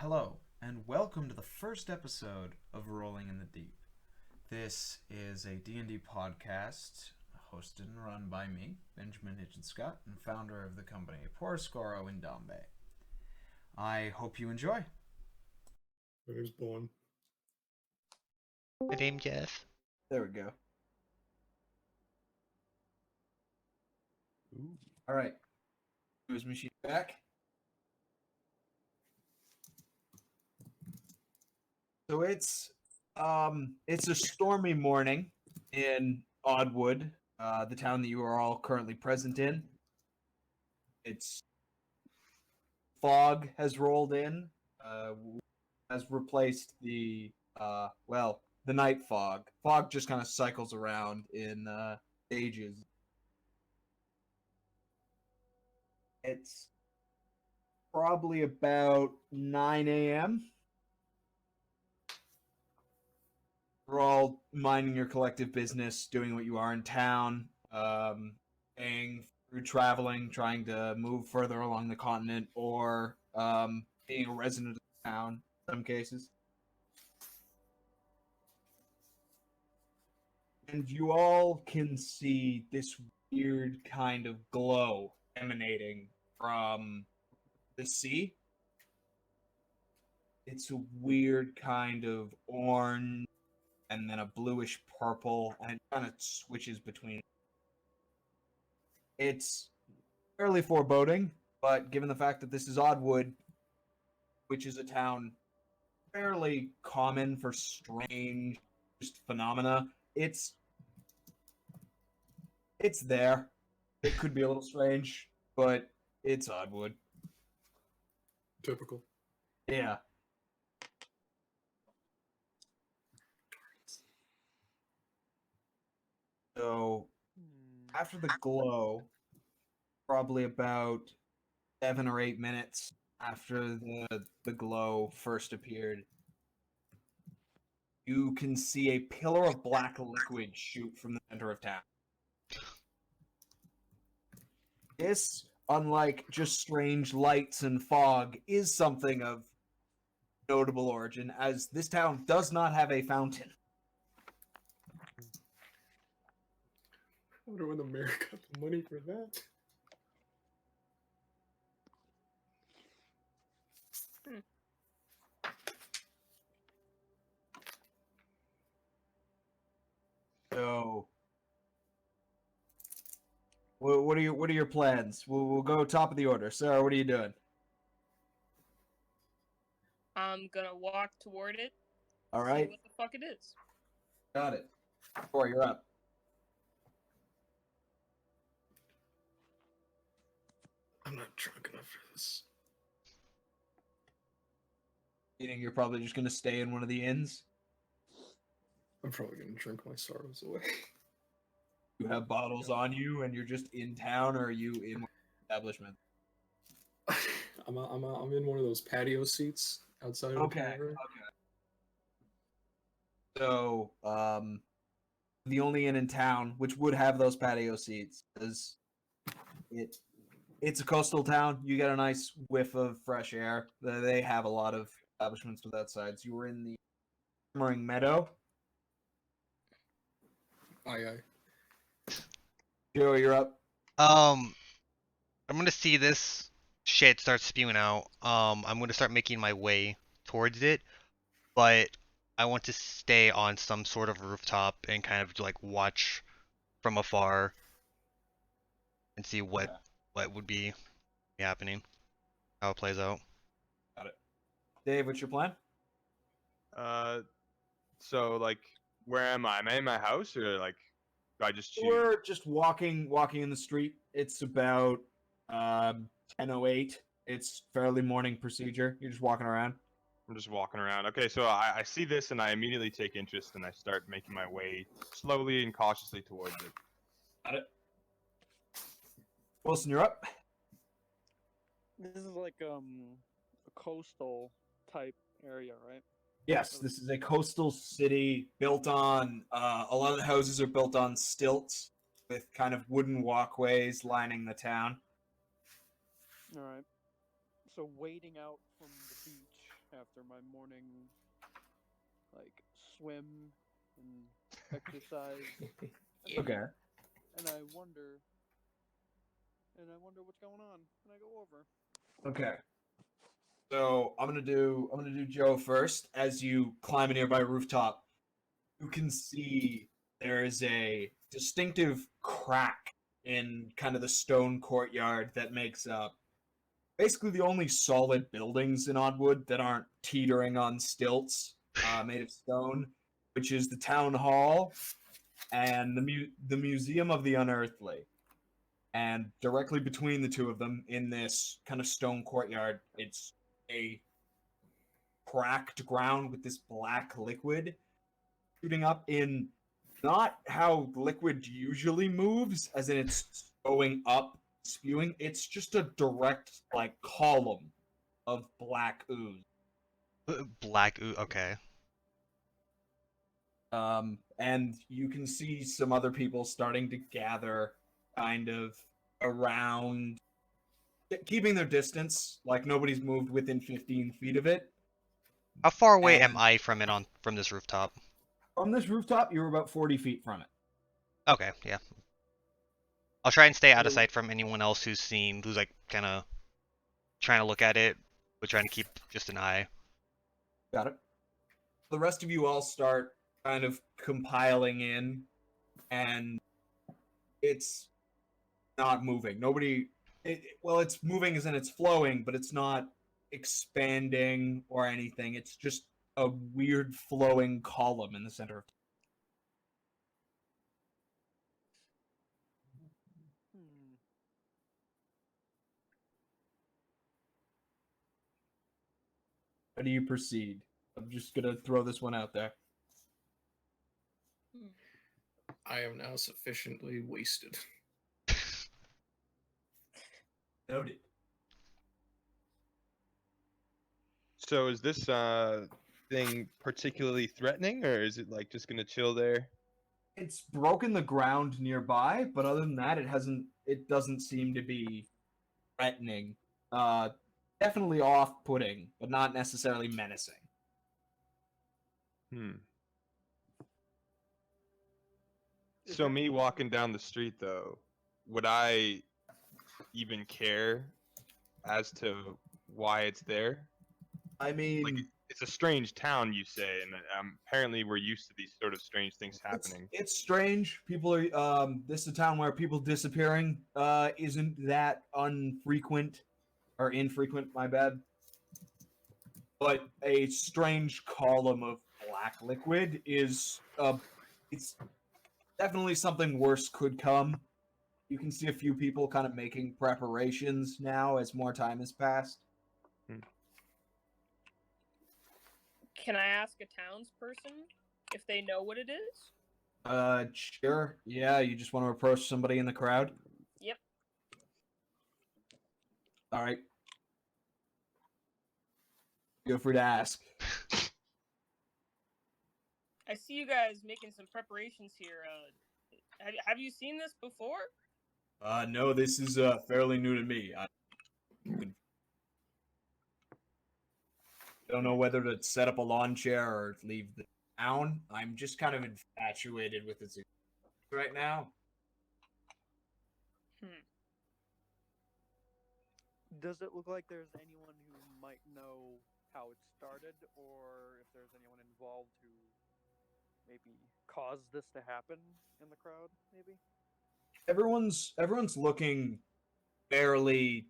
Hello, and welcome to the first episode of Rolling in the Deep. This is a D&D podcast hosted and run by me, Benjamin Hitchens-Scott, and founder of the company Poroskoro, Indombe. I hope you enjoy. There's born. My name Jeff. There we go. Ooh. All right. Is machine back? So it's a stormy morning in Oddwood, the town that you are all currently present in. It's fog has rolled in, has replaced the night fog. Fog just kind of cycles around in stages. It's probably about 9 a.m. We're all minding your collective business, doing what you are in town, staying through traveling, trying to move further along the continent, or being a resident of the town in some cases. And you all can see this weird kind of glow emanating from the sea. It's a weird kind of orange and then a bluish purple, and it kind of switches between. It's fairly foreboding, but given the fact that this is Oddwood, which is a town fairly common for strange phenomena, it's there. It could be a little strange, but it's Oddwood. Typical. Yeah. So, after the glow, probably about 7 or 8 minutes after the glow first appeared, you can see a pillar of black liquid shoot from the center of town. This, unlike just strange lights and fog, is something of notable origin, as this town does not have a fountain. I wonder when the mayor got the money for that. So, what are your plans? We'll go top of the order. Sarah, what are you doing? I'm gonna walk toward it. All See right, what the fuck it is. got it. Corey, you're up. I'm not drunk enough for this. Meaning you're probably just gonna stay in one of the inns. I'm probably gonna drink my sorrows away. You have bottles on you, and you're just in town, or are you in one establishment? I'm in one of those patio seats outside of the Okay. tavern. So, the only inn in town which would have those patio seats is it's a coastal town. You get a nice whiff of fresh air. They have a lot of establishments with outsides. You were in the Shimmering Meadow. Aye. Joe, you're up. I'm gonna see this shit start spewing out. I'm gonna start making my way towards it, but I want to stay on some sort of rooftop and kind of like watch from afar and see what would be happening, how it plays out. Got it. Dave, what's your plan? So like, where am I? Am I in my house or like, do I just choose? We're just walking in the street. It's about 10:08. It's fairly morning procedure. You're just walking around. I'm just walking around. Okay, so I see this and I immediately take interest and I start making my way slowly and cautiously towards it. Got it. Wilson, you're up. This is like a coastal type area, right? Yes, this is a coastal city built on, a lot of the houses are built on stilts with kind of wooden walkways lining the town. All right. So wading out from the beach, after my morning, like, swim and exercise. Okay. And I wonder what's going on. And I go over. Okay. So I'm gonna do Joe first. As you climb a nearby rooftop, you can see there is a distinctive crack in kind of the stone courtyard that makes up basically the only solid buildings in Oddwood that aren't teetering on stilts, made of stone, which is the town hall and the Museum of the Unearthly. And directly between the two of them, in this kind of stone courtyard, it's a cracked ground with this black liquid shooting up in not how liquid usually moves, as in it's going up, spewing. It's just a direct, like, column of black ooze. Black ooh. Okay. And you can see some other people starting to gather kind of around, keeping their distance, like nobody's moved within 15 feet of it. How far away am And I from it from this rooftop? from this rooftop, you were about 40 feet from it. Okay, yeah. I'll try and stay out of So- sight from anyone else who's like kind of trying to look at it, but trying to keep just an eye. Got it. The rest of you all start kind of compiling in, and it's not moving. Well, it's moving as in it's flowing, but it's not expanding or anything. It's just a weird flowing column in the center of. Hmm. How do you proceed? I'm just gonna throw this one out there. I am now sufficiently wasted. Noted. So is this thing particularly threatening, or is it like just gonna chill there? It's broken the ground nearby, but other than that, it doesn't seem to be threatening. Definitely off-putting, but not necessarily menacing. Hmm. Is So there me anything- walking down the street though, would I even care as to why it's there? I mean, Like it's a strange town, you say, and apparently we're used to these sort of strange things happening. it's strange. People are this is a town where people disappearing isn't that unfrequent or infrequent, my bad. But a strange column of black liquid is it's definitely something worse could come. You can see a few people kind of making preparations now as more time has passed. Can I ask a townsperson if they know what it is? Sure. Yeah, you just want to approach somebody in the crowd? Yep. All right. Feel free to ask. I see you guys making some preparations here. Have you seen this before? No, this is fairly new to me. I don't know whether to set up a lawn chair or leave the town. I'm just kind of infatuated with its right now. Does it look like there's anyone who might know how it started, or if there's anyone involved who maybe caused this to happen in the crowd? Maybe. Everyone's looking fairly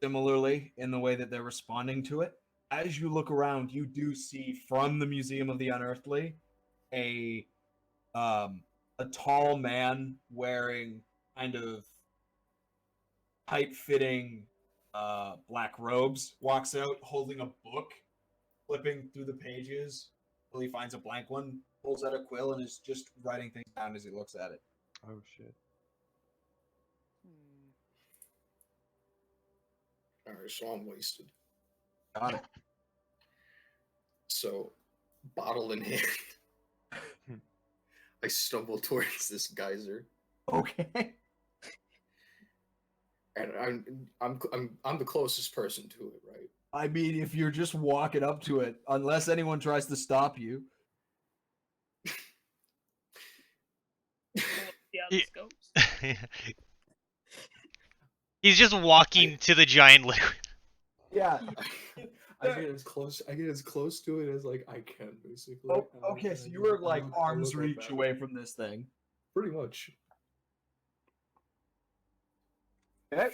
similarly in the way that they're responding to it. As you look around, you do see from the Museum of the Unearthly a tall man wearing kind of tight-fitting black robes walks out holding a book, flipping through the pages till he finds a blank one, pulls out a quill, and is just writing things down as he looks at it. Oh shit. Alright, so I'm wasted. Got it. So, bottle in hand, I stumble towards this geyser, Okay. and I'm the closest person to it, right? I mean, if you're just walking up to it, unless anyone tries to stop you. Yeah, Yeah. the scopes. He's just walking to the giant liquid. Yeah. I get as close. I get as close to it as like I can, basically. Oh, okay, so you were like arm's look up reach at away it. from this thing. Pretty much. Okay.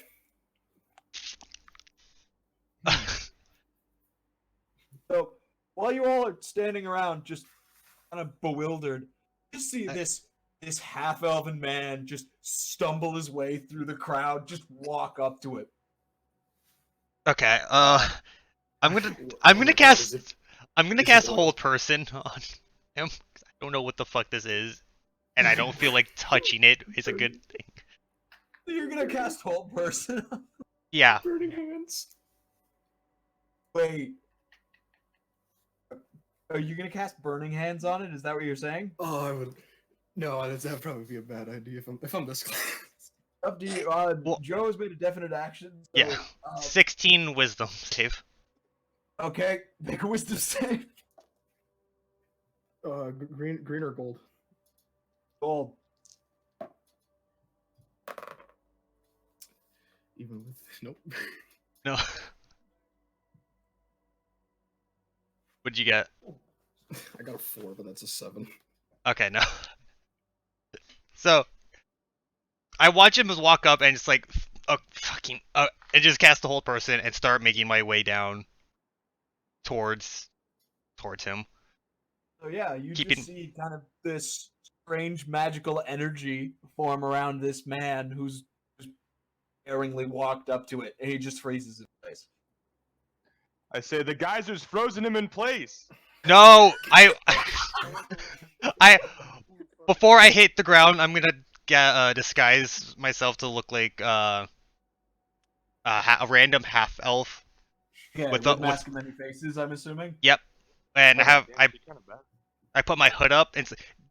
So while you all are standing around, just kind of bewildered, you see this half elven man just stumble his way through the crowd, just walk up to it. Okay. I'm Oh gonna my God, cast. is it- I'm gonna is it cast oil? hold person on him. 'Cause I don't know what the fuck this is, and I don't feel like touching it is a good thing. So you're gonna cast Hold Person? Yeah. Burning hands. Wait. Are you gonna cast Burning Hands on it? Is that what you're saying? Oh, I would. No, that'd probably be a bad idea if I'm this close. Up to you. Well- Joe has made a definite action. So, Yeah. 16 wisdom save. Okay, make a wisdom save. Green or gold? Gold. Even with nope. No. What'd you get? I got a 4, but that's a 7. Okay, no. So, I watch him just walk up and just like, and just cast the whole person and start making my way down towards him. So yeah, you Keeping- just see kind of this strange magical energy form around this man who's just daringly walked up to it, and he just freezes in place. I say the geyser's frozen him in place. No, before I hit the ground, I'm gonna disguise myself to look like a random half elf. Yeah, With with, the- Mask of Many Faces, I'm assuming. Yep, and Damn, I be kinda bad. put my hood up and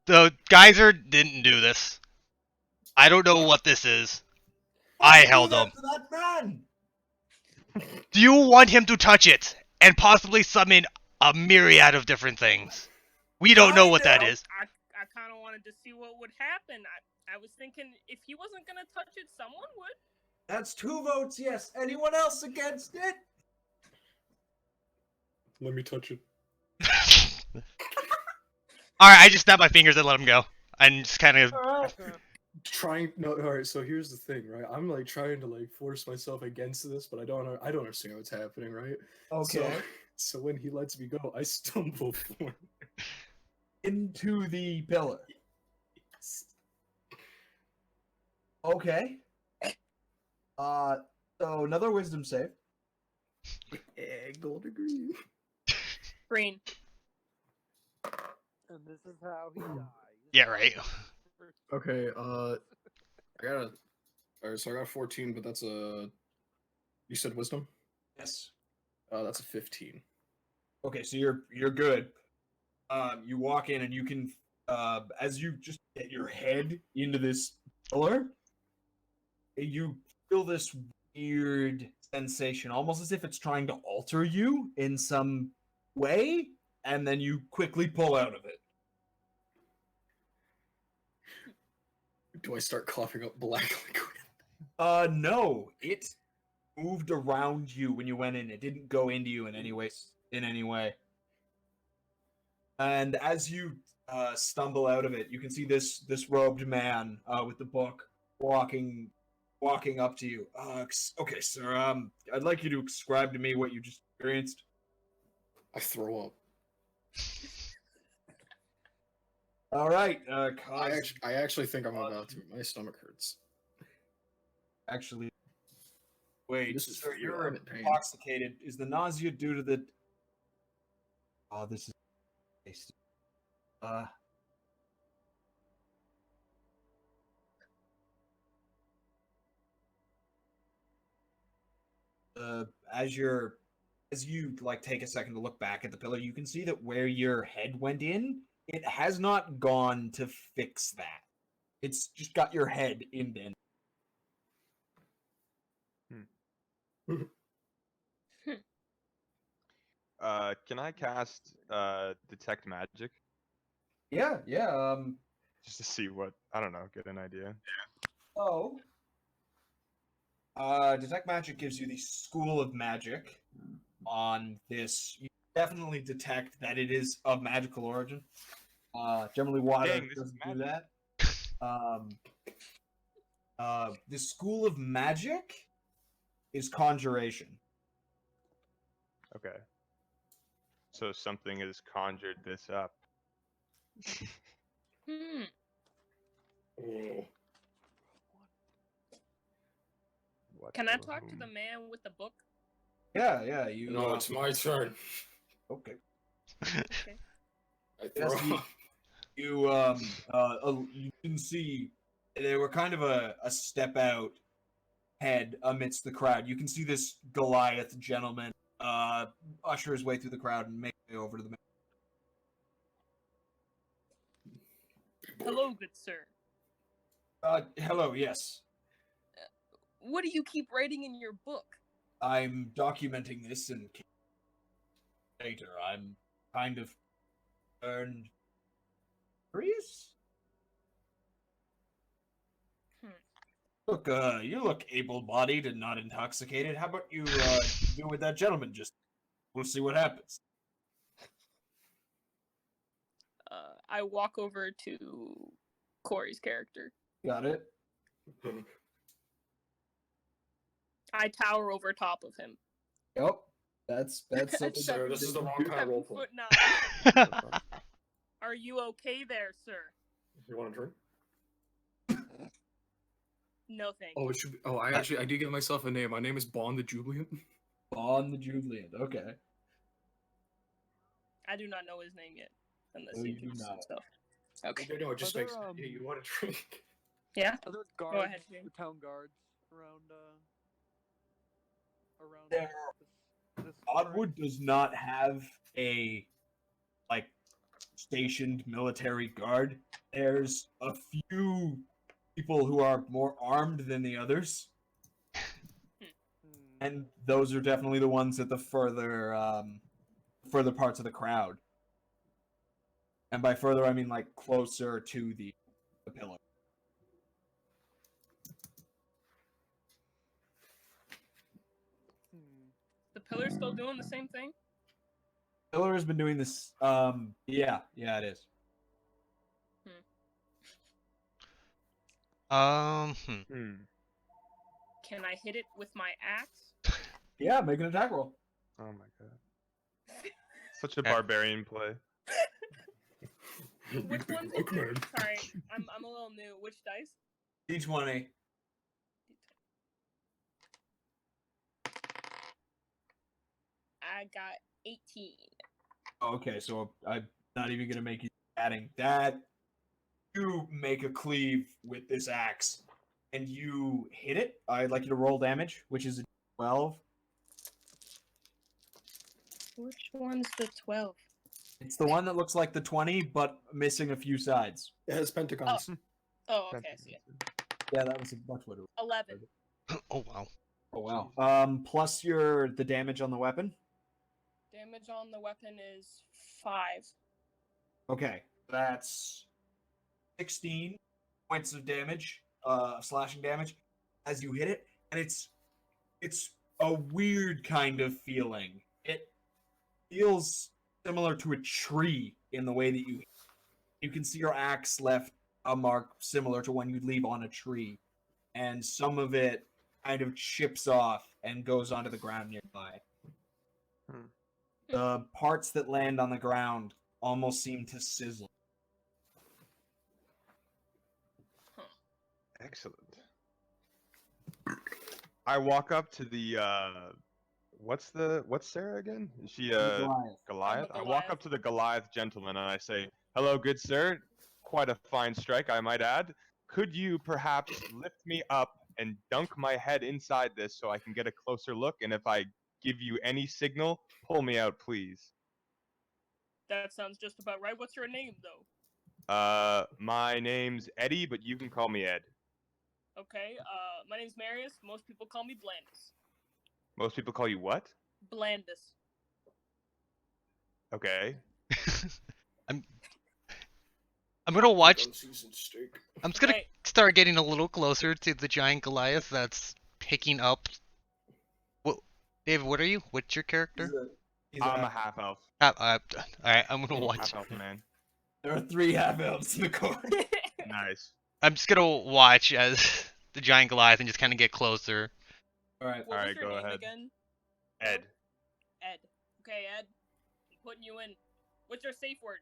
the geyser didn't do this. I don't know what this is. I held him. To that man. Do you want him to touch it and possibly summon a myriad of different things? We don't know what that is. I kind of wanted to see what would happen. I was thinking if he wasn't gonna touch it, someone would. That's 2 votes, yes. Anyone else against it? Let me touch it. Alright, I just snap my fingers and let him go. And just kind of. Alright, so here's the thing, right? I'm like trying to like force myself against this, but I don't understand what's happening, right? Okay. So when he lets me go, I stumble forward. Into the pillar. Okay. So another wisdom save. Gold degree. Green. And this is how he dies. Yeah, right. Okay, Alright, so I got a 14, but that's a... You said wisdom? Yes. That's a 15. Okay, so you're good. You walk in and you can, as you just get your head into this pillar, you feel this weird sensation, almost as if it's trying to alter you in some way, and then you quickly pull out of it. Do I start coughing up black liquid? No, it moved around you when you went in. It didn't go into you in any way. And as you stumble out of it, you can see this robed man with the book walking up to you. Okay, sir. I'd like you to describe to me what you just experienced. I throw up. All right. I actually think I'm about to. My stomach hurts. Actually, wait. This is Sir, real, you're I'm in pain. intoxicated. Is the nausea due to the? Oh, this is tasty. As you like take a second to look back at the pillar, you can see that where your head went in, it has not gone to fix that. It's just got your head indented. can I cast detect magic Yeah, yeah. just to see what I don't know, get an idea? So, detect magic gives you the school of magic on this. You definitely detect that it is of magical origin. Generally, water Dang, this is doesn't do magic. that. The school of magic is conjuration. Okay. So something has conjured this up. Hmm. Oh, What Can I or talk to whom? the man with the book? Yeah, yeah. You. no, it's my turn. Okay. Okay. I Yes, throw up. You can see they were kind of a step out head amidst the crowd. You can see this Goliath gentleman usher his way through the crowd and make his way over to the. Hello, good sir. Hello, yes. What do you keep writing in your book? I'm documenting this and later. I'm kind of earned curious. Look, you look able-bodied and not intoxicated. How about you do with that gentleman? Just we'll see what happens. I walk over to Corey's character. Got it. I tower over top of him. Yep. That's something. Sir, this is the wrong kind of 7 roleplay. foot 9. Are you okay there, sir? You want a drink? No, thank Oh, you. it should be. Oh, I did give myself a name. My name is Bond the Jubilant. On the Julian. Okay. I do not know his name yet, unless No, he you do does some not. stuff. Okay. No, it just Are makes. there, Hey, you want a drink? Yeah. Are there guards, Go ahead, James. town guards around There- this Oddwood does not have a like stationed military guard. There's a few people who are more armed than the others, and those are definitely the ones at the further parts of the crowd. And by further, I mean like closer to the pillar. The pillar's still doing the same thing? Pillar has been doing this. Yeah, it is. Hmm. Can I hit it with my axe? Yeah, make an attack roll. Oh my god. Such a barbarian play. Which one's it? Sorry, I'm a little new. Which dice? D20. I got 18. Okay, so I'm not even gonna make you adding that. You make a cleave with this axe, and you hit it. I'd like you to roll damage, which is a 12. Which one's the 12? It's the one that looks like the 20, but missing a few sides. It has pentagons. Oh, okay, I see it. Yeah, that was much better. 11. Oh wow. Oh wow. Plus the damage on the weapon. Damage on the weapon is 5. Okay, that's 16 points of damage, slashing damage, as you hit it, and it's a weird kind of feeling. It feels similar to a tree in the way that you can see your axe left a mark similar to one you'd leave on a tree, and some of it kind of chips off and goes onto the ground nearby. The parts that land on the ground almost seem to sizzle. Excellent. I walk up to the what's Sarah again? Is she Goliath. Goliath? I'm I a walk Goliath. up to the Goliath gentleman and I say, "Hello, good sir. Quite a fine strike, I might add. Could you perhaps lift me up and dunk my head inside this so I can get a closer look? And if I give you any signal, pull me out, please." That sounds just about right. What's your name, though? My name's Eddie, but you can call me Ed. Okay, my name's Marius. Most people call me Blandis. Most people call you what? Blandis. Okay. I'm gonna watch. Unseasoned steak. I'm just gonna Hey. start getting a little closer to the giant Goliath that's picking up. What, David? What are you? What's your character? I'm a half elf. All right, I'm gonna watch. Half elf man. There are 3 half elves in the court. Nice. I'm just gonna watch as the giant Goliath and just kind of get closer. All right. What was Alright, your go name ahead. again? Ed. Ed. Okay, Ed. I'm putting you in. What's your safe word?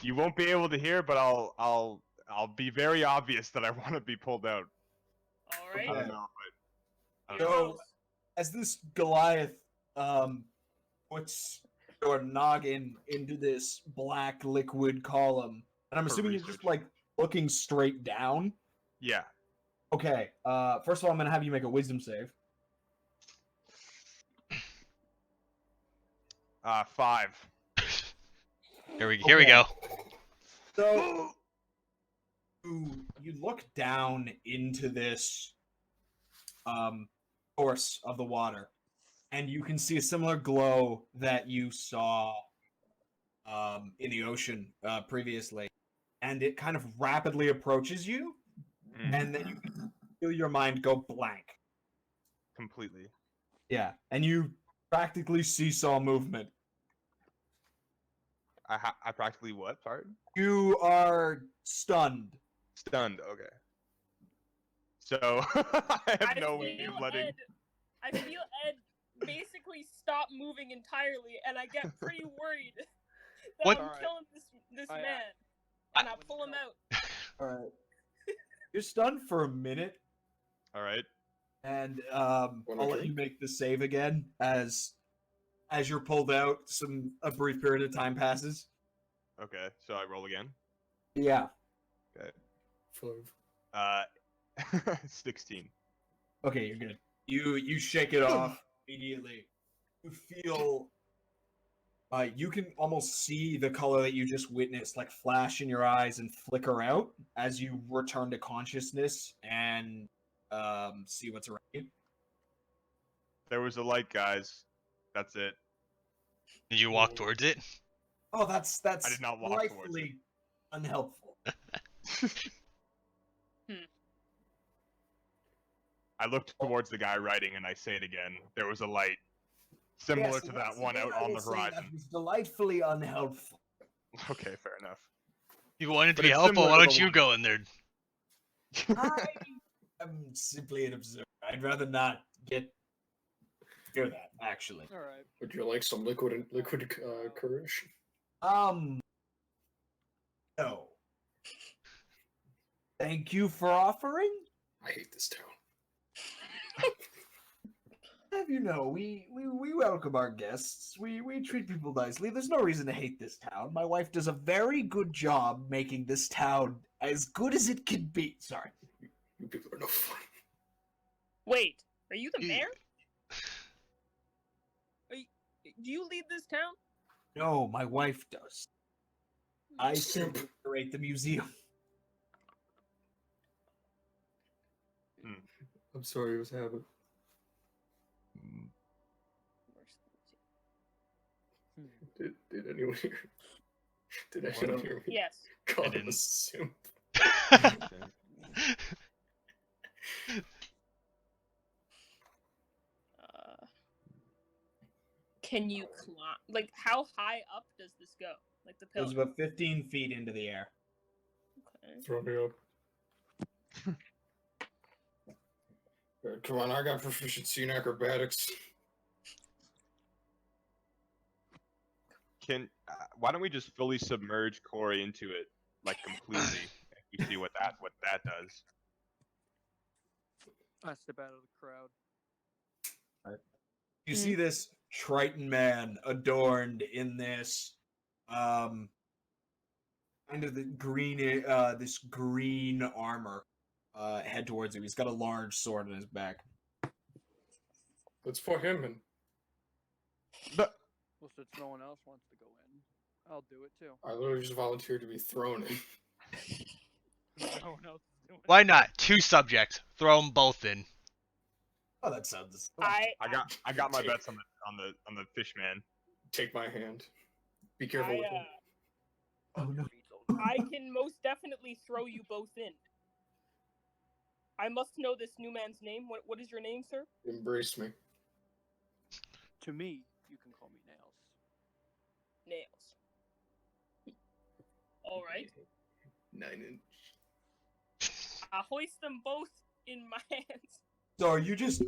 You won't be able to hear, but I'll be very obvious that I want to be pulled out. All I right. don't Okay. know, but I Here don't know. So- goes. As this Goliath puts your noggin into this black liquid column, and I'm For assuming you're just research. like looking straight down. Yeah. Okay. First of all, I'm gonna have you make a wisdom save. 5. Here we Okay. go. So you look down into this source of the water, and you can see a similar glow that you saw in the ocean previously, and it kind of rapidly approaches you, Mm, and then you can feel your mind go blank. completely. Yeah, and you practically seesaw movement. I practically what? Sorry. You are stunned. Stunned. Okay. So I have no way feel of letting. I feel Ed basically stop moving entirely, and I get pretty worried that What- I'm Alright. killing this I- man, and I pull him out. All right. You're stunned for a minute, All right. and Wanna I'll let drink? you make the save again as you're pulled out. A brief period of time passes. Okay. So I roll again. Yeah. 5. 16. Okay, you're good. You shake it off immediately. You feel. You can almost see the color that you just witnessed, like flash in your eyes and flicker out as you return to consciousness and see what's around you. There was a light, guys. That's it. Did you walk towards it? Oh, that's I did not walk towards it. delightfully unhelpful. I looked towards the guy writing, and I say it again. There was a light, similar Yes, to once that one again, out I on will the say horizon. That was delightfully unhelpful. Okay, fair enough. You wanted to But be it's helpful. similar Why to don't the you one- go in there? I am simply an observer. I'd rather not hear that, actually. All right. Would you like some liquid courage? No. Thank you for offering. I hate this town. Have you know, we welcome our guests. We treat people nicely. There's no reason to hate this town. My wife does a very good job making this town as good as it can be. Sorry. You people are no fun. Wait, are you the Yeah. mayor? Do you lead this town? No, my wife does. I simply decorate the museum. I'm sorry, it was habit. Did anyone hear? Did anyone hear me? Yes. Call him a didn't. simp. Can you climb? Like, how high up does this go? Like the It was pillar. about 15 feet into the air. Okay. Throw me up. Come on, I got proficiency in acrobatics. Why don't we just fully submerge Corey into it, like completely, and we see what that does. I step out of the crowd. You see this Triton man adorned in this kind of the green this green armor head towards him. He's got a large sword in his back. Let's put him in. Well, since no one else wants to go in, I'll do it too. I literally just volunteered to be thrown in. No one else is doing it. Why not? 2 subjects. Throw them both in. Oh, that sounds. I got my bets on the fish man. take my hand. Be careful I, with him. Oh no. I can most definitely throw you both in. I must know this new man's name. What is your name, sir? Embrace me. To me, you can call me Nails. Nails. All right. 9-inch. I hoist them both in my hands. So are you just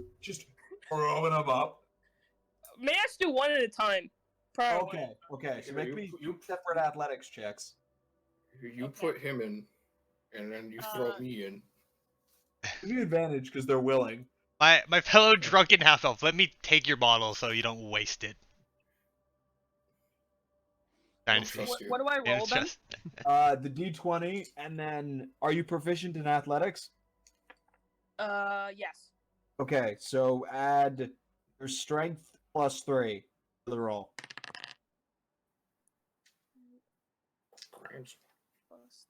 throwing them up? May I just do one at a time? Prior one. Okay. So Yeah, make you- me you- separate athletics checks. You Okay. put him in, and then you throw me in. Give you advantage because they're willing. My fellow drunken half elf, let me take your bottle so you don't waste it. Dynasty. trust you. What do I roll It's then? just The D20, and then are you proficient in athletics? Yes. Okay, so add your strength +3 to the roll. Grams. Plus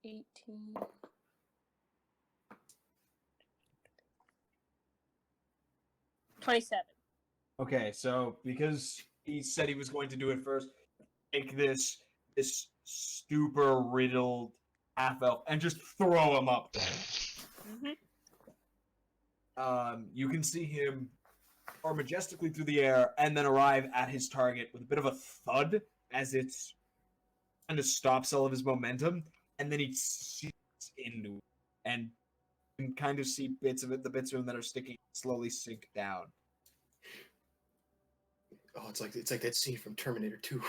18. $27. Okay, so because he said he was going to do it first, take this super riddled half elf and just throw him up there. You can see him soar majestically through the air and then arrive at his target with a bit of a thud as it kind of stops all of his momentum, and then he sinks into it, and you can kind of see bits of it, the bits of him that are sticking, slowly sink down. Oh, it's like that scene from Terminator 2.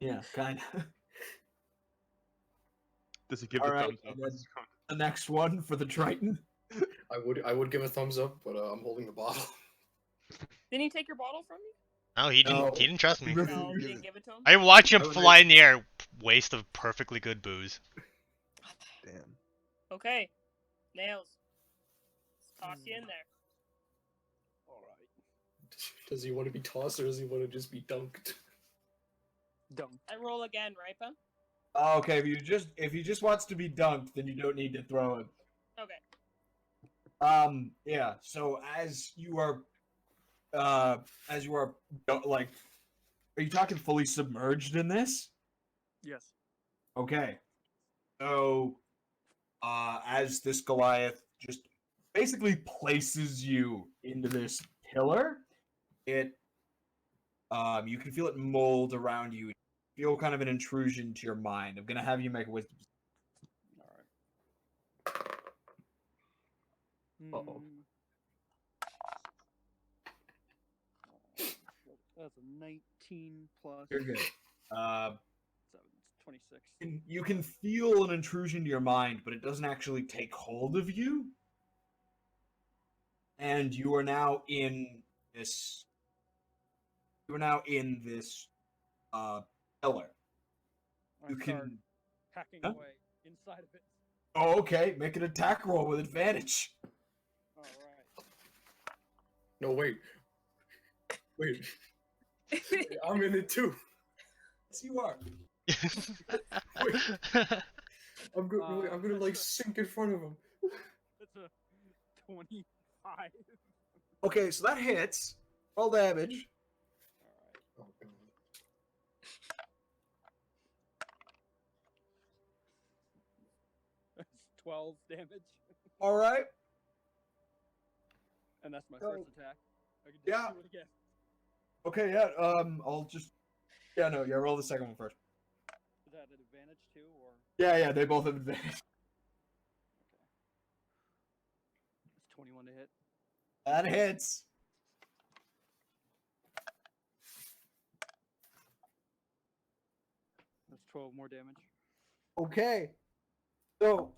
Yeah, kind of. Does he give All the right, thumbs up? and then the next one for the Triton. I would give a thumbs up, but I'm holding the bottle. Didn't he take your bottle from you? no, he didn't. No. He didn't trust me. No, you didn't give it to him? I watch him I would fly in the air, waste of perfectly good booze. Damn. Okay. Nails. Let's toss you in there. Alright. Does he want to be tossed or does he want to just be dunked? Dunk. I roll again, right, Ben? Okay, if he just wants to be dunked, then you don't need to throw him. Okay. Yeah. So as you are like, are you talking fully submerged in this? Yes. Okay. So, as this Goliath just basically places you into this pillar, you can feel it mold around you. You feel kind of an intrusion to your mind. I'm gonna have you make a wisdom. Alright. Uh-oh. That's a 19 plus You're good. 7. It's 26. You can feel an intrusion to your mind, but it doesn't actually take hold of you. And you are now in this. You are now in this pillar. I You start can. hacking Huh? away inside of it. Oh, okay. Make an attack roll with advantage. Alright. No, wait. Wait. I'm in it too. Yes, you are. I'm gonna like sink in front of him. That's a 25. Okay, so that hits. Roll damage. Alright. Oh, God. That's 12 damage. All right. And that's my Oh. first attack. I can Yeah. do it again. Okay, yeah. I'll just. Yeah, no, yeah. Roll the second one first. Is that an advantage too, or? Yeah, they both have advantage. Okay. It's 21 to hit. That hits. That's 12 more damage. Okay. So,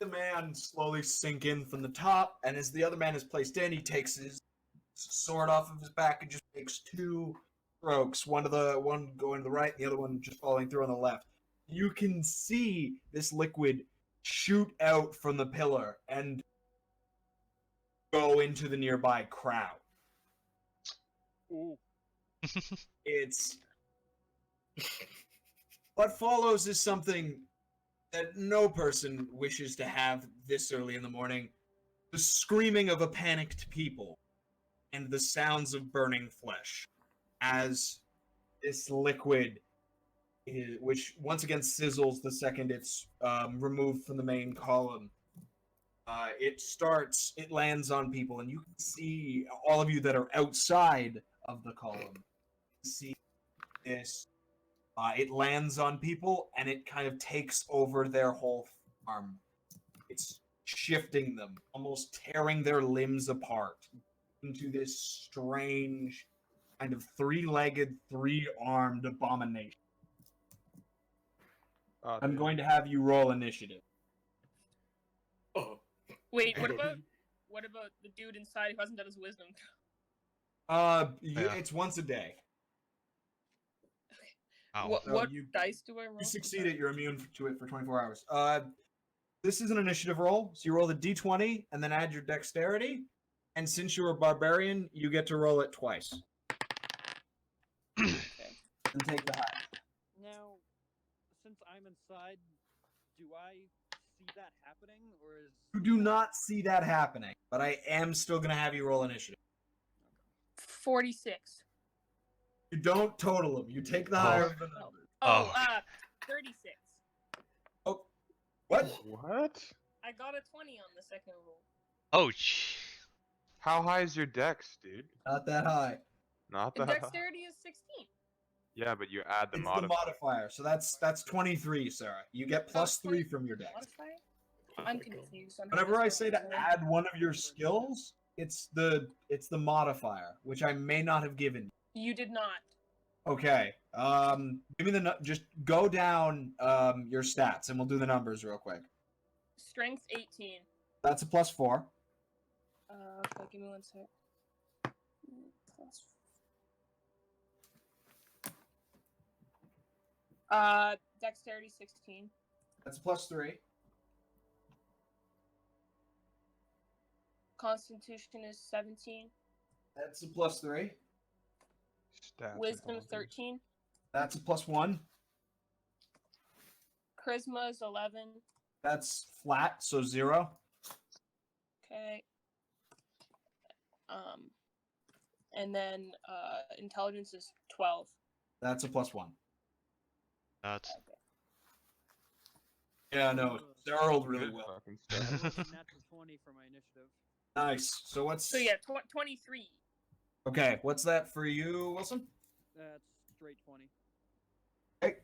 the man slowly sink in from the top, and as the other man is placed in, he takes his sword off of his back and just takes 2 strokes, one going to the right, and the other one just falling through on the left. You can see this liquid shoot out from the pillar and go into the nearby crowd. Ooh. It's what follows is something that no person wishes to have this early in the morning. the screaming of a panicked people and the sounds of burning flesh as this liquid, which once again sizzles the second it's removed from the main column. It lands on people, and you can see, all of you that are outside of the column, see this. It lands on people, and it kind of takes over their whole farm. It's shifting them, almost tearing their limbs apart into this strange, kind of three-legged, three-armed abomination. I'm going to have you roll initiative. Oh. Wait, what about the dude inside who hasn't done his wisdom? It's once a day. Ow. What, So what you- dice do I roll? You succeed it, you're immune to it for 24 hours. This is an initiative roll, so you roll the d20 and then add your dexterity. And since you're a barbarian, you get to roll it twice. Okay. And take the high. Now, since I'm inside, do I see that happening, or is You do not see that happening, but I am still going to have you roll initiative. 46. You don't total them. You take the higher of the numbers. Oh. 36. Oh, what? What? I got a 20 on the second roll. Oh, How high is your dex, dude? Not that high. Not And that high. dexterity is 16. Yeah, but you add the It's modifier. the modifier, so that's 23, Sarah. You get plus 3 from your dex. Modifier? I'm confused. on how Whenever I this say to works. add one of your skills, it's the modifier, which I may not have given you. You did not. Okay. Give me just go down your stats, and we'll do the numbers real quick. Strength 18. That's a plus 4. Okay, give me one sec. Dexterity 16. That's a plus 3. Constitution is 17. That's a plus 3. Stats Wisdom intelligence. 13. That's a plus 1. Charisma is 11. That's flat, so 0. Okay. And then intelligence is 12. That's a plus 1. that's Yeah, no, Sarah rolled really Good well. fucking I stats. rolled a natural 20 for my initiative? Nice. So what's So yeah, 23. Okay, what's that for you, Wilson? That's straight 20. Okay.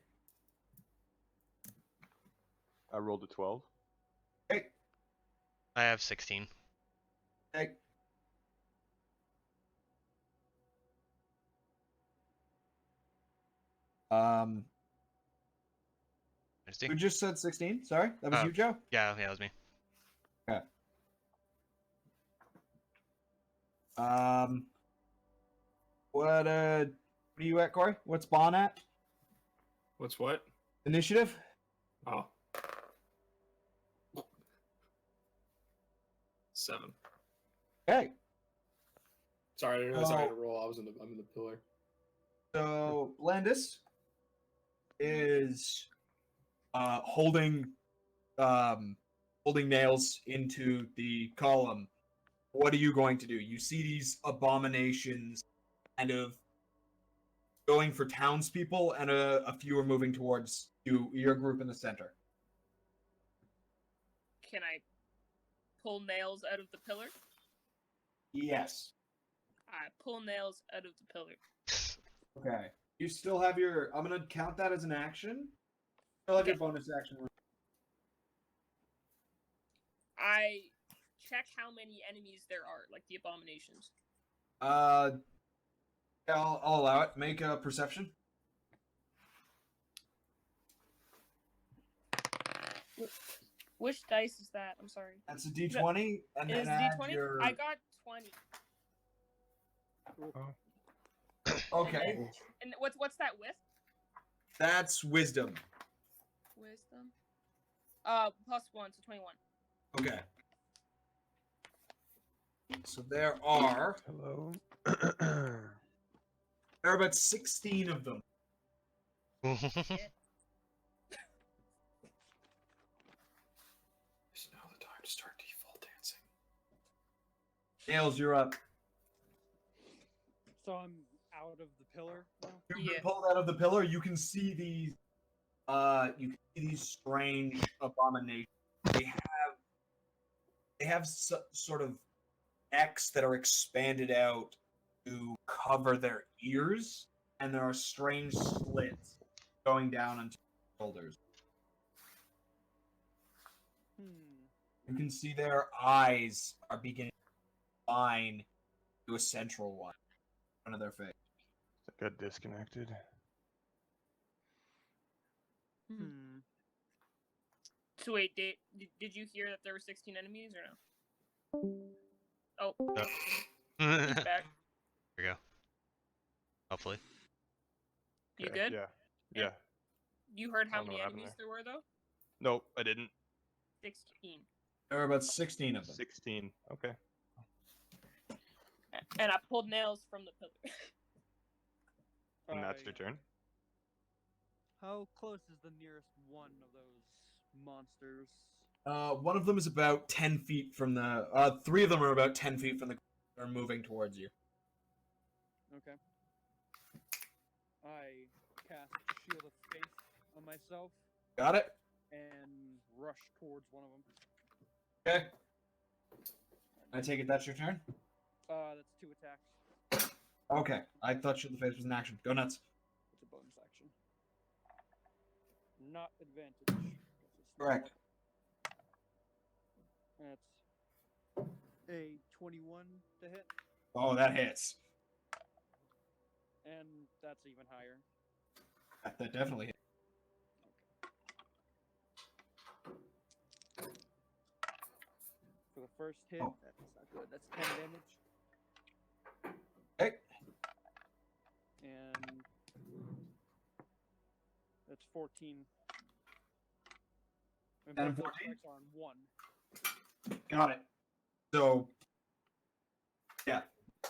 I rolled a 12. Okay. I have 16. Okay. Interesting. Who just said 16? Sorry, that was Oh. you, Joe? Yeah, that was me. What are you at, Corey? What's Bon at? What's what? Initiative? Oh. 7. Okay. Sorry, I didn't realize I had to Oh. roll. I'm in the pillar. So Blandis is holding nails into the column. What are you going to do? You see these abominations kind of going for townspeople, and a few are moving towards your group in the center. Can I pull nails out of the pillar? Yes. I pull nails out of the pillar. Okay. You still have your. I'm gonna count that as an action. Still have your bonus action. I check how many enemies there are, like the abominations. Yeah, I'll allow it. Make a perception. Which dice is that? I'm sorry. That's a D20, and It then is add D20? your. I got 20. Okay, And what's that with? that's wisdom. Wisdom. Plus 1, so 21. Okay. So there are Hello. about 16 of them. Is now the time to start default dancing? Nails, you're up. So I'm out of the pillar now. You've Yeah. been pulled out of the pillar. You can see these. You can see these strange abominations. They have sort of necks that are expanded out to cover their ears, and there are strange slits going down onto their shoulders. You can see their eyes are beginning to line to a central one in front of their face. It got disconnected. So wait, did you hear that there were 16 enemies or no? Oh, Yep. he's There back. we go. Hopefully. You Okay, good? Yeah. Yeah. You heard how I don't know many what happened enemies there were though? Nope, I didn't. 16. There are about 16 of them. 16. Okay. And I pulled nails from the pillar. And that's Yeah. your turn. How close is the nearest one of those monsters? One of them is about 10 feet from the. 3 of them are about 10 feet from the. Are moving towards you. Okay. I cast Shield of Faith on myself Got it? and rush towards one of them. Okay. I take it that's your turn? That's 2 attacks. Okay. I thought Shield of Faith was an action. Go nuts. It's a bonus action. Not advantage. 'cause it's not Correct. weapon. That's a 21 to hit, Oh, that hits. and that's even higher. That definitely hits. For the first hit, Oh. that's not good. That's 10 damage. Okay. And that's 14. And 10 and both those 14? strikes are on 1. Got it. So, yeah.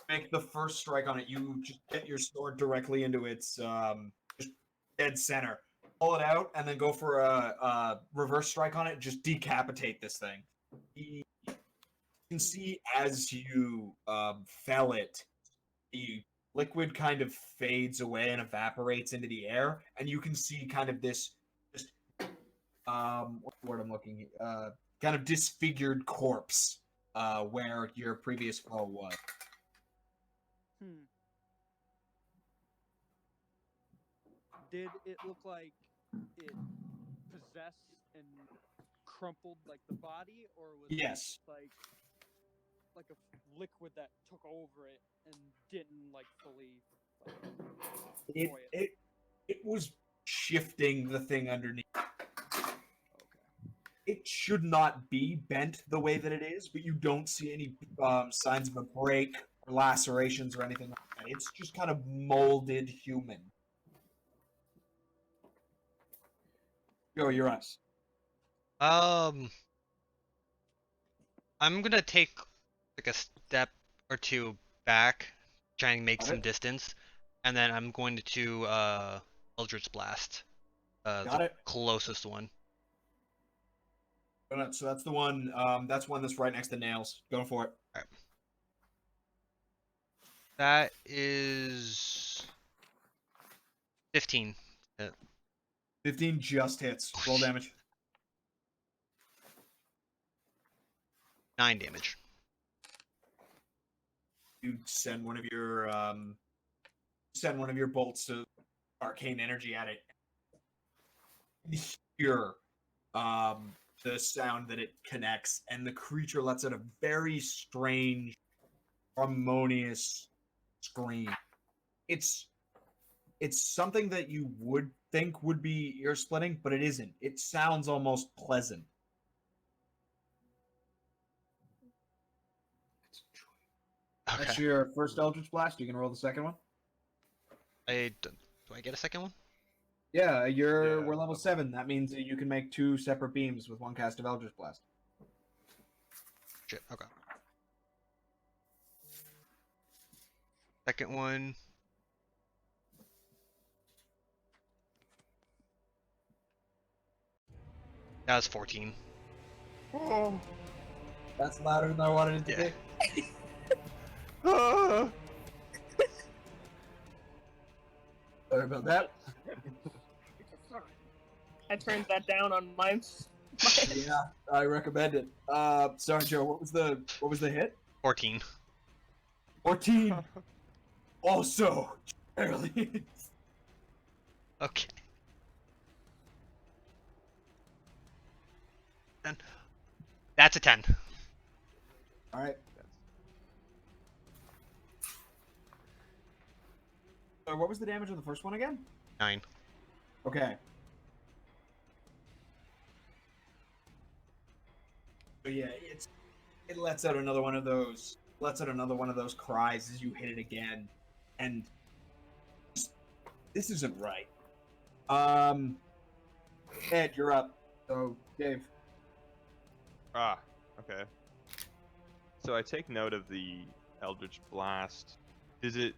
Make the first strike on it. You just get your sword directly into its just dead center. Pull it out, and then go for a reverse strike on it. Just decapitate this thing. You can see as you fell it, the liquid kind of fades away and evaporates into the air, and you can see kind of this just what's the word I'm looking kind of disfigured corpse where your previous foe was. Did it look like it possessed and crumpled like the body, or was Yes. it like a liquid that took over it and didn't like fully destroy it? It was shifting the thing underneath. Okay. It should not be bent the way that it is, but you don't see any signs of a break or lacerations or anything like that. It's just kind of molded human. Go, you're us. I'm gonna take like a step or two back, try and make Got some it. distance, and then I'm going to Eldritch Blast, Got the it. closest one. So that's the one. That's one that's right next to Nails. Go for it. Alright. That is 15. 15 just hits. Roll damage. 9 damage. You send one of your bolts of arcane energy at it. You hear the sound that it connects, and the creature lets out a very strange, harmonious scream. It's something that you would think would be ear splitting, but it isn't. It sounds almost pleasant. Okay. That's your first Eldritch Blast. You can roll the second one. Do I get a second one? Yeah, we're Yeah. level 7. That means that you can make 2 separate beams with 1 cast of Eldritch Blast. Shit. Okay. Second one. That was 14. That's louder than I wanted it to Yeah. be. Ah! Sorry about that. I turned that down on mine. Yeah, I recommend it. Sorry, Joe. What was the hit? 14. 14. Also, barely. Okay. Then that's a 10. All right. So what was the damage on the first one again? 9. Okay. So yeah, it lets out another one of those cries as you hit it again, and this isn't right. Ed, you're up. So Dave. Ah, okay. So I take note of the Eldritch Blast. Does it?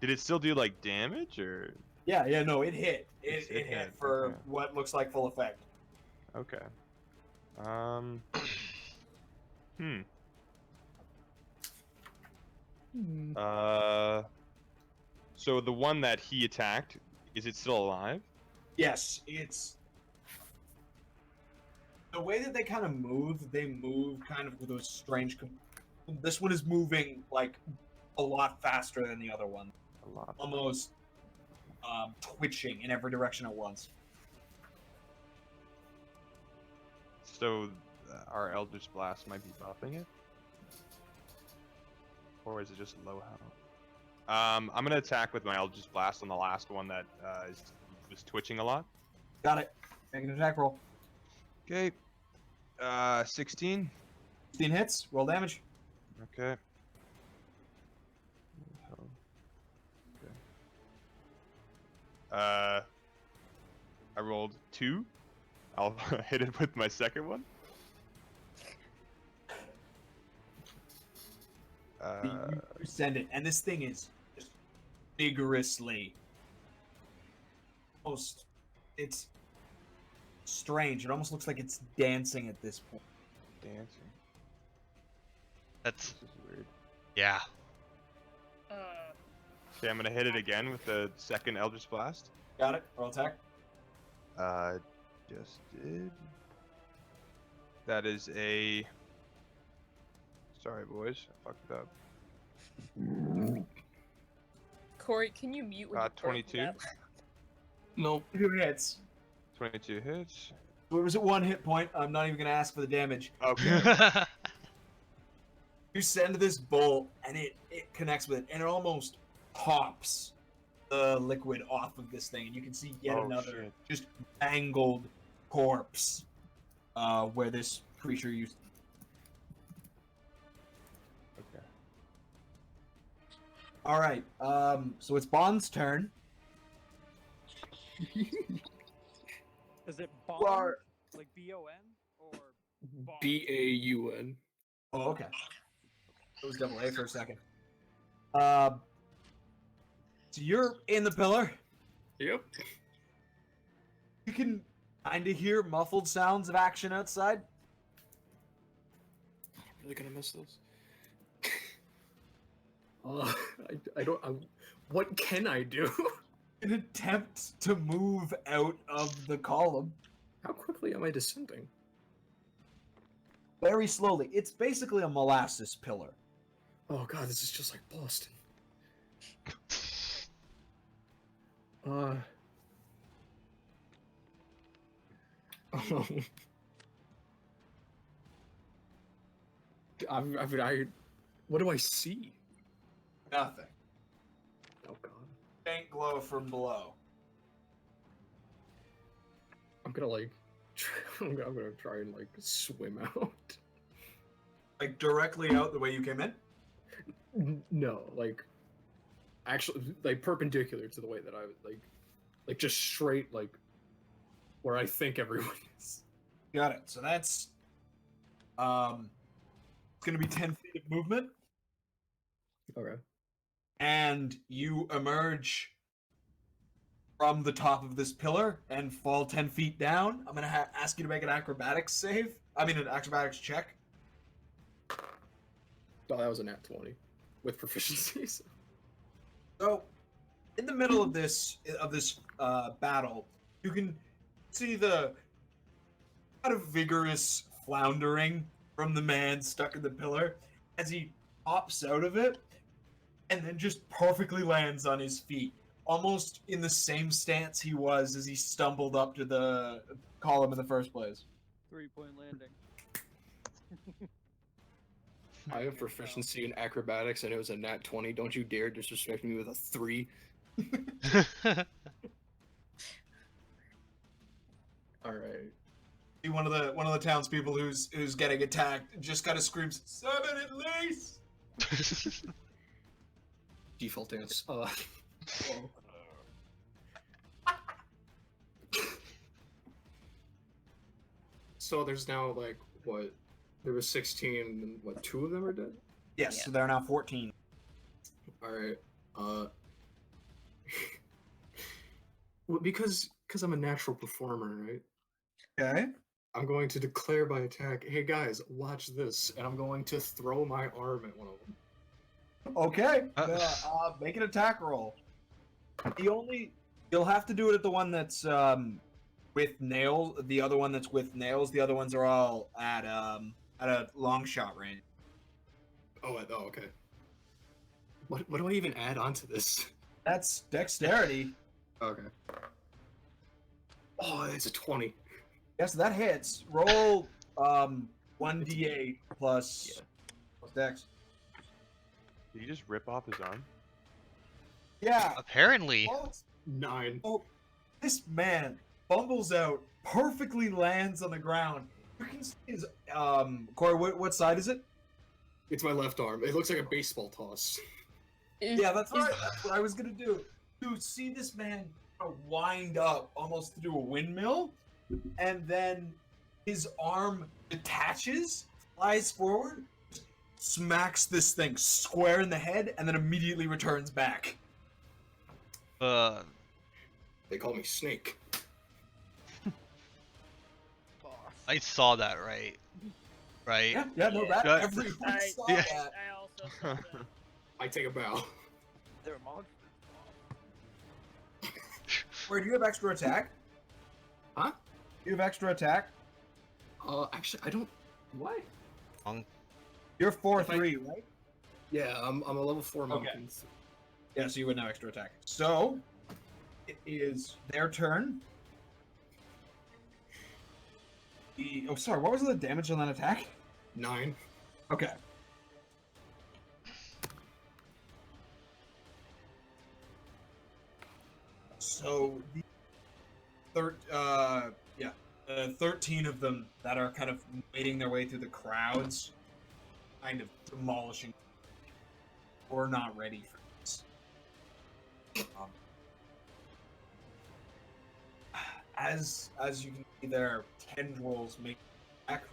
Did it still do like damage or? Yeah, no, it hit. It It hit hit, for okay. what looks like full effect. Okay. Hmm. So the one that he attacked, is it still alive? Yes, it's the way that they kind of move. They move kind of with a strange. This one is moving like a lot faster than the other one. A lot. Almost twitching in every direction at once. So our Eldritch Blast might be buffing it? Or is it just low health? I'm gonna attack with my Eldritch Blast on the last one that was twitching a lot. Got it. Make an attack roll. Okay. 16. 16 hits. Roll damage. Okay. I rolled 2. I'll hit it with my second one. You send it, and this thing is just vigorously. Almost, it's strange. It almost looks like it's dancing at this point. Dancing. That's This is weird. yeah. Okay, I'm gonna hit it again with the second Eldritch Blast. Got it. Roll attack. Just did. That is a. Sorry, boys, I fucked it up. Corey, can you mute when you 22. that? Nope. 2 hits. 22 hits. Where was it? 1 hit point. I'm not even gonna ask for the damage. Okay. You send this bolt, and it connects with it, and it almost pops the liquid off of this thing, and you can see yet Oh, another shit. just mangled corpse where this creature used. Okay. All right. So it's Bond's turn. Is it You Bond, are like B-O-N, or Bond? BAUN. Oh, okay. It was double A for a second. So you're in the pillar. Yep. You can kind of hear muffled sounds of action outside. Really gonna miss this. I don't. What can I do? An attempt to move out of the column How quickly am I descending? very slowly. It's basically a molasses pillar. Oh god, this is just like Boston. What do I see? Nothing. Oh god. Faint glow from below. I'm gonna like, I'm gonna try and like swim out. Like directly out the way you came in. No, like, actually, like perpendicular to the way that I would like just straight like where I think everyone is. Got it. So that's it's gonna be 10 feet of movement, Okay. and you emerge from the top of this pillar and fall 10 feet down. I'm gonna ask you to make an acrobatics save. I mean, an acrobatics check. Oh, that was a nat 20 with proficiencies. So, in the middle of this battle, you can see the kind of vigorous floundering from the man stuck in the pillar as he pops out of it and then just perfectly lands on his feet, almost in the same stance he was as he stumbled up to the column in the first place. 3-point landing. I have proficiency in acrobatics, and it was a nat 20. Don't you dare disrespect me with a 3. All right. See one of the townspeople who's getting attacked just kind of screams, "Summon at least!" Default dance. So there's now like what? There was 16, and what? 2 of them are dead. Yes, Yeah. so they're now 14. All right. Well, because I'm a natural performer, right? Okay. I'm going to declare my attack. Hey guys, watch this, and I'm going to throw my arm at one of them. Okay. Make an attack roll. You'll have to do it at the one that's with nails. The other one that's with nails. The other ones are all at a long shot range. Oh, okay. What do I even add onto this? That's dexterity. Okay. Oh, it's a 20. Yes, that hits. Roll 1d8 plus dex. Did he just rip off his arm? Yeah. Apparently. Oh, 9. oh, this man fumbles out, perfectly lands on the ground. You can see his Corey, what side is it? It's my left arm. It looks like a baseball toss. Yeah, that's right. That's what I was gonna do. To see this man wind up almost to do a windmill, and then his arm detaches, flies forward, smacks this thing square in the head, and then immediately returns back. They call me Snake. Boss. I saw that, right? Right? Yeah, no, that Yeah. everyone saw Yeah. that. I also saw that. I take a bow. They're monsters. Where do you have extra attack? Huh? Do you have extra attack? Actually, I don't. What? You're 4-3, right? Yeah, I'm a level 4 monk. Okay. Yeah, so you would have extra attack. So, it is their turn. Oh, sorry, what was the damage on that attack? 9. Okay. So, the 13 of them that are kind of wading their way through the crowds, kind of demolishing. We're not ready for this. As you can see, their tendrils make back.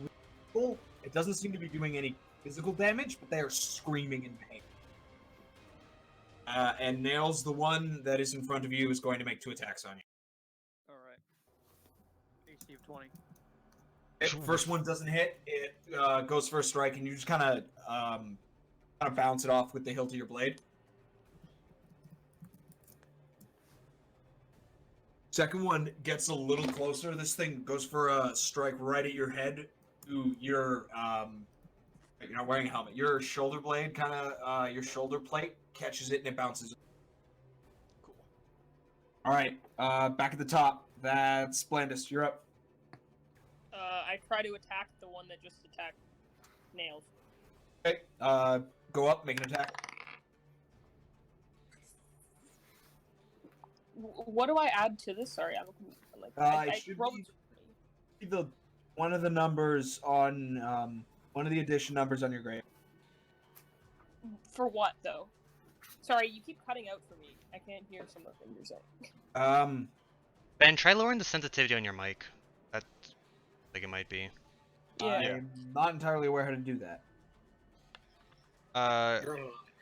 It doesn't seem to be doing any physical damage, but they are screaming in pain. And Nails, the one that is in front of you, is going to make 2 attacks on you. Alright. AC of 20. First one doesn't hit. It goes for a strike, and you just kind of bounce it off with the hilt of your blade. Second one gets a little closer. This thing goes for a strike right at your head. Your you're not wearing a helmet. Your shoulder blade, your shoulder plate catches it and it bounces. Cool. All right, back at the top. That's Blandis. You're up. I try to attack the one that just attacked Nails. Okay. Go up, make an attack. What do I add to this? Sorry, I'm like I should rolled. be one of the numbers on one of the addition numbers on your grade. For what though? Sorry, you keep cutting out for me. I can't hear some of the things you're saying. Ben, try lowering the sensitivity on your mic. That's like it might be. Yeah. I'm not entirely aware how to do that.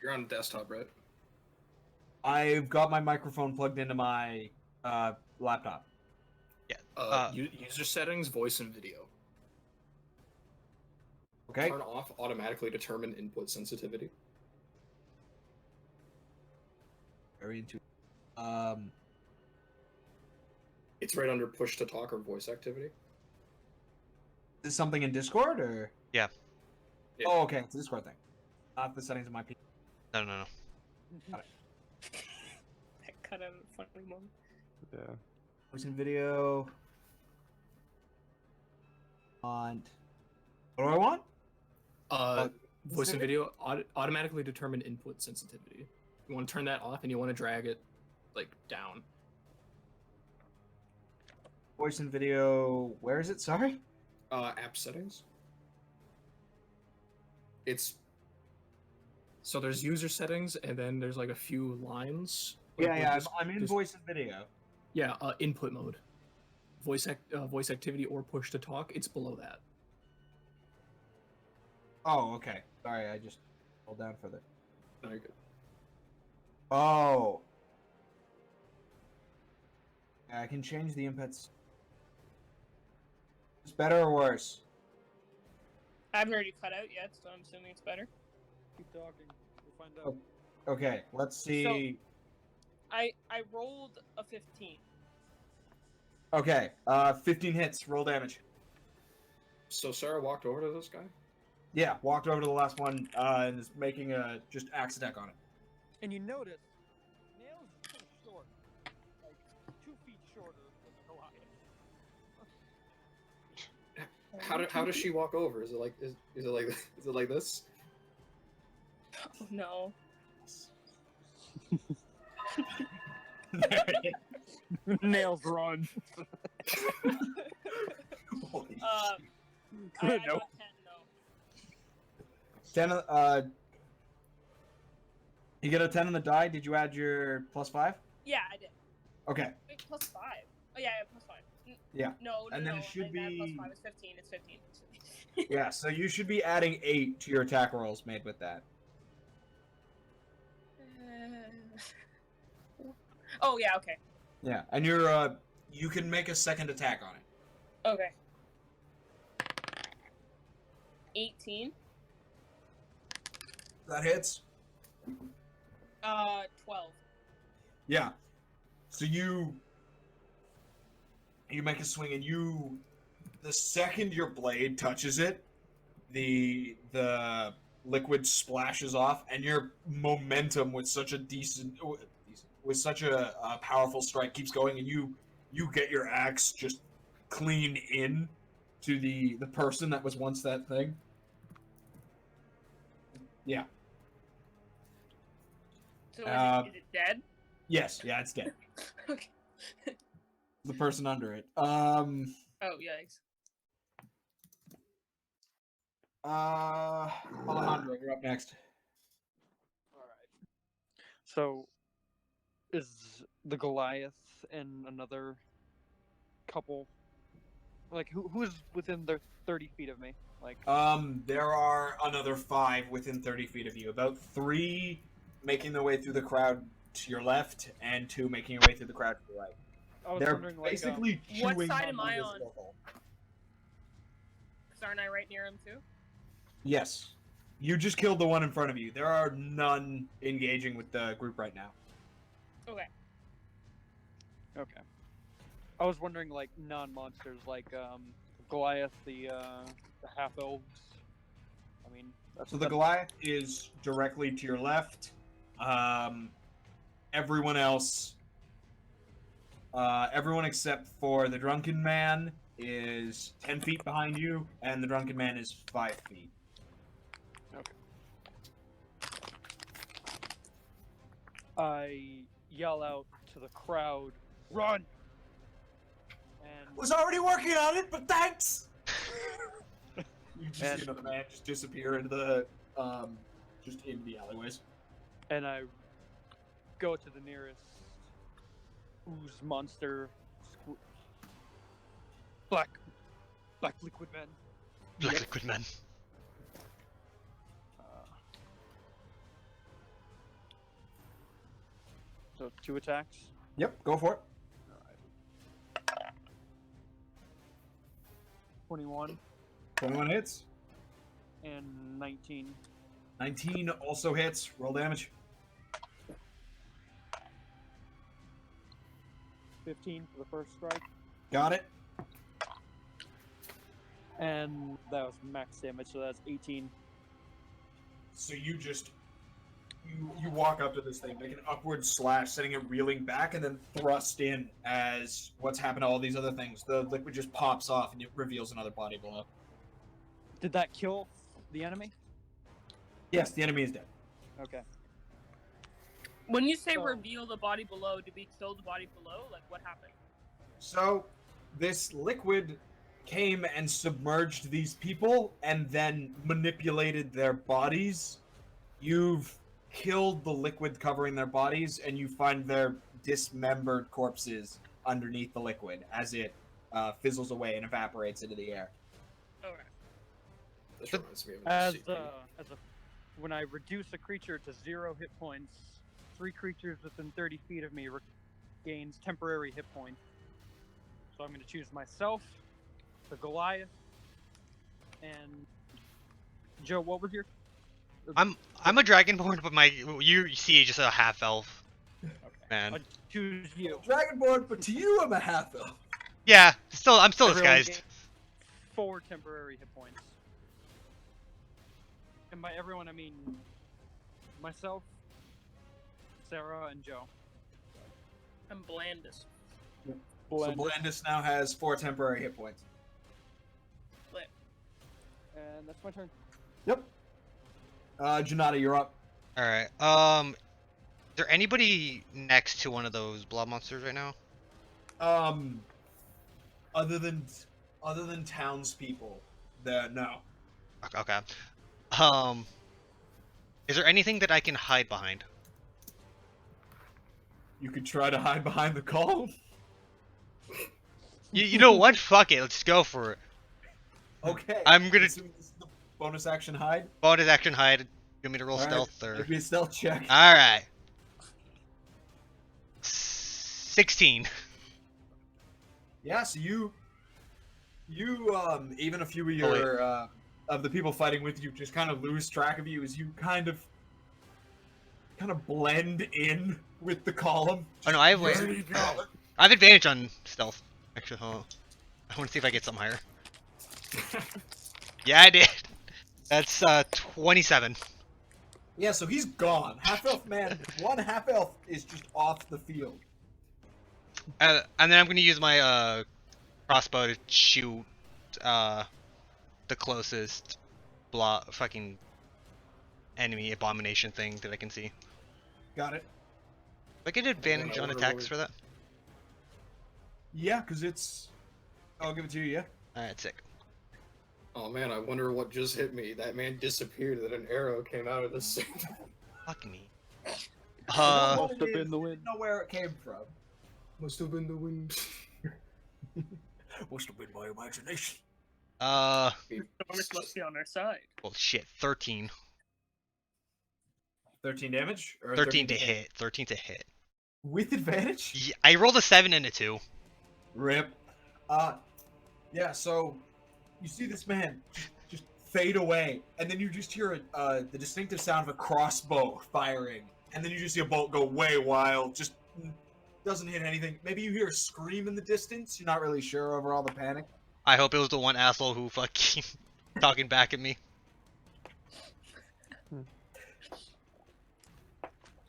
You're on a desktop, right? I've got my microphone plugged into my laptop. Yeah. User settings, voice and video. Okay. Turn off automatically determine input sensitivity. Very into. It's right under push to talk or voice activity. Is this something in Discord or? Yeah. Yeah. Oh, okay. It's a Discord thing. Not the settings of my PC. No, no, no. That cut out a funny moment. Yeah. Voice and video. Want. What do I want? Voice and video automatically determine input sensitivity. You want to turn that off and you want to drag it like down. Voice and video. Where is it? Sorry. App settings. It's so there's user settings and then there's like a few lines. Like, Yeah, with I'm in this- voice and video. Yeah, input mode. Voice activity or push to talk. It's below that. Oh, okay. Sorry, I just hold down further. Very good. Oh. I can change the inputs. It's better or worse? I haven't heard you cut out yet, so I'm assuming it's better. Keep talking. We'll find out. Okay, let's see. I rolled a 15. Okay, 15 hits, roll damage. So Sarah walked over to this guy. Yeah, walked over to the last one and is making a just axe attack on it. And you notice, Nails is kind of short. Like, 2 feet shorter than the Goliath. How does she walk over? Is it like is it like this? Oh, no. Nails run. Holy I got 10, Nope. no. 10, you get a 10 on the die. Did you add your +5? Yeah, I did. Okay, Wait, +5. Oh, yeah, +5. yeah. No, And then no, it should I didn't add be- +5. It's 15. It's 15. It's 15. Yeah, so you should be adding 8 to your attack rolls made with that. Oh, yeah, okay. Yeah, and you can make a second attack on it. Okay. 18. That hits? 12. Yeah. So you make a swing and the second your blade touches it, the liquid splashes off and your momentum with such a powerful strike keeps going and you get your axe just clean in to the person that was once that thing. Yeah. So is it dead? Yes, yeah, it's dead. Okay. The person under it. Oh, yikes. Alejandro, you're up next. Alright. So, is the Goliath and another couple... Like, who's within the 30 feet of me? Like, There are another 5 within 30 feet of you. About 3 making their way through the crowd to your left, and 2 making their way through the crowd to your right. I was They're wondering, like, basically What chewing side on am I this on? level. Because aren't I right near him, too? Yes. You just killed the one in front of you. There are none engaging with the group right now. Okay. Okay. I was wondering, like, non-monsters, like, Goliath, the half-elves. I mean, that's... So the Goliath is directly to your left. Everyone else... everyone except for the Drunken Man is 10 feet behind you, and the Drunken Man is 5 feet. I yell out to the crowd, "Run!" And Was already working on it, but thanks! You just And- see another man just disappear into the, just into the alleyways. and I go to the nearest ooze monster, black liquid man. Black liquid man. So 2 attacks. Yep, go for it. 21 21 hits. And 19. 19 also hits. Roll damage. 15 for the first strike. Got it. And that was max damage, so that's 18. So you just you walk up to this thing, make an upward slash, sending it reeling back, and then thrust in as what's happened to all these other things. The liquid just pops off and it reveals another body below. Did that kill the enemy? Yes, the enemy is dead. Okay. When you say So- reveal the body below, did we kill the body below? Like, what happened? So this liquid came and submerged these people and then manipulated their bodies. You've killed the liquid covering their bodies, and you find their dismembered corpses underneath the liquid as it fizzles away and evaporates into the air. Alright. This reminds me of As CP. when I reduce a creature to 0 hit points, 3 creatures within 30 feet of me gains temporary hit points. So I'm going to choose myself, the Goliath, and Joe. What was your? I'm a dragonborn, but you see just a half elf. Okay. Man. I'll choose you. Dragonborn, but to you, I'm a half elf. Yeah, I'm still Everyone disguised. gains 4 temporary hit points. And by everyone, I mean myself, Sarah, and Joe. I'm Blandis. So Blandis now has 4 temporary hit points. And that's my turn. Yep. Jinada, you're up. All right. Is there anybody next to one of those blob monsters right now? Other than townspeople, no. Okay. Is there anything that I can hide behind? You could try to hide behind the column. You know what? Fuck it. Let's go for it. Okay. I'm gonna- Assuming this is the bonus action hide. Bonus action hide. You want me to roll All right, stealth or? Give me a stealth check. All right. 16. Yeah, so you even a few of your of the people fighting with you just kind of lose track of you as you kind of blend in with the column. Oh no, I have I have advantage on stealth. Actually, hold on. I want to see if I get something higher. Yeah, I did. That's 27. Yeah, so he's gone. Half elf man, one half elf is just off the field. And then I'm gonna use my crossbow to shoot the closest fucking enemy abomination thing that I can see. Got it. Do I get advantage on attacks for that? Yeah, because it's... I'll give it to you, yeah. Alright, sick. Oh man, I wonder what just hit me. That man disappeared, that an arrow came out of the suit. Fuck me. Must have been the wind. Know where it came from. Must have been the wind. Must have been my imagination. The bonus must be on our side. Well, shit, 13. 13 damage? Or 13 to hit. 13 to hit. With advantage? Yeah, I rolled a 7 and a 2. Rip. Yeah, so you see this man just fade away, and then you just hear the distinctive sound of a crossbow firing, and then you just see a bolt go way wild, just doesn't hit anything. Maybe you hear a scream in the distance, you're not really sure over all the panic. I hope it was the one asshole who fucking talking back at me.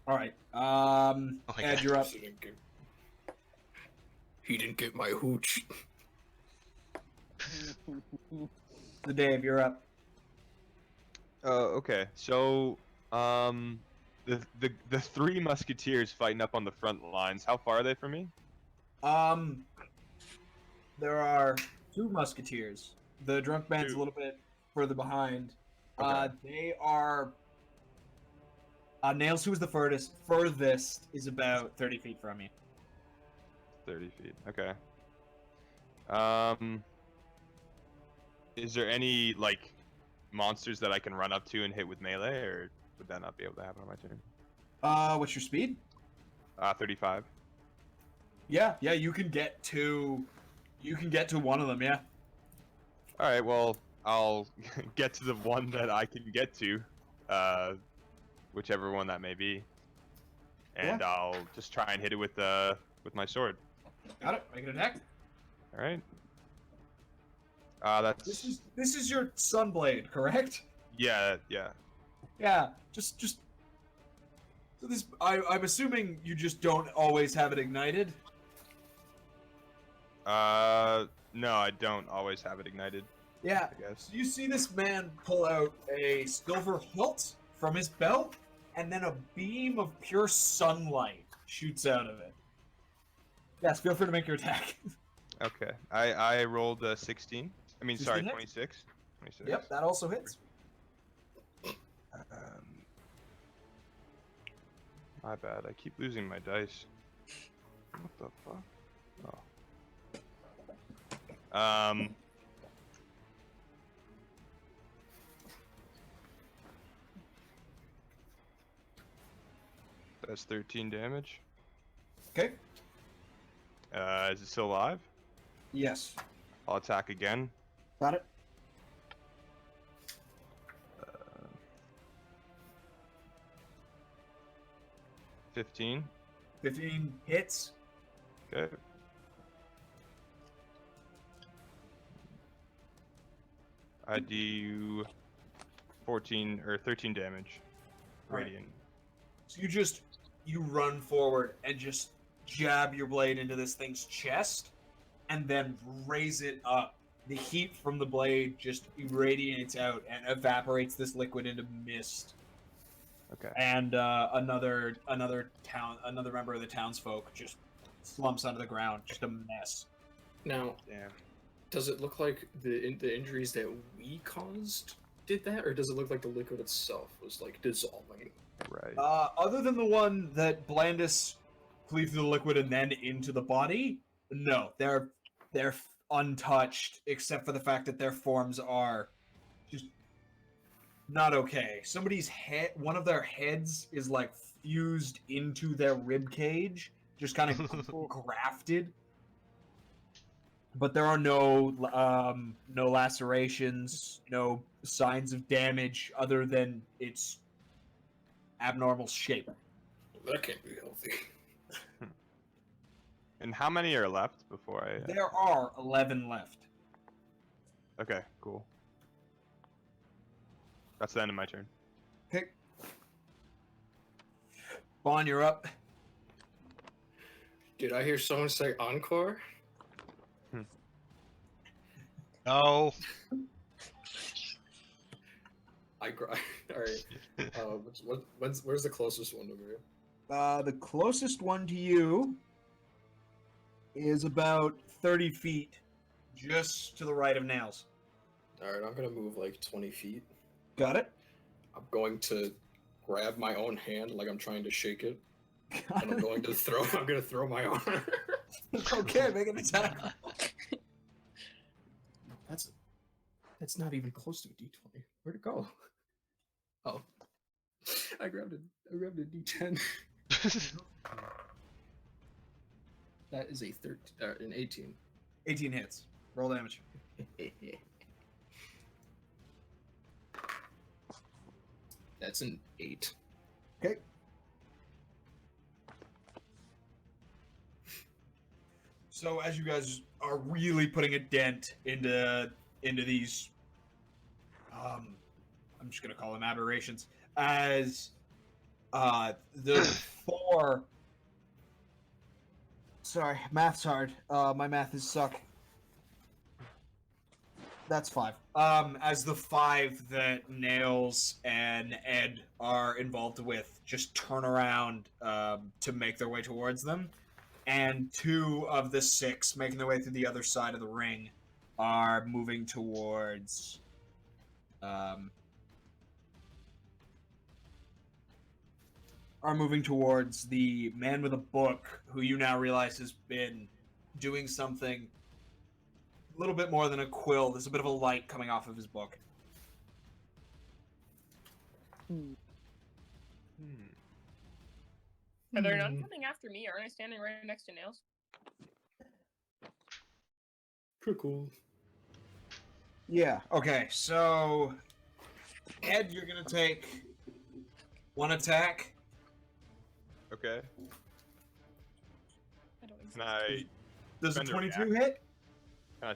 Alright, Oh my Ed, God. you're up. He didn't get my hooch. The Dave, you're up. Okay. So, the 3 musketeers fighting up on the front lines. How far are they from me? There are 2 musketeers. The drunk man's 2. a little bit further behind. Okay. They are... Nails, who is the furthest, is about 30 feet from you. 30 feet. Okay. Is there any like monsters that I can run up to and hit with melee, or would that not be able to happen on my turn? What's your speed? 35. Yeah, you can get to one of them, yeah. All right. Well, I'll get to the one that I can get to, whichever one that may be, and I'll just try and hit it with my sword. Got it. Make an attack. All right. That's This is your Sunblade, correct? yeah. Yeah. Just. So this, I'm assuming you just don't always have it ignited. No, I don't always have it ignited. Yeah. I guess. So you see this man pull out a silver hilt from his belt, and then a beam of pure sunlight shoots out of it. Yes, feel free to make your attack. Okay. I rolled 16. I mean, 16 sorry, hits? 26. 26. Yep, that also hits. My bad. I keep losing my dice. What the fuck? Oh. That's 13 damage. Okay. Is it still alive? Yes. I'll attack again. Got it. 15. 15 hits. Okay. I do 14 or 13 damage. Right. Radiant. So you run forward and just jab your blade into this thing's chest, and then raise it up. The heat from the blade just irradiates out and evaporates this liquid into mist. Okay. And another member of the townsfolk just slumps onto the ground, just a mess. Now, Damn. does it look like the injuries that we caused did that, or does it look like the liquid itself was like dissolving? Right. Other than the one that Blandis cleaved through the liquid and then into the body, no, they're untouched, except for the fact that their forms are just not okay. Somebody's head, one of their heads is like fused into their rib cage, just kind of grafted. But there are no lacerations, no signs of damage other than its abnormal shape. That can't be healthy. And how many are left before I... There are 11 left. Okay, cool. That's the end of my turn. Okay. Bon, you're up. Did I hear someone say encore? No. All right. Where's the closest one to me? The closest one to you is about 30 feet, just to the right of Nails. All right, I'm gonna move like 20 feet. Got it? I'm going to grab my own hand like I'm trying to shake it, and I'm going to throw. I'm gonna throw my arm. Okay, make an attack. That's not even close to a D20. Where'd it go? Oh, I grabbed a D10. That is a an 18. 18 hits. Roll damage. That's an 8. Okay. So as you guys are really putting a dent into these, I'm just gonna call them aberrations, as the four. Sorry, math's hard. My math is suck. That's 5. As the 5 that Nails and Ed are involved with just turn around to make their way towards them, and 2 of the 6 making their way through the other side of the ring are moving towards the man with a book, who you now realize has been doing something a little bit more than a quill. There's a bit of a light coming off of his book. Are there none coming after me? Aren't I standing right next to Nails? Pretty cool. Yeah. Okay. So, Ed, you're gonna take one attack. Okay. I don't Can I? Does a Defender 22 react. hit? Can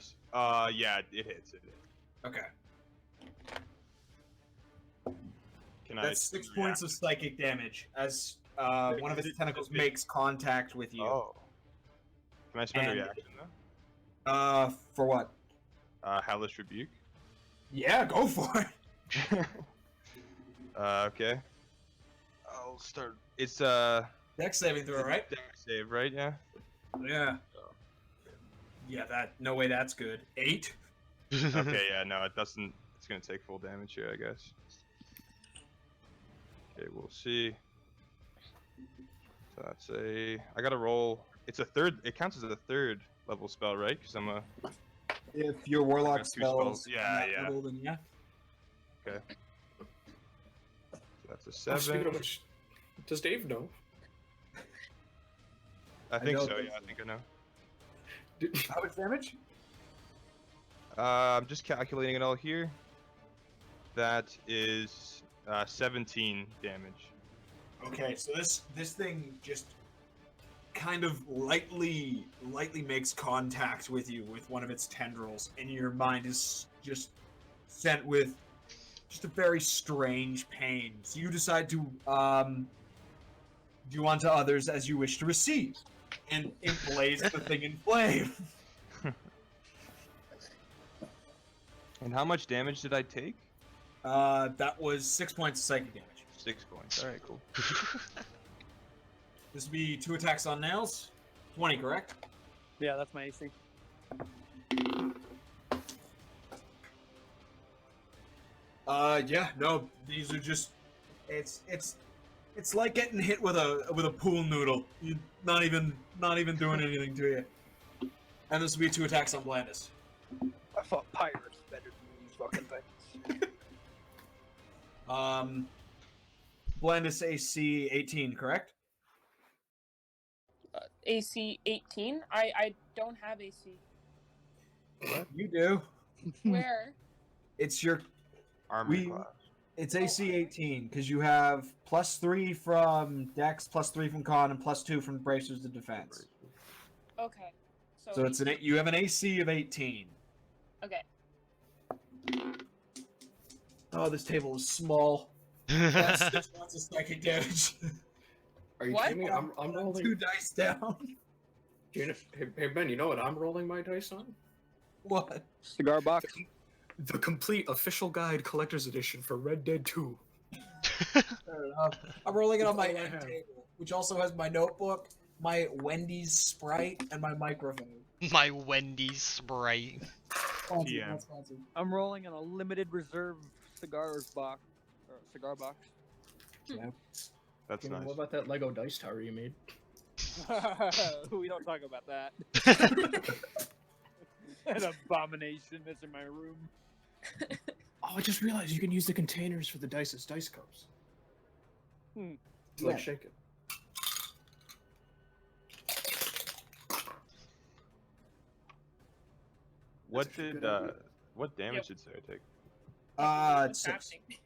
yeah, it hits. It hits. Okay. Can I? That's 6 spend points of reaction? psychic damage as one of its Did- tentacles did- makes contact with you. Oh. Can I spend a And- reaction though? For what? Hellish rebuke. Yeah, go for it. Okay. I'll start. It's Dex saving throw, right? dex save, right? Yeah. Yeah. Yeah, no way that's good. 8? Okay, yeah, no, it doesn't. It's gonna take full damage here, I guess. Okay, we'll see. So that's I gotta roll. It's a third. It counts as a third level spell, right? Because I'm a. If your warlock got two spell spells. is Yeah, on that yeah. level, then yeah. Okay. So that's a Oh, speaking 7. of which, does Dave know? I think know so. this. Yeah, I think I know. How much damage? I'm just calculating it all here. That is 17 damage. Okay, so this thing just kind of lightly makes contact with you with one of its tendrils, and your mind is just sent with just a very strange pain. So you decide to do unto others as you wish to receive, and blaze the thing in flame. And how much damage did I take? That was 6 points of psychic damage. 6 points. All right, cool. This would be 2 attacks on nails. 20, correct? Yeah, that's my AC. Yeah, no, these are just it's like getting hit with a pool noodle. You're not even doing anything to you. And this will be 2 attacks on Blandis. I fought pirates better than these fucking things. Blandis AC 18, correct? AC 18. I don't have AC. You do. Where? It's your Armor class. it's AC 18 because you have +3 from Dex, +3 from Con, and +2 from Bracers to Defense. Okay. So it's you have an AC of 18. Okay. Oh, this table is small. That's 6 points of psychic damage. Are you What? kidding me? I'm rolling. 2 dice down. Hey Ben, you know what I'm rolling my dice on? What? Cigar box. The complete official guide collector's edition for Red Dead 2. Fair enough. I'm rolling it on my That's all I end have. table, which also has my notebook, my Wendy's Sprite, and my microphone. My Wendy's Sprite. Sponsored, TM. not sponsored. I'm rolling on a limited reserve cigars box. Or cigar box. That's You know, nice. what about that Lego dice tower you made? We don't talk about that. An abomination that's in my room. Oh, I just realized you can use the containers for the dice as dice cups. Hmm. Like Yeah. shake it. What actually a did good idea. what damage did Sarah take? It's 6. Happening.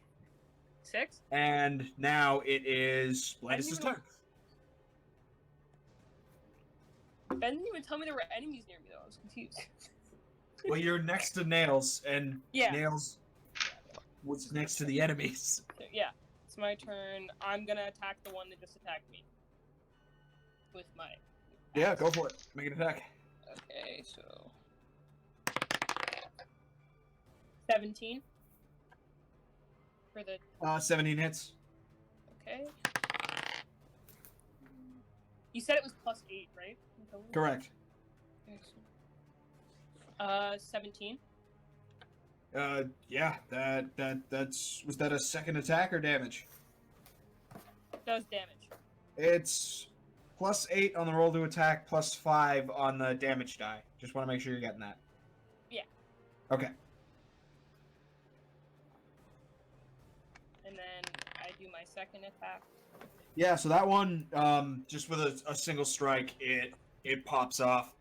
6? And now it is I didn't Blandis' even- turn. Ben didn't even tell me there were enemies near me though. I was confused. Well, you're next to Nails, and Yeah. Nails was next to the enemies. So, yeah. It's my turn. I'm gonna attack the one that just attacked me. With my. Yeah, go for it. Make an attack. Okay, so. 17. For the. 17 hits. Okay. You said it was +8, right? Correct. Okay, so- 17. Yeah, that's was that a second attack or damage? Does damage. It's +8 on the roll to attack, +5 on the damage die. Just want to make sure you're getting that. Yeah. Okay. And then I do my second attack. Yeah, so that one, just with a single strike, it pops off.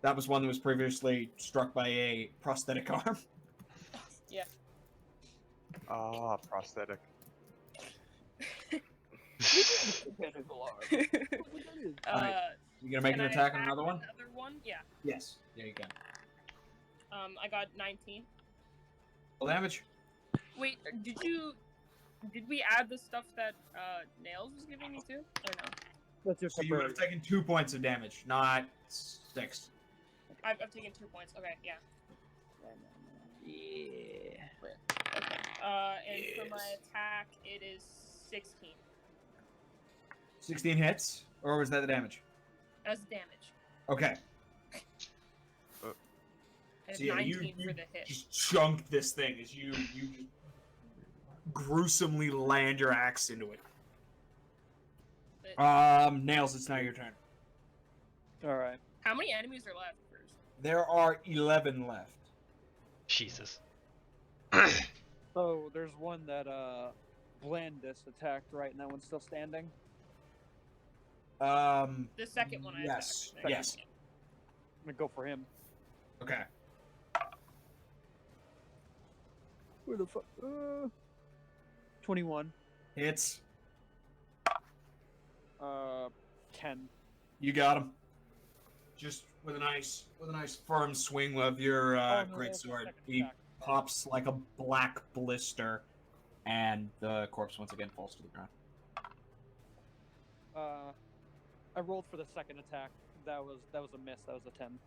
That was one that was previously struck by a prosthetic arm. Ah, prosthetic. You gonna make Can an I attack on another one? Another one? Yeah. Yes. Yeah, you can. I got 19. Full damage. Wait, did we add the stuff that Nails was giving me too, or no? That's your So you would have taken 2 points of damage, not 6. I've taken 2 points. Okay, yeah. Yeah. Okay. And for my attack, it is 16. 16 hits, or was that the damage? As damage. Okay. And So yeah, 19 you for the hit. just chunk this thing as you just gruesomely land your axe into it. Nails, it's now your turn. Alright. How many enemies are left first? There are 11 left. Jesus. So there's one that Blandis attacked, right? And that one's still standing? The second one I yes, attacked. yes. I'm gonna go for him. Okay. Where the fuck? 21. Hits. 10. You got him. Just with a nice firm swing of your Oh, no, great that's the sword. second He attack. pops like a black blister, and the corpse once again falls to the ground. I rolled for the second attack. That was a miss. That was a 10.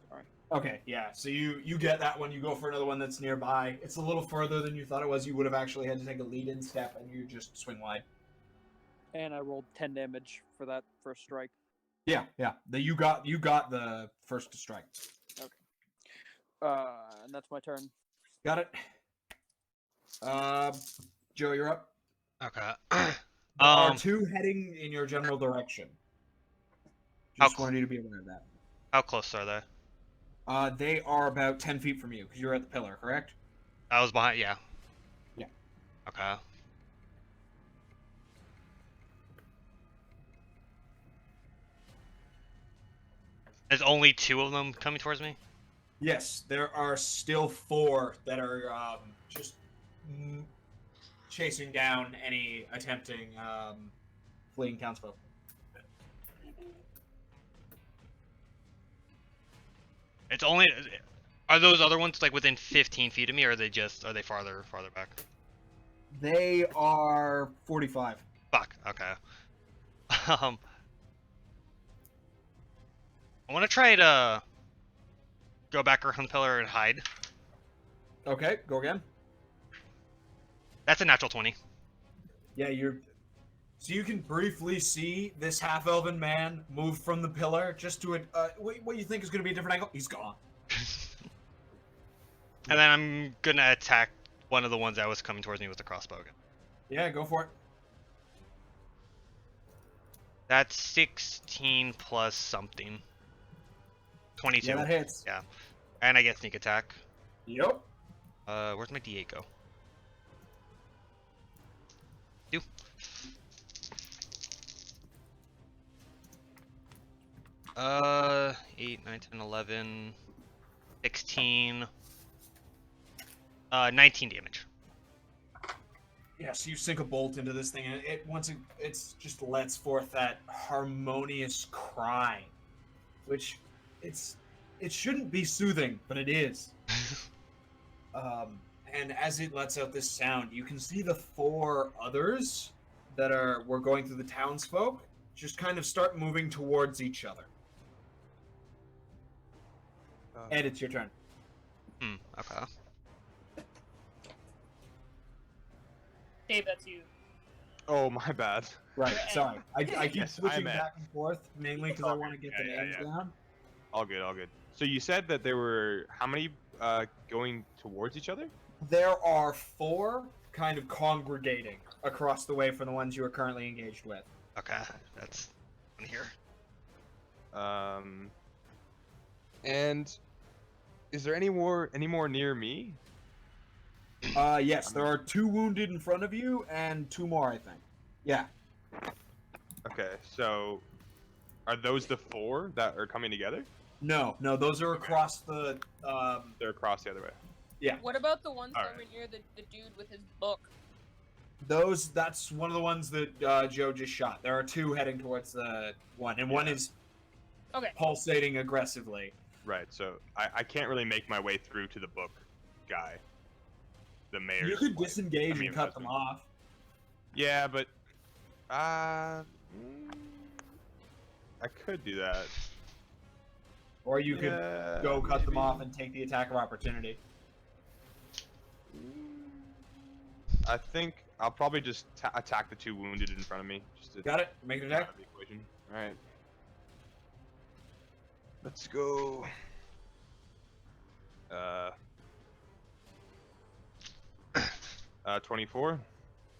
Sorry. Okay, yeah. So you get that one. You go for another one that's nearby. It's a little further than you thought it was. You would have actually had to take a lead-in step, and you just swing wide. And I rolled 10 damage for that first strike. Yeah. You got the first to strike. And that's my turn. Got it. Joe, you're up. Okay. There are 2 heading in your general direction. Just wanted you to be aware of that. How close are they? They are about 10 feet from you, because you're at the pillar, correct? I was behind. Yeah. Yeah. Okay. There's only 2 of them coming towards me? Yes, there are still 4 that are just chasing down any attempting fleeing townsfolk. It's only. Are those other ones like within 15 feet of me, or are they farther back? They are 45. Fuck. Okay. I want to try to go back around the pillar and hide. Okay, go again. That's a natural 20. Yeah, so you can briefly see this half-elven man move from the pillar just to what you think is going to be a different angle. He's gone. And then I'm gonna attack one of the ones that was coming towards me with the crossbow again. Yeah, go for it. That's 16 plus something. 22. Yeah, that hits. Yeah. And I get sneak attack. Yep. Where's my D8 go? 8, 9, 10, 11, 16, 19 damage. Yeah, so you sink a bolt into this thing, and it just lets forth that harmonious cry, which it shouldn't be soothing, but it is. And as it lets out this sound, you can see the 4 others that were going through the townsfolk just kind of start moving towards each other. Ed, it's your turn. Okay. Dave, that's you. Oh, my bad. Right, sorry. I keep Yes, switching I'm Ed. back and forth, mainly because I want to get the names down. All good, all good. So you said that there were how many going towards each other? There are 4 kind of congregating across the way from the ones you are currently engaged with. Okay. That's in here. And is there any more near me? Yes, there are 2 wounded in front of you and 2 more, I think. Yeah. Okay, so are those the 4 that are coming together? No, those are across the. They're across the other way. Yeah. What about the ones that Alright. were near the dude with his book? That's one of the ones that Joe just shot. There are two heading towards the one, and one Yeah. is Okay. pulsating aggressively. Right. So I can't really make my way through to the book guy. The mayor's You could wife. disengage I mean, and cut them husband. off. Yeah, but I could do that. Or you could Yeah, go cut them maybe. off and take the attack of opportunity. I think I'll probably just attack the two wounded in front of me. Just to Got it? Make an get out attack. of the equation. All right. Let's go. 24.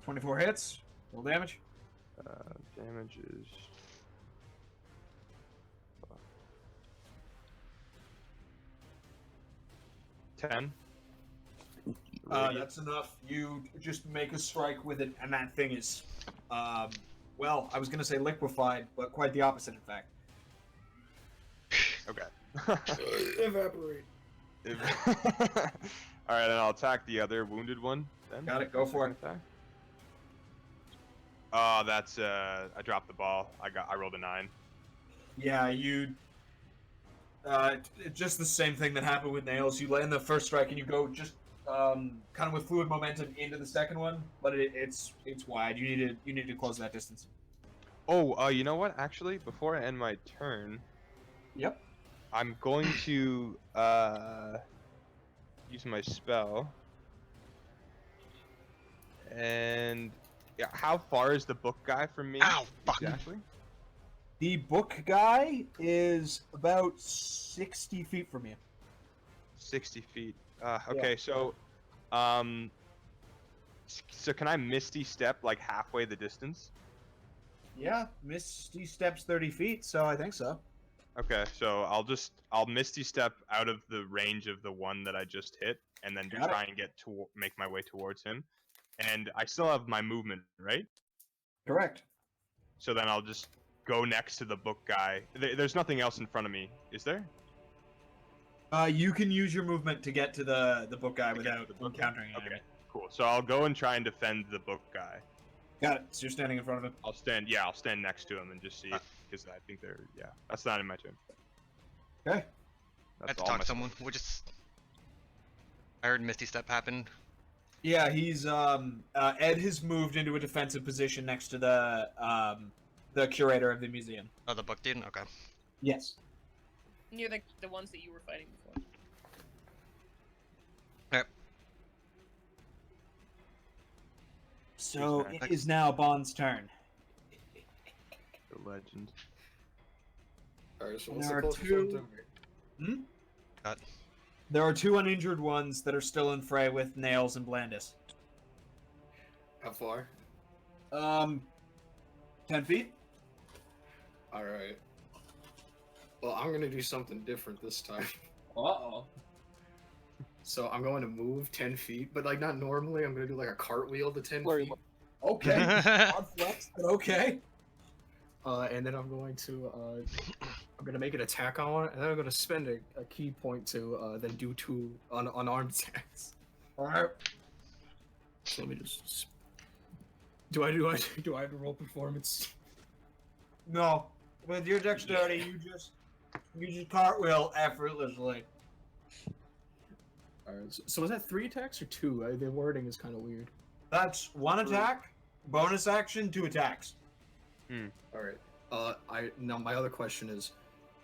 24 hits. Roll damage. Damage is 10. That's enough. You just make a strike with it, and that thing is, well, I was going to say liquefied, but quite the opposite, in fact. Okay. Evaporate. All right, then I'll attack the other wounded one. Then. Got it, go for it. Attack. Oh, that's I dropped the ball. I rolled a 9. Yeah, you. Just the same thing that happened with nails. You land the first strike, and you go just kind of with fluid momentum into the second one, but it's wide. You need to close that distance. Oh, you know what? Actually, before I end my turn, Yep. I'm going to use my spell. And yeah, how far is the book guy from me? Ow, fuck. Exactly. The book guy is about 60 feet from you. 60 feet. Okay, so can I Misty Step like halfway the distance? Yeah, Misty steps 30 feet, so I think so. Okay, so I'll Misty Step out of the range of the one that I just hit, and then Got it. try and make my way towards him. And I still have my movement, right? Correct. So then I'll just go next to the book guy. There's nothing else in front of me, is there? You can use your movement to get to the book guy To get to without the book guy? encountering an Okay, enemy. cool. So I'll go and try and defend the book guy. Got it. So you're standing in front of him. I'll stand next to him and just see, because I think that's not in my turn. Okay. I have to talk to someone. We'll just. I heard Misty Step happen. Yeah, he's Ed has moved into a defensive position next to the curator of the museum. Oh, the book dude? Okay. Yes. Near the ones that you were fighting before. Yep. So Who's it is now Bond's turn. The legend. Alright, so There what's the are closest two- one to me? Got. There are two uninjured ones that are still in fray with Nails and Blandis. How far? 10 feet? Alright. Well, I'm gonna do something different this time. Uh-oh. So I'm going to move 10 feet, but like not normally. I'm gonna do like a cartwheel to 10 Where feet. you- Okay. Odd flex, but okay. And then I'm going to make an attack on one, and then I'm gonna spend a key point to then do two unarmed attacks. Alright. So let me just. Do I have to roll performance? No. With your dexterity, you just cartwheel effortlessly. Alright. So was that 3 attacks or 2? The wording is kind of weird. That's one attack, bonus action, 2 attacks. Alright. Now my other question is,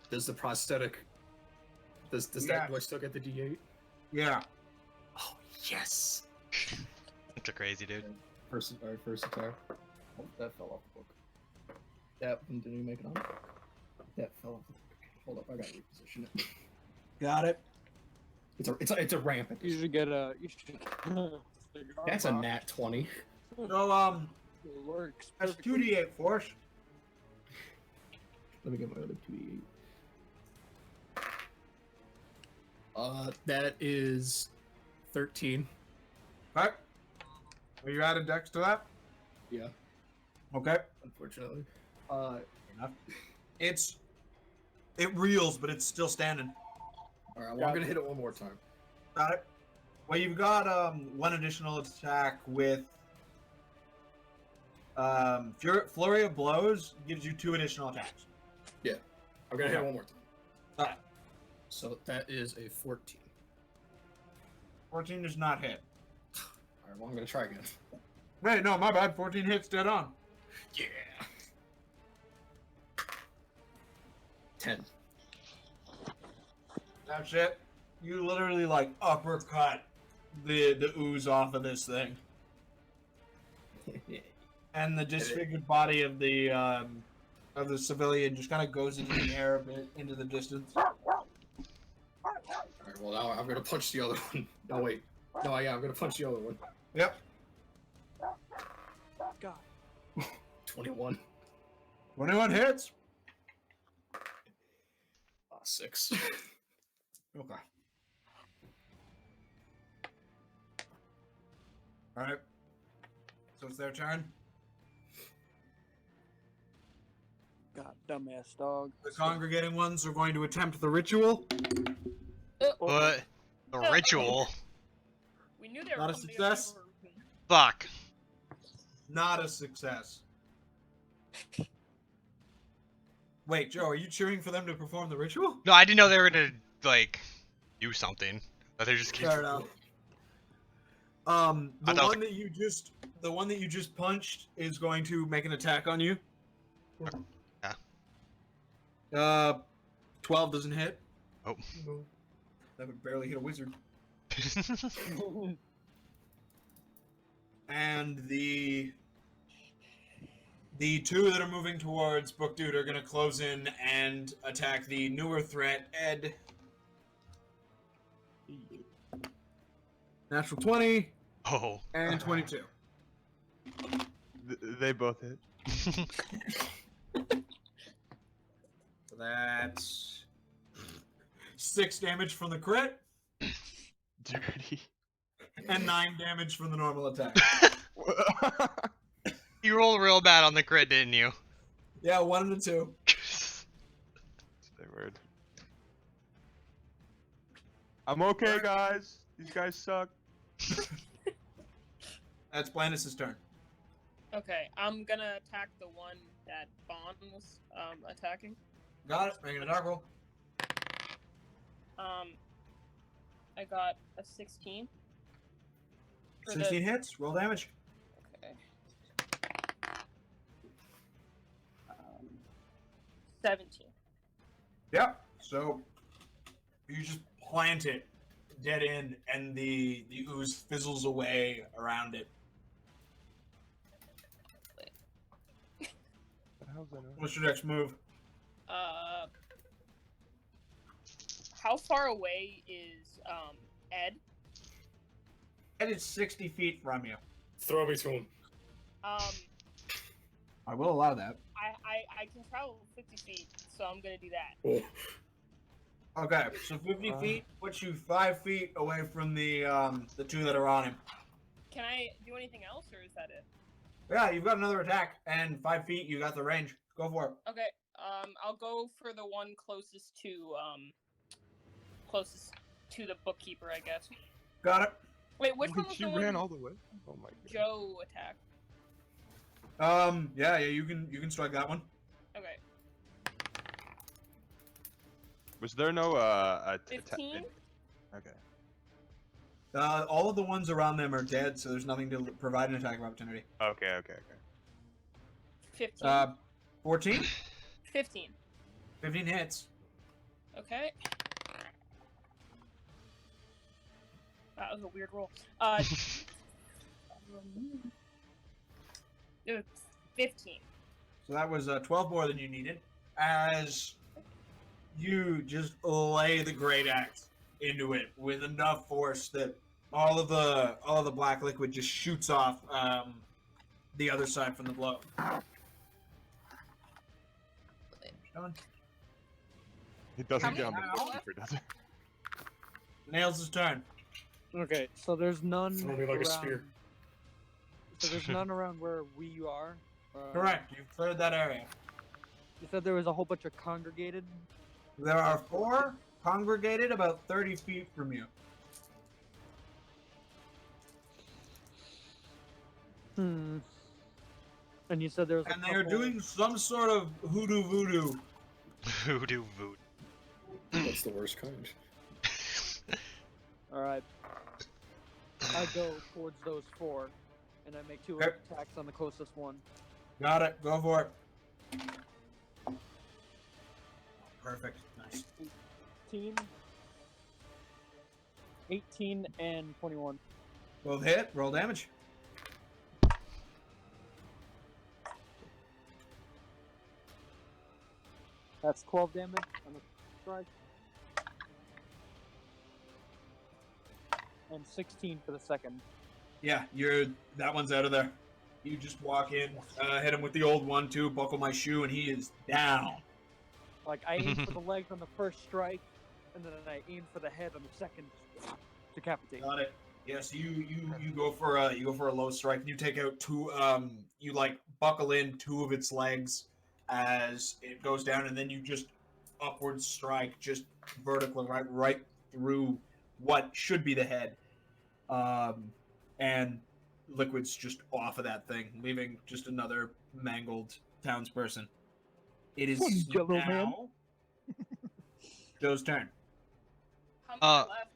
does the prosthetic does Yeah. that do I still get the D8? Yeah. Oh yes. It's a crazy dude. First attack. Oh, that fell off the book. That one didn't even make it on. That fell off the book. Okay, hold up, I gotta reposition it. Got it. It's a rampant. You should get a. You should. That's a nat 20. So, It works. that's perfectly. 2d8 force. Let me get my other 2d8. That is 13. Okay. Are you adding dex to that? Yeah, Okay. unfortunately. Enough. It reels, but it's still standing. Alright, well, I'm gonna hit it one more time. Got it. Well, you've got one additional attack with Flurry of Blows gives you 2 additional attacks. I'm gonna hit it one more time. Alright. So that is a 14. 14 does not hit. Alright, well, I'm gonna try again. Wait, no, my bad. 14 hits dead on. Yeah. 10. That's it. You literally like uppercut the ooze off of this thing, and the disfigured body of the civilian just kind of goes into the air a bit into the distance. Alright, well, now I'm gonna punch the other one. No, wait. No, yeah, I'm gonna punch the other one. Yep. God. 21. 21 hits. 6. Okay. All right. So it's their turn. God, dumbass dog. The congregating ones are going to attempt the ritual. What? The ritual? We knew they were Not a coming success? together. Fuck. Not a success. Wait, Joe, are you cheering for them to perform the ritual? No, I didn't know they were gonna, like, do something. But they're just Fair enough. The I one thought that you just punched is going to make an attack on you. Yeah. 12 doesn't hit. Oh. That would barely hit a wizard. And the 2 that are moving towards Book Dude are gonna close in and attack the newer threat, Ed. Natural 20 Oh. and 22. They both hit. So that's 6 damage from the crit Dirty. and 9 damage from the normal attack. You rolled real bad on the crit, didn't you? Yeah, 1 and a 2. They word. I'm okay, guys. These guys suck. That's Blandis' turn. Okay, I'm gonna attack the one that Bond was attacking. Got it. Make an attack roll. I got a 16. For 16 hits. Roll damage. Okay. 17. Yep. So you just plant it dead end, and the ooze fizzles away around it. What's your next move? How far away is Ed? Ed is 60 feet from you. Throw me to him. I will allow that. I can travel 50 feet, so I'm gonna do that. Oh. Okay, so 50 feet puts you 5 feet away from the 2 that are on him. Can I do anything else, or is that it? Yeah, you've got another attack, and 5 feet, you got the range. Go for it. Okay. I'll go for the one closest to the bookkeeper, I guess. Got it. Wait, which one was She the ran one all the way. Oh my god. Joe attacked? Yeah, you can strike that one. Okay. Was there no 15? Okay. All of the ones around them are dead, so there's nothing to provide an attack of opportunity. Okay. 15. 14? 15. 15 hits. Okay. That was a weird roll. 15. So that was 12 more than you needed. As you just lay the great axe into it with enough force that all of the black liquid just shoots off the other side from the blow. Done. It doesn't How get on many the are bookkeeper, does it? Nails' turn. Okay, so there's none Throw me like around. a spear. So there's none around where we are. Correct. You've cleared that area. You said there was a whole bunch of congregated. There are 4 congregated about 30 feet from you. Hmm. And you said there was a And they are couple- doing some sort of hoodoo voodoo. Voodoo voodoo. That's the worst kind. All right. I go towards those 4, and I make 2 Okay. attacks on the closest one. Got it. Go for it. Perfect. Nice. 18 and 21. Both hit. Roll damage. That's 12 damage on the strike. And 16 for the second. Yeah, that one's out of there. You just walk in, hit him with the old 1-2, buckle my shoe, and he is down. Like, I aim for the legs on the first strike, and then I aim for the head on the second. Decapitate. Got it. Yes, you go for a low strike, and you take out 2. You like buckle in 2 of its legs as it goes down, and then you just upward strike, just vertically right through what should be the head, and liquid's just off of that thing, leaving just another mangled townsperson. It is Jello man. now Joe's turn. How many left?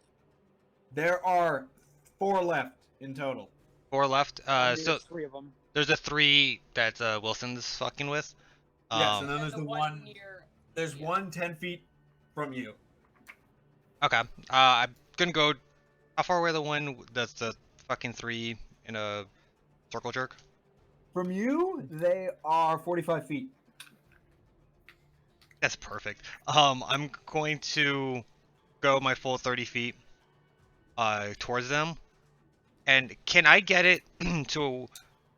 There are 4 left in total. 4 left. There's So 3 of them. there's a 3 that Wilson's fucking with. Yes, and then there's And the one. near. There's yeah. one 10 feet from you. Okay. I'm gonna go. How far away the one that's the fucking 3 in a circle jerk? From you, they are 45 feet. That's perfect. I'm going to go my full 30 feet towards them. And can I get it to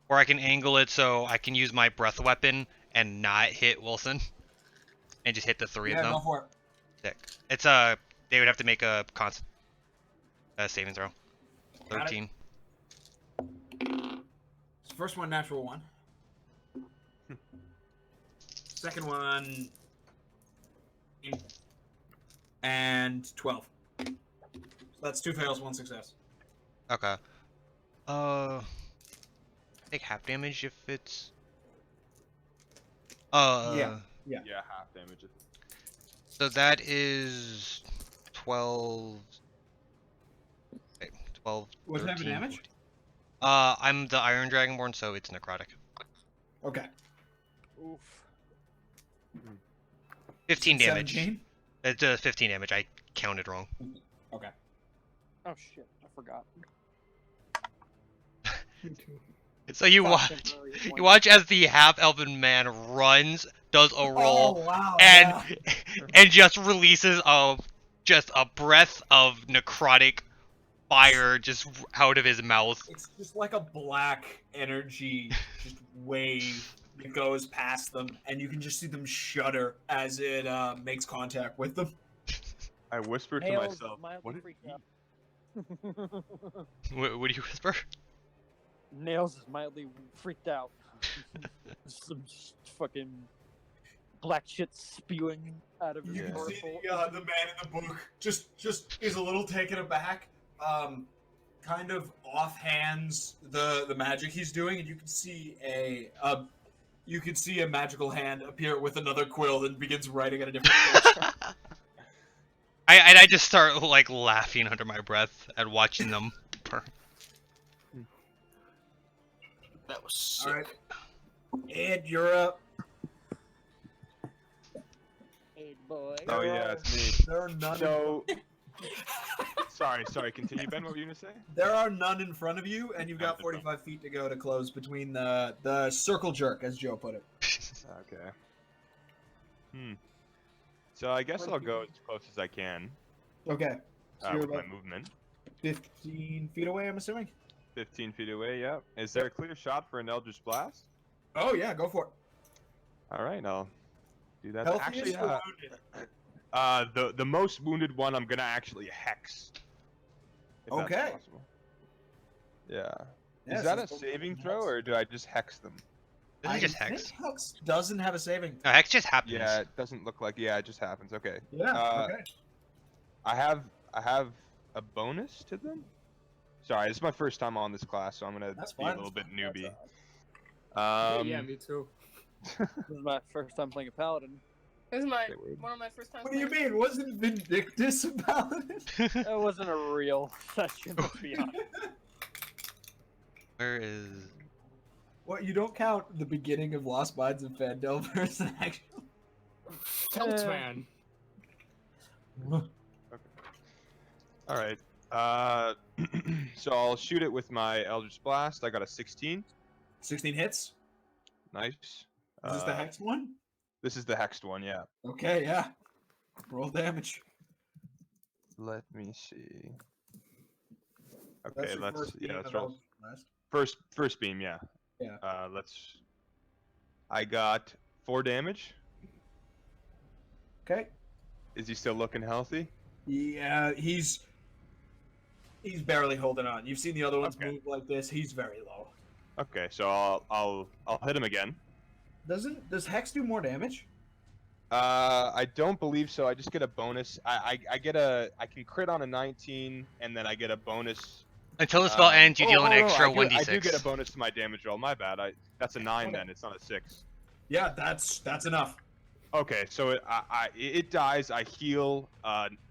where I can angle it so I can use my breath weapon and not hit Wilson? And just hit the 3 of them? Go for it. Sick. It's they would have to make a constant saving throw. Got it. 13. First one, natural 1. Second one, and 12. So that's 2 fails, 1 success. Okay. Take half damage if it's. Yeah. Yeah, half damage. So that is 12. Okay, 12. What type of 13, damage? 14. I'm the Iron Dragonborn, so it's necrotic. Okay. Oof. 15 damage. 17? It's 15 damage. I counted wrong. Okay. Oh shit, I forgot. So you Fuck, watch, temporary you point. watch as the half-elven man runs, does a roll, Oh, wow. and yeah. and just releases just a breath of necrotic fire just out of his mouth. It's just like a black energy just wave that goes past them, and you can just see them shudder as it makes contact with them. I whisper to Hales myself, mildly what did freaked he... out. What do you whisper? Nails is mildly freaked out. Some fucking black shit spewing out of his You can see snorkel. the man in the book just is a little taken aback, kind of offhands the magic he's doing, and you can see a magical hand appear with another quill and begins writing at a different page. I just start like laughing under my breath at watching them burn. That was sick. All right, Ed, you're up. Hey boy. Oh yeah, it's me. There are none. So... sorry, continue, Ben, what were you gonna say? There are none in front of you, and you've got None in front. 45 feet to go to close between the circle jerk, as Joe put it. Okay. So I guess I'll go as close as I can Okay. So you're with my about movement. 15 feet away, I'm assuming? 15 feet away, yeah. Is there a clear shot for an Eldritch Blast? Oh, yeah, go for it. Alright, I'll do that. Healthiest Actually, or wounded? the most wounded one I'm gonna actually hex. If that's Okay. possible. Yeah. Yeah, Is that so a it's saving hex. throw, or do I just hex them? Doesn't it just think hex? Hex doesn't have a saving. No, hex just happens. Yeah, it doesn't look like. Yeah, it just happens. Okay. Yeah, okay. I have a bonus to them. Sorry, this is my first time on this class, so I'm gonna That's be fine. a little bit That's newbie. Yeah, me too. This is my first time playing a paladin. This is my Okay, weird. one of my first times. What do you playing. mean? Wasn't Vindictus about it? It wasn't a real session, to be honest. Where is? What, you don't count the beginning of Lost Minds of Fandel versus actual? Feltman. All right. So I'll shoot it with my Eldritch Blast. I got a 16. 16 hits? Nice. Is this the Hex one? This is the hexed one, yeah. Okay, yeah. Roll damage. Let me see. That's Okay, your let's first beam let's of roll. Eldritch Blast. First beam, yeah. Yeah. Let's. I got 4 damage. Okay. Is he still looking healthy? Yeah, he's barely holding on. You've seen the other ones Okay. move like this. He's very low. Okay, so I'll hit him again. Does Hex do more damage? I don't believe so. I just get a bonus. I can crit on a 19, and then I get a bonus. Until the spell ends, you deal an extra I 1d6. do get a bonus to my damage roll. My bad. That's a 9 Okay. then. It's not a 6. Yeah, that's enough. Okay, so it dies. I heal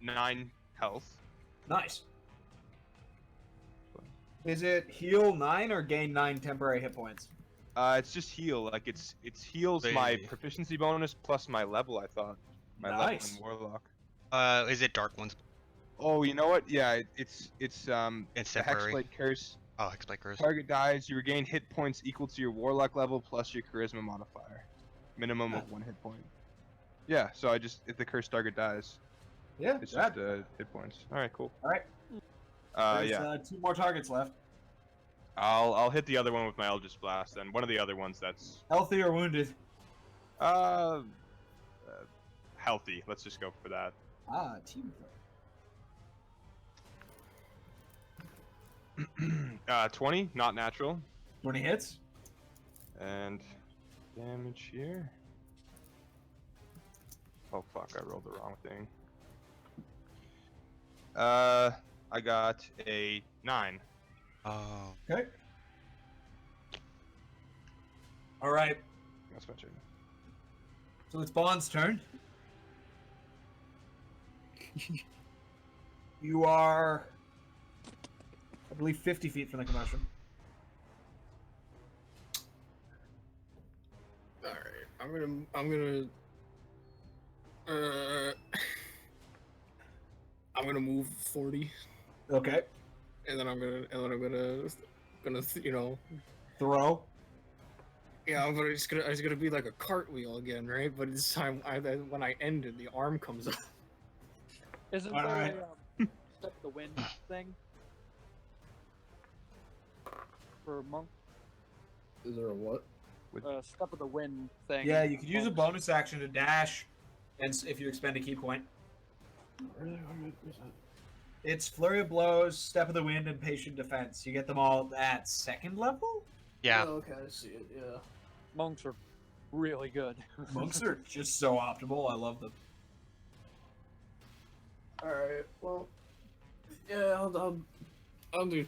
9 health. Nice. Is it heal 9 or gain 9 temporary hit points? It's just heal. Like it's heals my They- proficiency bonus plus my level. I thought my Nice. level in warlock. Is it Dark Ones? Oh, you know what? Yeah, it's It's the temporary. Hexblade Curse. Oh, Hexblade Curse. Target dies. You regain hit points equal to your warlock level plus your charisma modifier. Minimum of 1 hit point. Yeah. So if the cursed target dies, Yeah, it's rad. just hit points. All right, cool. All right. There's Yeah. 2 more targets left. I'll hit the other one with my Eldritch Blast, and one of the other ones that's Healthy or wounded? healthy. Let's just go for that. Ah, team play. 20, not natural, 20 hits? and damage here. Oh fuck! I rolled the wrong thing. I got a 9. Oh. Okay. All right. That's my turn. So it's Bond's turn. You are, I believe, 50 feet from the commotion. All right, I'm gonna move 40, Okay. and then I'm gonna Throw. yeah, but it's gonna be like a cartwheel again, right? But this time, when I end it, the arm comes up. Isn't All there right. a step the wind thing for monk? Is there a what? Step of the wind thing. Yeah, you could use a monks. bonus action to dash, and if you expend a key point. It's Flurry of Blows, Step of the Wind, and Patient Defense. You get them all at 2nd level? Yeah. Oh, okay, I see it. Yeah. Monks are really good. Monks are just so optimal. I love them. All right. Well, yeah, I'll do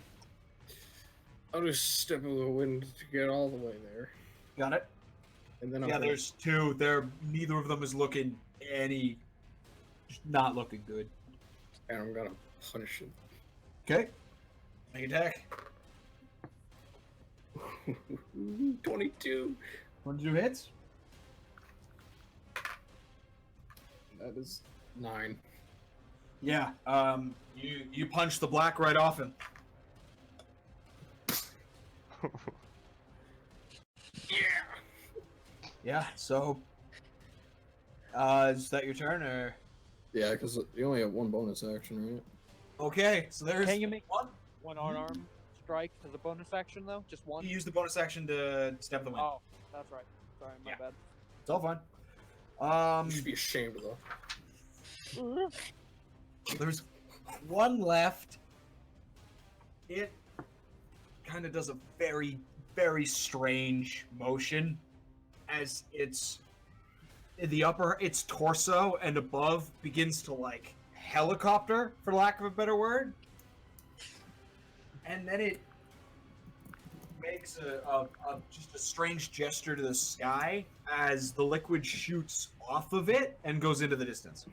Step of the Wind to get all the way there, Got it? and then Yeah, there's 2. Neither of them is looking not looking good. and I'm gonna punish it. Okay. Make attack. 22. 22 hits. That is 9. Yeah. You punch the black right off him. Yeah. So, is that your turn or? Yeah, because you only have 1 bonus action, right? Okay. So there's Can you make one. one unarmed strike as a bonus action though? Just one? You use the bonus action to step the wind. Oh, that's right. Sorry, my Yeah. bad. It's all fine. You should be ashamed though. There's one left. It kind of does a very, very strange motion as its torso and above begins to like helicopter, for lack of a better word. and then it makes just a strange gesture to the sky as the liquid shoots off of it and goes into the distance.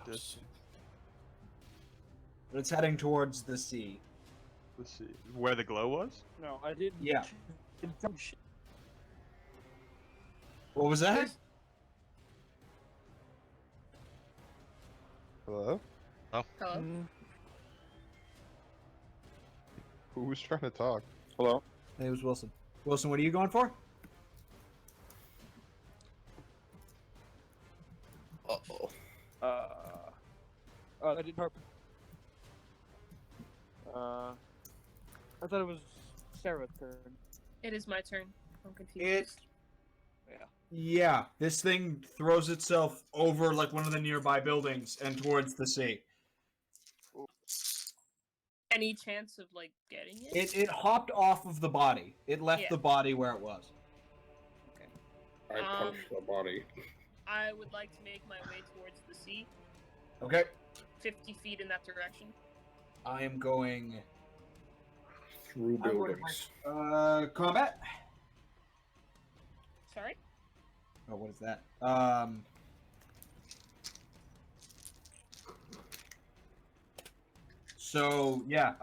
This- But it's heading towards the sea. Let's see. Where the glow was? No, I didn't. Yeah. Some shit. What was that? Hello? Hello. Who's trying to talk? Hello. It was Wilson. Wilson, what are you going for? Uh-oh. I didn't harp. I thought it was Sarah's turn. It is my turn. I'm confused. Yeah, this thing throws itself over like one of the nearby buildings and towards the sea. Any chance of like getting it? It hopped off of the body. It left Yeah. the body where it was. I punched the body. I would like to make my way towards the sea, Okay. 50 feet in that direction. I am going Through I'm going buildings. combat. Sorry? Oh, what is that? So yeah,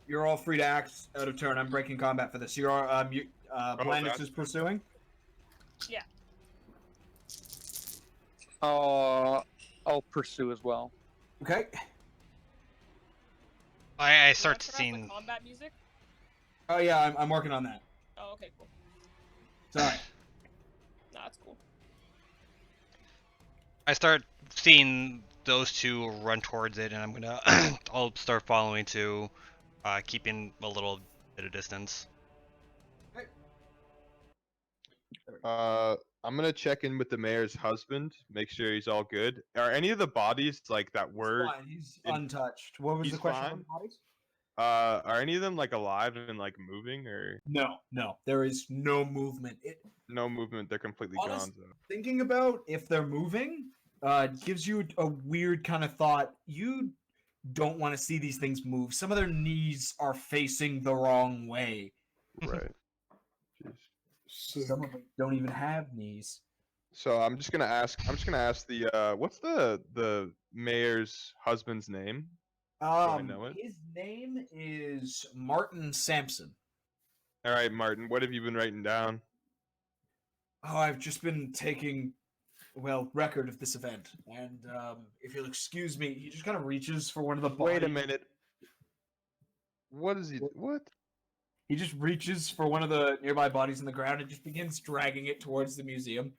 you're all free to act out of turn. I'm breaking combat for this. Blandis that- is pursuing. I'll pursue as well. Okay. I Do start turn off seeing. the combat music? Oh yeah, I'm working on that. Oh, okay, cool. Sorry. No, that's cool. I start seeing those two run towards it, and I'm gonna. I'll start following to, keeping a little bit of distance. I'm gonna check in with the mayor's husband, make sure he's all good. Are any of the bodies like that were? Fine, he's in- untouched. What was he's the question fine? on the bodies? Are any of them like alive and like moving or No. There is no movement. no movement? They're completely Honest- gone. So. Thinking about if they're moving, gives you a weird kind of thought. You don't want to see these things move. Some of their knees are facing the wrong way. Right. Jeez. Some of them don't even have knees. So I'm just gonna ask. I'm just gonna ask the what's the mayor's husband's name? I know it? His name is Martin Sampson. All right, Martin. What have you been writing down? Oh, I've just been taking, record of this event. And if you'll excuse me, he just kind of reaches for one of the bodies. Wait a minute. What is he? What? He just reaches for one of the nearby bodies in the ground and just begins dragging it towards the museum.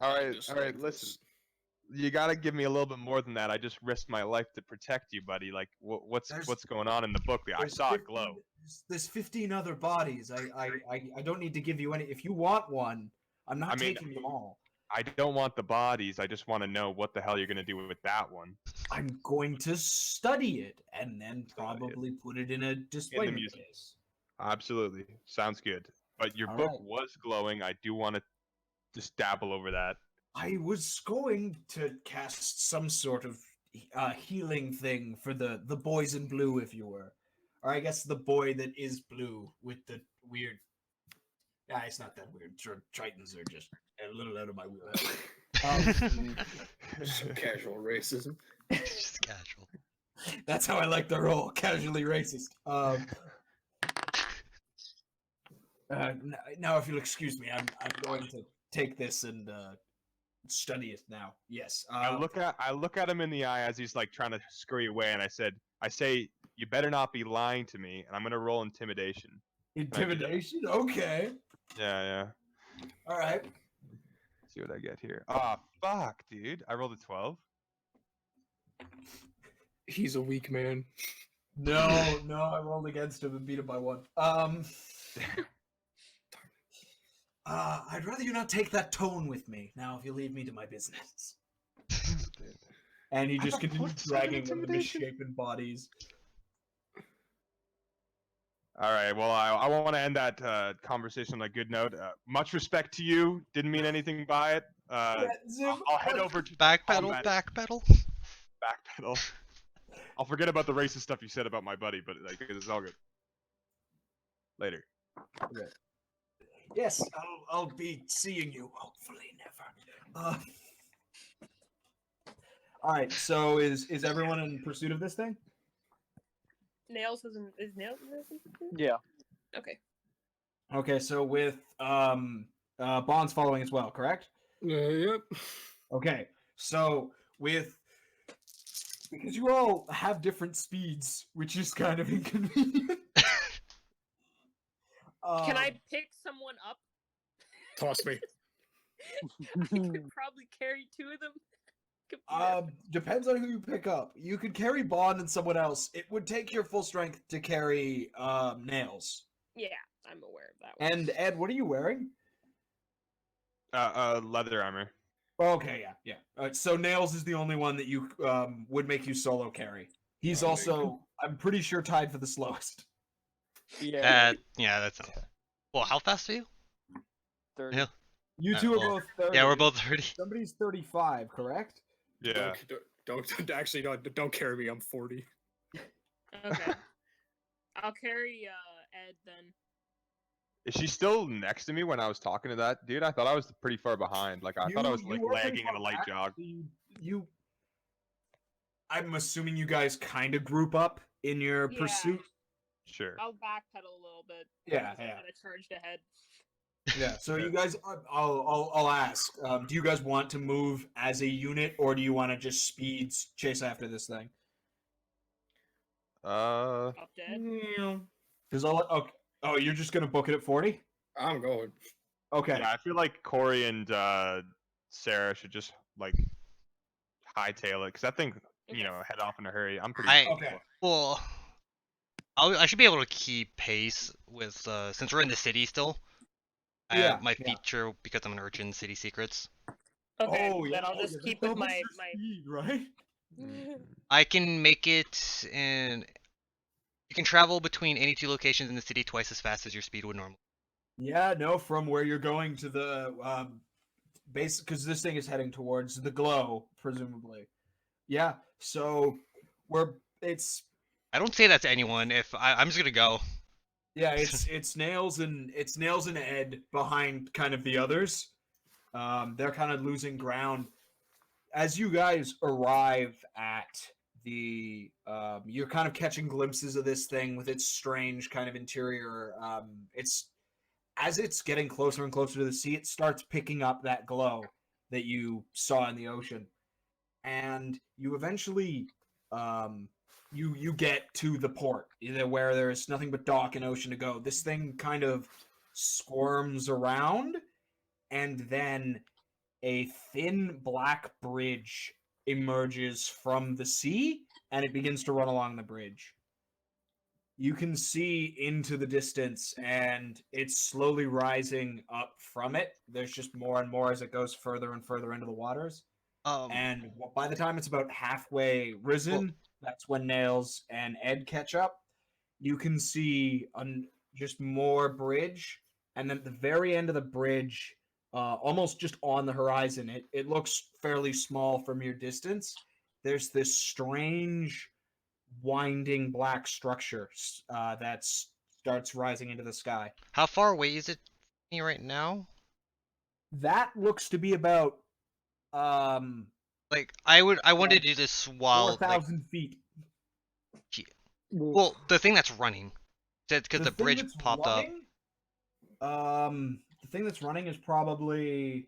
All right, Just all right. like Listen, this. you gotta give me a little bit more than that. I just risked my life to protect you, buddy. Like, what's There's- what's going on in the book? I There's saw it 15 glow. There's 15 other bodies. I don't need to give you any. If you want one, I'm not I mean, taking them all. I don't want the bodies. I just want to know what the hell you're gonna do with that one. I'm going to study it and then Study it. probably put it in a display museum. case. Absolutely, sounds good. But your All book right. was glowing. I do want to just dabble over that. I was going to cast some sort of healing thing for the boys in blue, if you were, or I guess the boy that is blue with the weird. Yeah, it's not that weird. Tritons are just a little out of my wheelhouse. Some casual racism. Just casual. That's how I like the role, casually racist. Now, if you'll excuse me, I'm going to take this and study it now. Yes. I look at him in the eye as he's like trying to scurry away, and I say, you better not be lying to me, and I'm gonna roll intimidation. Intimidation. Okay. Yeah. All right. Let's see what I get here. Ah, fuck, dude. I rolled a 12. He's a weak man. No, I rolled against him and beat him by 1. I'd rather you not take that tone with me. Now, if you leave me to my business. And he I just thought continues what's dragging one of the intimidation? misshapen bodies. All right. Well, I want to end that conversation on a good note. Much respect to you. Didn't mean anything by it. I'll head over to Backpedal, combat. backpedal. Backpedal. I'll forget about the racist stuff you said about my buddy, but like it's all good. Later. Yes, I'll be seeing you. Hopefully, never. All right. So is everyone in pursuit of this thing? Nails isn't is Nails? Yeah. Okay. Okay. So with Bond's following as well, correct? Yep. Okay. So because you all have different speeds, which is kind of inconvenient. Can I pick someone up? Toss me. I could probably carry 2 of them. Depends on who you pick up. You could carry Bond and someone else. It would take your full strength to carry Nails. Yeah, I'm aware of that one. And Ed, what are you wearing? Leather armor. Okay, yeah. So Nails is the only one that you would make you solo carry. He's also, I'm pretty sure, tied for the slowest. Yeah. Yeah, that's well. How fast are you? 30. Yeah. You two well, are both 30. Yeah, we're both 30. Somebody's 35, correct? Yeah. Don't carry me. I'm 40. Okay. I'll carry Ed then. Is she still next to me when I was talking to that dude? I thought I was pretty far behind. Like I thought I was like were pretty lagging in a far light back, jog. so I'm assuming you guys kind of group up in your Yeah. pursuit. Sure. I'll backpedal a little bit. Yeah, because I yeah. kinda charged ahead. Yeah. So you guys, I'll ask. Do you guys want to move as a unit, or do you want to just speeds chase after this thing? Up dead. Because okay. Oh, you're just gonna book it at 40? I'm going. Okay. Yeah, I feel like Corey and Sarah should just like hightail it because that thing, Okay. head off in a hurry. I'm pretty. Okay. Well, I should be able to keep pace with since we're in the city still. I Yeah, have my yeah. feature because I'm an urchin. City secrets. Okay, Oh, yeah. then I'll just that keep with doubles my your speed, right? I can make it in. You can travel between any 2 locations in the city twice as fast as your speed would normally. Yeah, no, from where you're going to the base, because this thing is heading towards the glow, presumably. Yeah, so it's I don't say that to anyone. If I'm just gonna go. yeah, it's Nails and Ed behind kind of the others. They're kind of losing ground as you guys arrive at the. You're kind of catching glimpses of this thing with its strange kind of interior. As it's getting closer and closer to the sea, it starts picking up that glow that you saw in the ocean, and you eventually you get to the port, where there's nothing but dock and ocean to go. This thing kind of squirms around, and then a thin black bridge emerges from the sea, and it begins to run along the bridge. You can see into the distance, and it's slowly rising up from it. There's just more and more as it goes further and further into the waters. And by the time it's about halfway risen, that's when Nails and Ed catch up. You can see just more bridge, and then at the very end of the bridge, almost just on the horizon, it looks fairly small from your distance. There's this strange winding black structure that starts rising into the sky. How far away is it from me right now? That looks to be about Like I wanted to do this while 4,000 feet. Well, the thing that's running, because the thing bridge that's popped up. running, the thing that's running is probably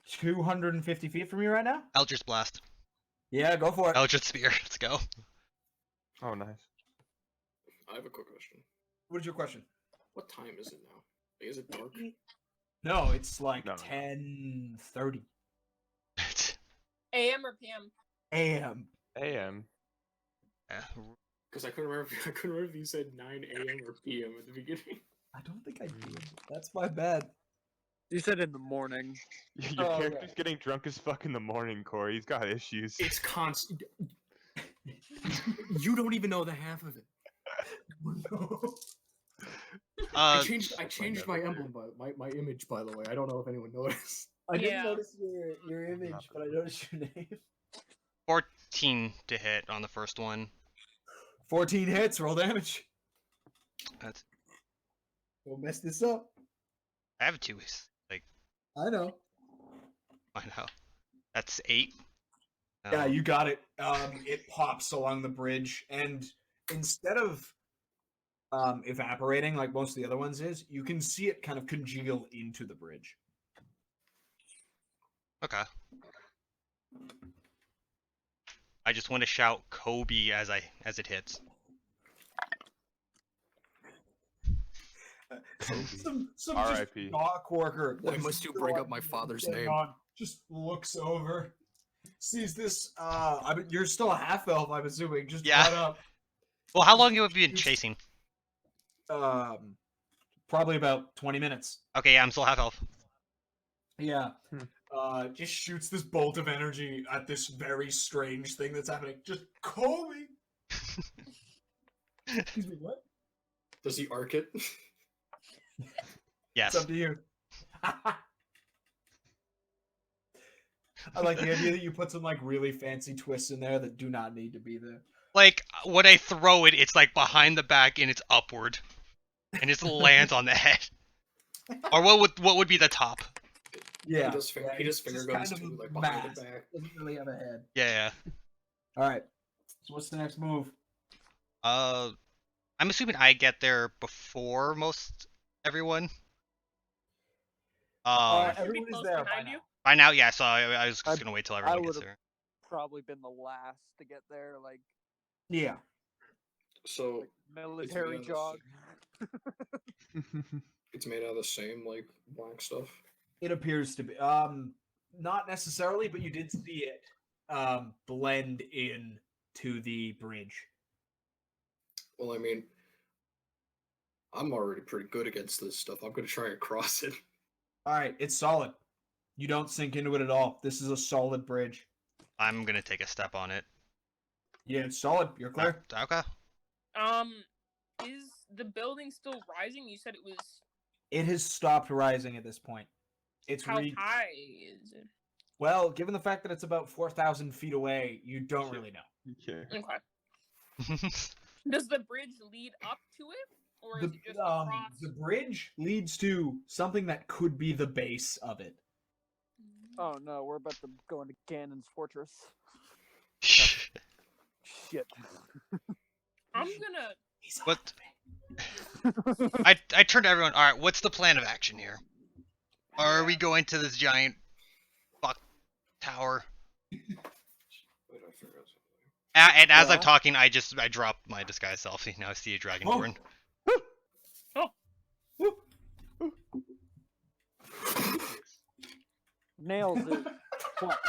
250 feet from you right now. Eldritch Blast. Yeah, go for it. Eldritch Spear. Let's go. Oh, nice. I have a quick question. What is your question? What time is it now? Is it dark? No, it's like No. 10:30 AM or PM? a.m. AM. Because I couldn't remember if you said 9 a.m. or p.m. at the beginning. I don't think I did. That's my bad. You said in the morning. Your Oh, character's right. getting drunk as fuck in the morning, Corey. He's got issues. It's constant. You don't even know the half of it. I changed my emblem, my image, by the way. I don't know if anyone noticed. I didn't Yeah. notice your image, but I noticed your name. 14 to hit on the first one. 14 hits. Roll damage. That's We'll mess this up. I have two. Like I know. I know. That's 8. Yeah, you got it. It pops along the bridge, and instead of evaporating like most of the other ones is, you can see it kind of congeal into the bridge. Okay. I just want to shout Kobe as it hits. Some R.I.P. just dock worker. Why must you bring up my father's name? Just looks over, sees this. I mean, you're still a half elf, I'm assuming. Just Yeah. run up. Well, how long have you been chasing? Probably about 20 minutes. Okay, yeah, I'm still half health. Yeah. Just shoots this bolt of energy at this very strange thing that's happening. Just Kobe. Excuse me, what? Does he arc it? Yes. It's up to you. I like the idea that you put some like really fancy twists in there that do not need to be there. Like when I throw it, it's like behind the back and it's upward, and it lands on the head. Or what would be the top? Yeah, He does finger just guns kind of too, a like behind mass. the back. Doesn't really have a head. Yeah. All right. So what's the next move? I'm assuming I get there before most everyone. Should be Everyone is close there behind by you. now. By now, yeah. So I was I- just gonna wait till I everyone gets would've- there. Probably been the last to get there, like Yeah. So military made jog. it's made out of the same like black stuff. It appears to be. Not necessarily, but you did see it blend in to the bridge. Well, I mean, I'm already pretty good against this stuff. I'm gonna try and cross it. All right, it's solid. You don't sink into it at all. This is a solid bridge. I'm gonna take a step on it. Yeah, it's solid. You're clear. Okay. Is the building still rising? You said it was. It has stopped rising at this point. It's How high is it? Well, given the fact that it's about 4,000 feet away, you don't really know. Okay. Okay. Does the bridge lead up to it, or is it just across? The bridge leads to something that could be the base of it. Oh no, we're about to go into Ganon's fortress. Shit. I'm gonna. What? I turned to everyone. All right, what's the plan of action here? Are we going to this giant fuck tower? Wait, I figured out something. And as I'm Yeah. talking, I drop my disguise self. Now I see a dragonborn. Nails it. What?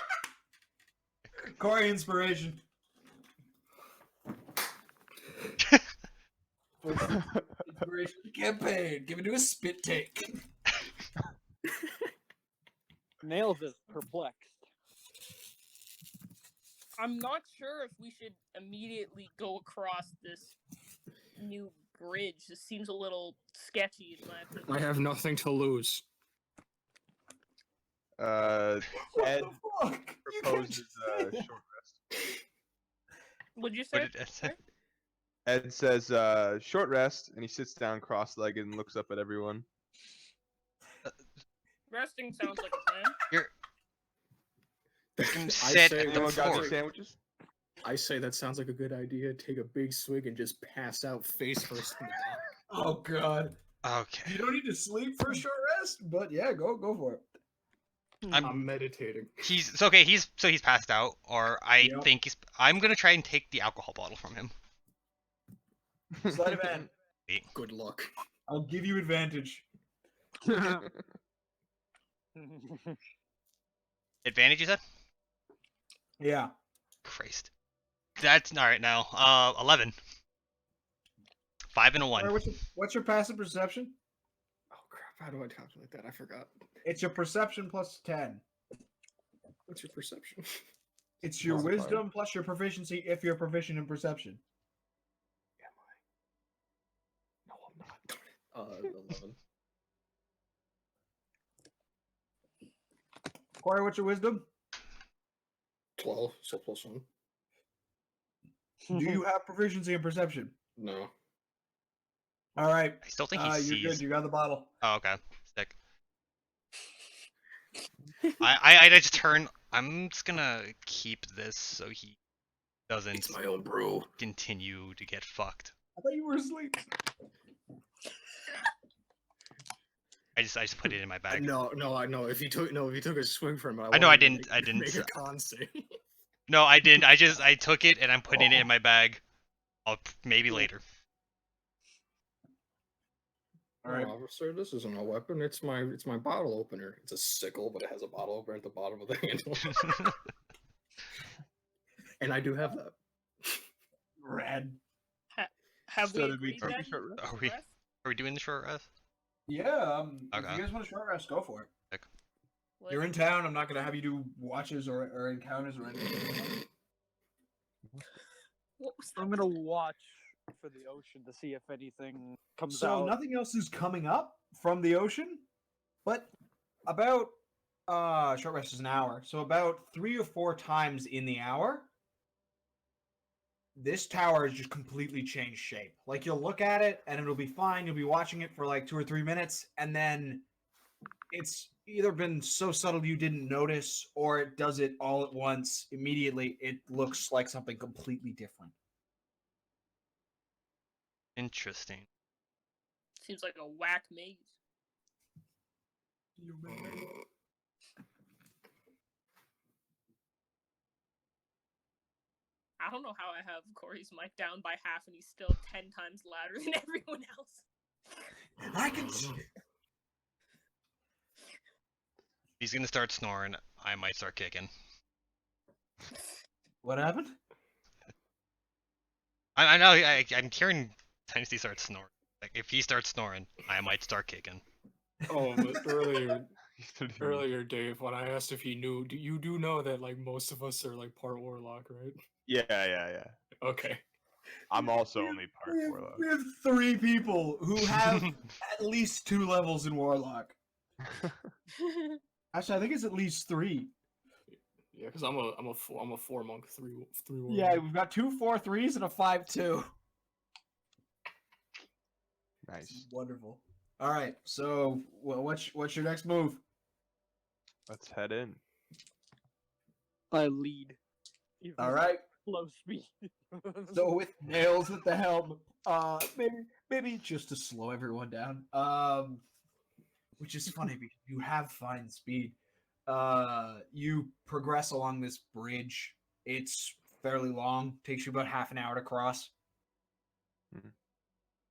Corey inspiration. Inspiration campaign. Give it to a spit take. Nails is perplexed. I'm not sure if we should immediately go across this new bridge. This seems a little sketchy in my opinion. I have nothing to lose. Ed What the fuck? You can't proposes a say that. short rest. What'd you What say? did Ed say? Ed says short rest, and he sits down cross-legged and looks up at everyone. Resting sounds like a plan. You can I sit say at the Anyone got any fort. sandwiches? I say that sounds like a good idea. Take a big swig and just pass out face first. Oh god. Okay. You don't need to sleep for a short rest, but yeah, go for it. I'm meditating. He's okay. He's passed out, or I Yep. think he's. I'm gonna try and take the alcohol bottle from him. Sleight of hand. Good luck. I'll give you advantage. Advantage, you said? Yeah. Christ. That's all right now. 11. 5 and a 1. Alright, what's your passive perception? Oh crap! How do I calculate that? I forgot. It's your perception plus 10. What's your perception? It's your Modifier. wisdom plus your proficiency if you're proficient in perception. No, I'm not. 11. Corey, what's your wisdom? 12, so +1. Do you have proficiency in perception? No. All right. I still think he You're sees. good. You got the bottle. Oh, okay. Sick. I just turn. I'm just gonna keep this so he doesn't It's my own brew. continue to get fucked. I thought you were asleep. I just put it in my bag. No, I know. If you took a swing from it, I know I wanted to didn't- I make- didn't make a s- con save. No, I didn't. I took it and I'm putting it in my bag. Maybe later. All right. Officer, this isn't a weapon. It's my bottle opener. It's a sickle, but it has a bottle opener at the bottom of the handle. And I do have that. Rad. Have So we did we agreed take a then? short rest? Are we? Are we doing the short rest? Yeah. If Okay. you guys want a short rest, go for it. What- You're in town. I'm not gonna have you do watches or encounters or anything. What was I'm that? gonna watch for the ocean to see if anything comes So out. nothing else is coming up from the ocean, but about short rest is an hour. So about 3 or 4 times in the hour, this tower has just completely changed shape. Like you'll look at it and it'll be fine. You'll be watching it for like 2 or 3 minutes, and then it's either been so subtle you didn't notice, or it does it all at once. Immediately, it looks like something completely different. Interesting. Seems like a whack maze. I don't know how I have Corey's mic down by half and he's still 10 times louder than everyone else. I can. He's gonna start snoring. I might start kicking. What happened? I know. I'm hearing Dynasty start snoring. Like if he starts snoring, I might start kicking. Oh, but earlier, Dave, when I asked if he knew, you do know that like most of us are like part warlock, right? Yeah. Okay. I'm also only part warlock. We have 3 people who have at least 2 levels in Warlock. Actually, I think it's at least 3. Yeah, because I'm a 4 monk, 3 warlock. Yeah, we've got 2 4-3s and a 5-2. Nice. Wonderful. All right, so what's your next move? Let's head in. I lead. Even All at right, Low speed. so with Nails at the helm, maybe just to slow everyone down. Which is funny because you have fine speed. You progress along this bridge. It's fairly long. Takes you about half an hour to cross. Mhm.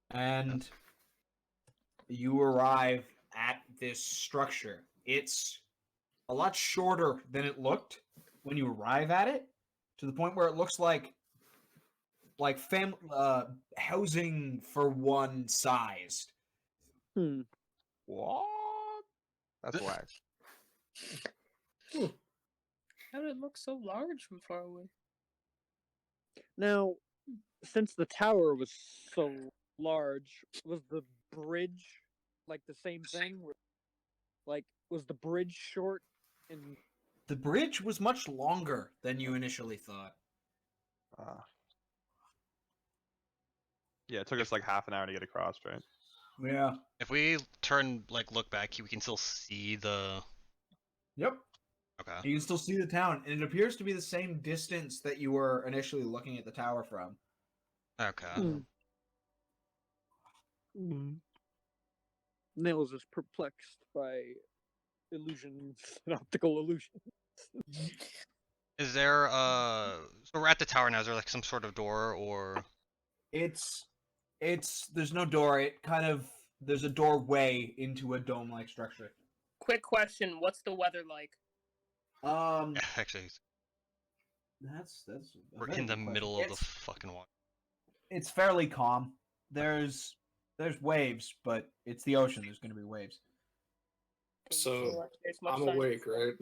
And you arrive at this structure. It's a lot shorter than it looked when you arrive at it, to the point where it looks like housing for one sized. What? That's whack. How did it look so large from far away? Now, since the tower was so large, was the bridge like the same thing? Like, was the bridge short and The bridge was much longer than you initially thought. Yeah, it took us like half an hour to get across, right? Yeah. If we look back, we can still see the. Yep. Okay. You can still see the town, and it appears to be the same distance that you were initially looking at the tower from. Okay. Nails is perplexed by illusions and optical illusions. Is there so we're at the tower now, is there like some sort of door or It's there's no door. There's a doorway into a dome-like structure. Quick question, what's the weather like? actually That's a we're very in the good question. middle of the fucking water. It's fairly calm. There's waves, but it's the ocean. There's going to be waves. So, There's much I'm sunshine. awake, right?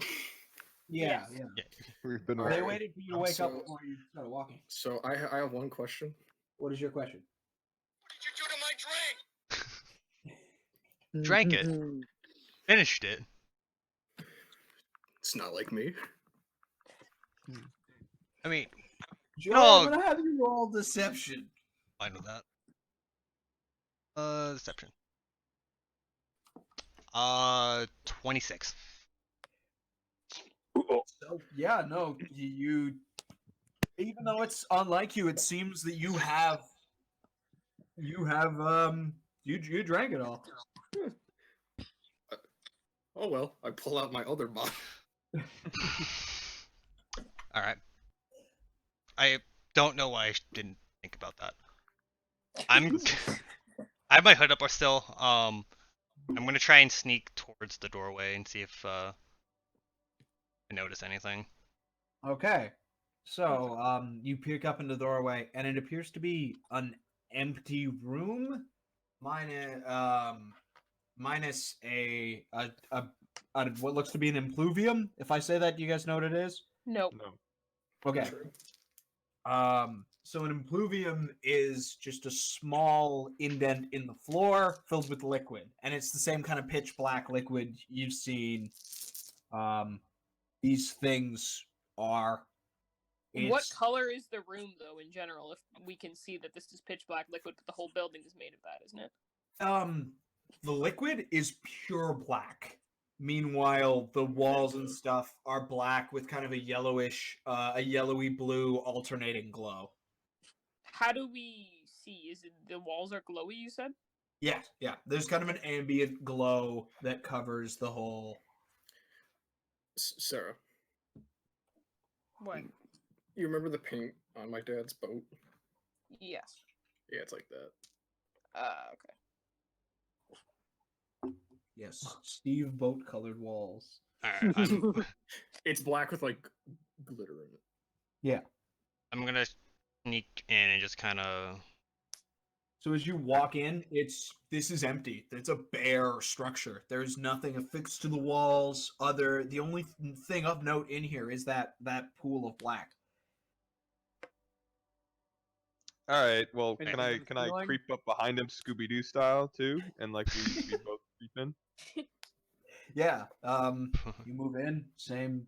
Yeah, Yes. yeah. We've been They Alright. waited for you to wake up So- before you started walking. So I have one question. What is your question? Drank it. Finished it. It's not like me. I mean, Joe, No. I'm gonna have you roll deception. fine with that. Deception. 26. So yeah, no, you even though it's unlike you, it seems that you you drank it all. Oh well, I pull out my other bottle. All right. I don't know why I didn't think about that. I have my hood up still. I'm gonna try and sneak towards the doorway and see if I notice anything. Okay. So, you peek up into the doorway, and it appears to be an empty room, minus a what looks to be an impluvium. If I say that, do you guys know what it is? Nope. No. Okay. True. So an impluvium is just a small indent in the floor filled with liquid, and it's the same kind of pitch black liquid you've seen. These things are. What It's color is the room, though, in general? If we can see that this is pitch black liquid, but the whole building is made of that, isn't it? the liquid is pure black. Meanwhile, the walls and stuff are black with kind of a yellowy blue alternating glow. How do we see? Is it the walls are glowy? You said. Yeah, yeah. There's kind of an ambient glow that covers the whole. Sarah, What? you remember the paint on my dad's boat? Yes. Yeah, it's like that. Okay. Yes, Steve boat colored walls. Alright, I'm It's black with like glitter in it. I'm gonna sneak in and just kind of. So as you walk in, this is empty. It's a bare structure. There's nothing affixed to the walls. The only thing of note in here is that pool of black. All right. Well, And can is I it can I feeling? creep up behind him, Scooby Doo style too, and like we both creep in? Yeah. You move in, same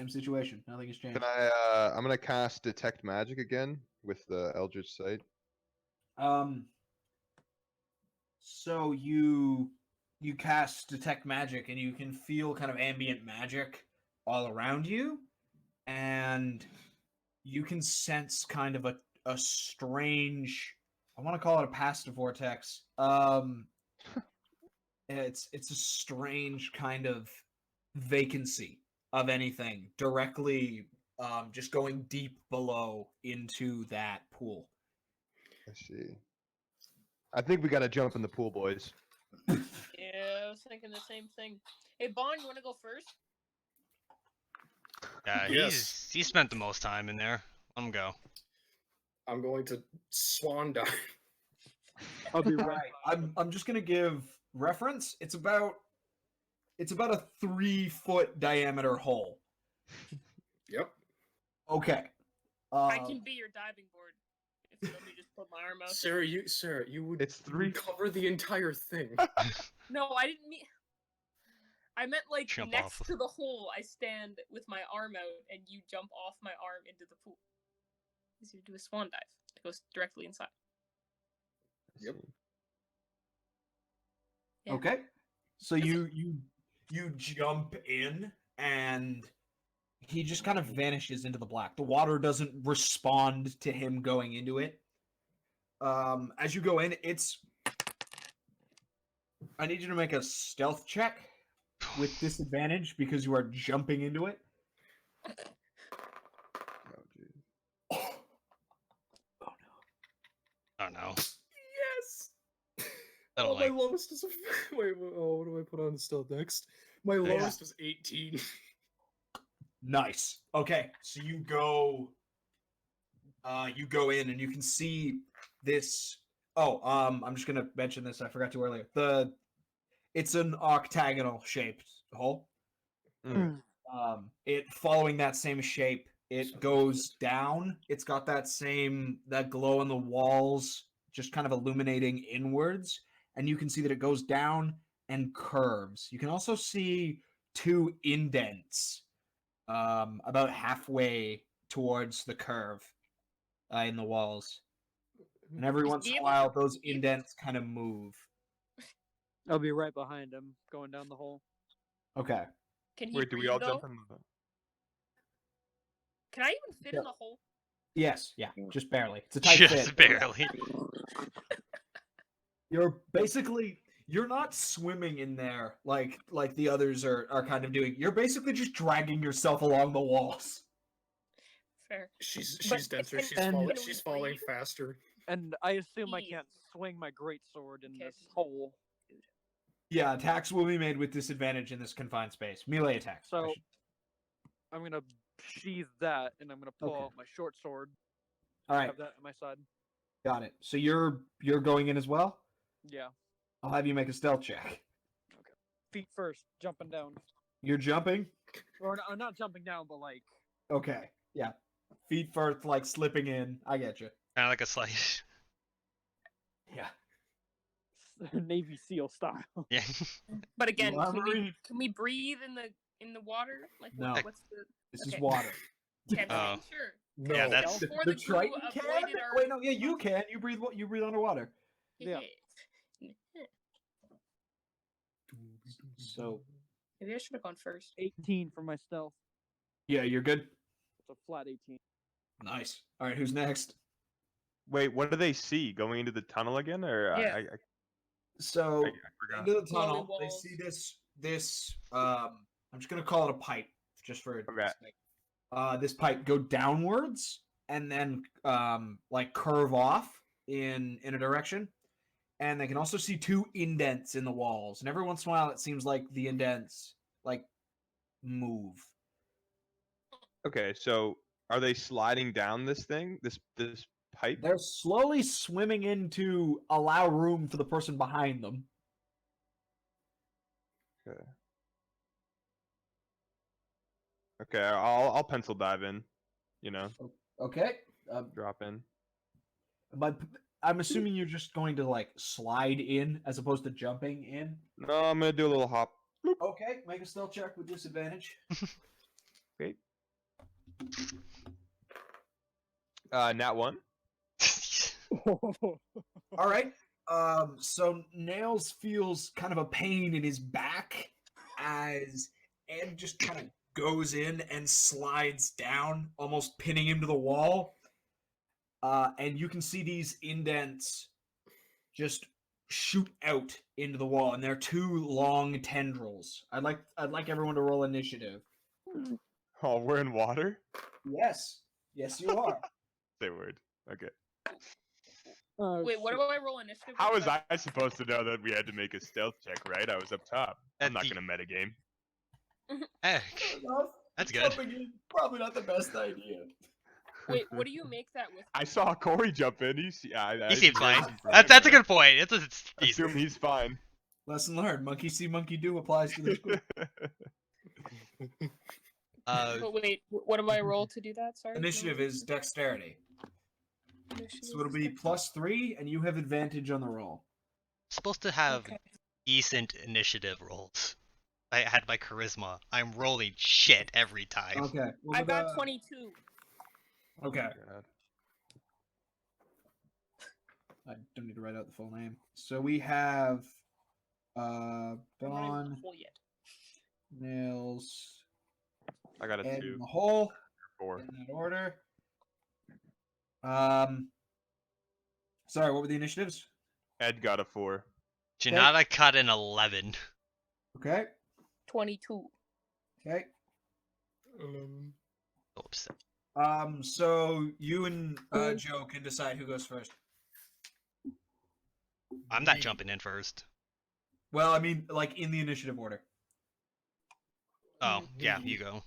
situation. Nothing has changed. Can I? I'm gonna cast Detect Magic again with the Eldritch Sight. So you cast Detect Magic, and you can feel kind of ambient magic all around you, and you can sense kind of a strange. I want to call it a past vortex. It's a strange kind of vacancy of anything directly, just going deep below into that pool. I see. I think we gotta jump in the pool, boys. Yeah, I was thinking the same thing. Hey, Bond, you want to go first? Yeah, Yes. he spent the most time in there. Let him go. I'm going to swan dive. I'll be All right. right, I'm just gonna give reference. It's about a 3-foot diameter hole. Yep. Okay. I can be your diving board. If you let me just put my arm out. Sarah, you would It's 3 cover the entire thing. No, I didn't mean. I meant like Jump next off. to the hole. I stand with my arm out, and you jump off my arm into the pool. Because you do a swan dive. It goes directly inside. Yep. Yeah. Okay. So you jump in, and he just kind of vanishes into the black. The water doesn't respond to him going into it. As you go in, I need you to make a stealth check with disadvantage because you are jumping into it. Oh, geez. I don't know. Yes. I don't Oh, like. my lowest is wait. Oh, what do I put on the stealth next? My Yeah. lowest was 18. Nice. Okay, so you go in and you can see this. Oh, I'm just gonna mention this. I forgot to earlier. It's an octagonal shaped hole. Mm. It following that same shape, it goes down. It's got that glow on the walls, just kind of illuminating inwards, and you can see that it goes down and curves. You can also see two indents, about halfway towards the curve in the walls. And every Is once he in a able while, to those breathe? indents kind of move. I'll be right behind him, going down the hole. Okay. Can he Wait, do we breathe, all though? jump in the... Can I even fit in the hole? Yes, yeah, just barely. It's a tight Just fit. barely. You're not swimming in there like the others are kind of doing. You're basically just dragging yourself along the walls. Fair. She's But denser. can- She's and- falling. can we She's falling breathe? faster. And I assume I Eve. can't swing my greatsword in Okay, this so- hole. Yeah, attacks will be made with disadvantage in this confined space. Melee attacks. I So should- I'm gonna sheath that, and I'm gonna pull Okay. out my short sword. All right, Have that at my side. got it. So you're going in as well. Yeah. I'll have you make a stealth check. Feet first, jumping down. You're jumping. Or not jumping down, but like Okay. Yeah. Feet first, like slipping in. I get you. Kind of like a slice. Yeah. Navy SEAL style. Yeah. But again, are can marine. we breathe in the water? Like, No. what's the This is Okay. water. can't Oh. say? Sure. No, Yeah, that's- The, Before the the crew Triton can. avoided our- Wait, no, yeah, you can. You breathe. You breathe underwater. Yeah. So Maybe I should have gone first. 18 for my stealth. yeah, you're good. It's a flat 18. Nice. All right, who's next? Wait, what do they see? Going into the tunnel again? Or Yeah. I So forgot. into the tunnel, Floating they walls. see this. I'm just gonna call it a pipe, just for Okay. this pipe go downwards and then like curve off in a direction, and they can also see two indents in the walls, and every once in a while it seems like the indents like move. Okay, so are they sliding down this thing? This pipe? They're slowly swimming in to allow room for the person behind them. Okay, I'll pencil dive in. You know, Okay, drop in. but I'm assuming you're just going to like slide in as opposed to jumping in. No, I'm gonna do a little hop. Okay, make a stealth check with disadvantage. Okay. Nat 1. All right. So Nails feels kind of a pain in his back as Ed just kind of goes in and slides down, almost pinning him to the wall. And you can see these indents just shoot out into the wall, and they're two long tendrils. I'd like everyone to roll initiative. Oh, we're in water? Yes, yes, you are. Say word. Okay. Oh, Wait, what shit. do I roll initiative? How with? was I supposed to know that we had to make a stealth check, right? I was up top. I'm not That's gonna metagame. Heck, that's good. Jumping in, probably not the best idea. Wait, what do you make that with? I saw Corey jump in. He He seems fine. fine. That's a good point. It's decent. Assume he's fine. Lesson learned: monkey see, monkey do applies to this group. But wait, what do I roll to do that? Sorry. Initiative is dexterity, Initiative so it'll is be dex- +3, and you have advantage on the roll. Supposed to have Okay. decent initiative rolls. I had my charisma. I'm rolling shit every time. Okay. I got 22. Okay. God. I don't need to write out the full name. So we have I'm not even Dawn, full yet. Nails, I got a Ed 2, in the hole 4. in that order. Sorry, what were the initiatives? Ed got a 4. Jinada cut an 11. Okay. 22. Okay. Oops. So you and Joe can decide who goes first. I'm not jumping in first. Well, I mean, like in the initiative order. Oh, yeah, you go.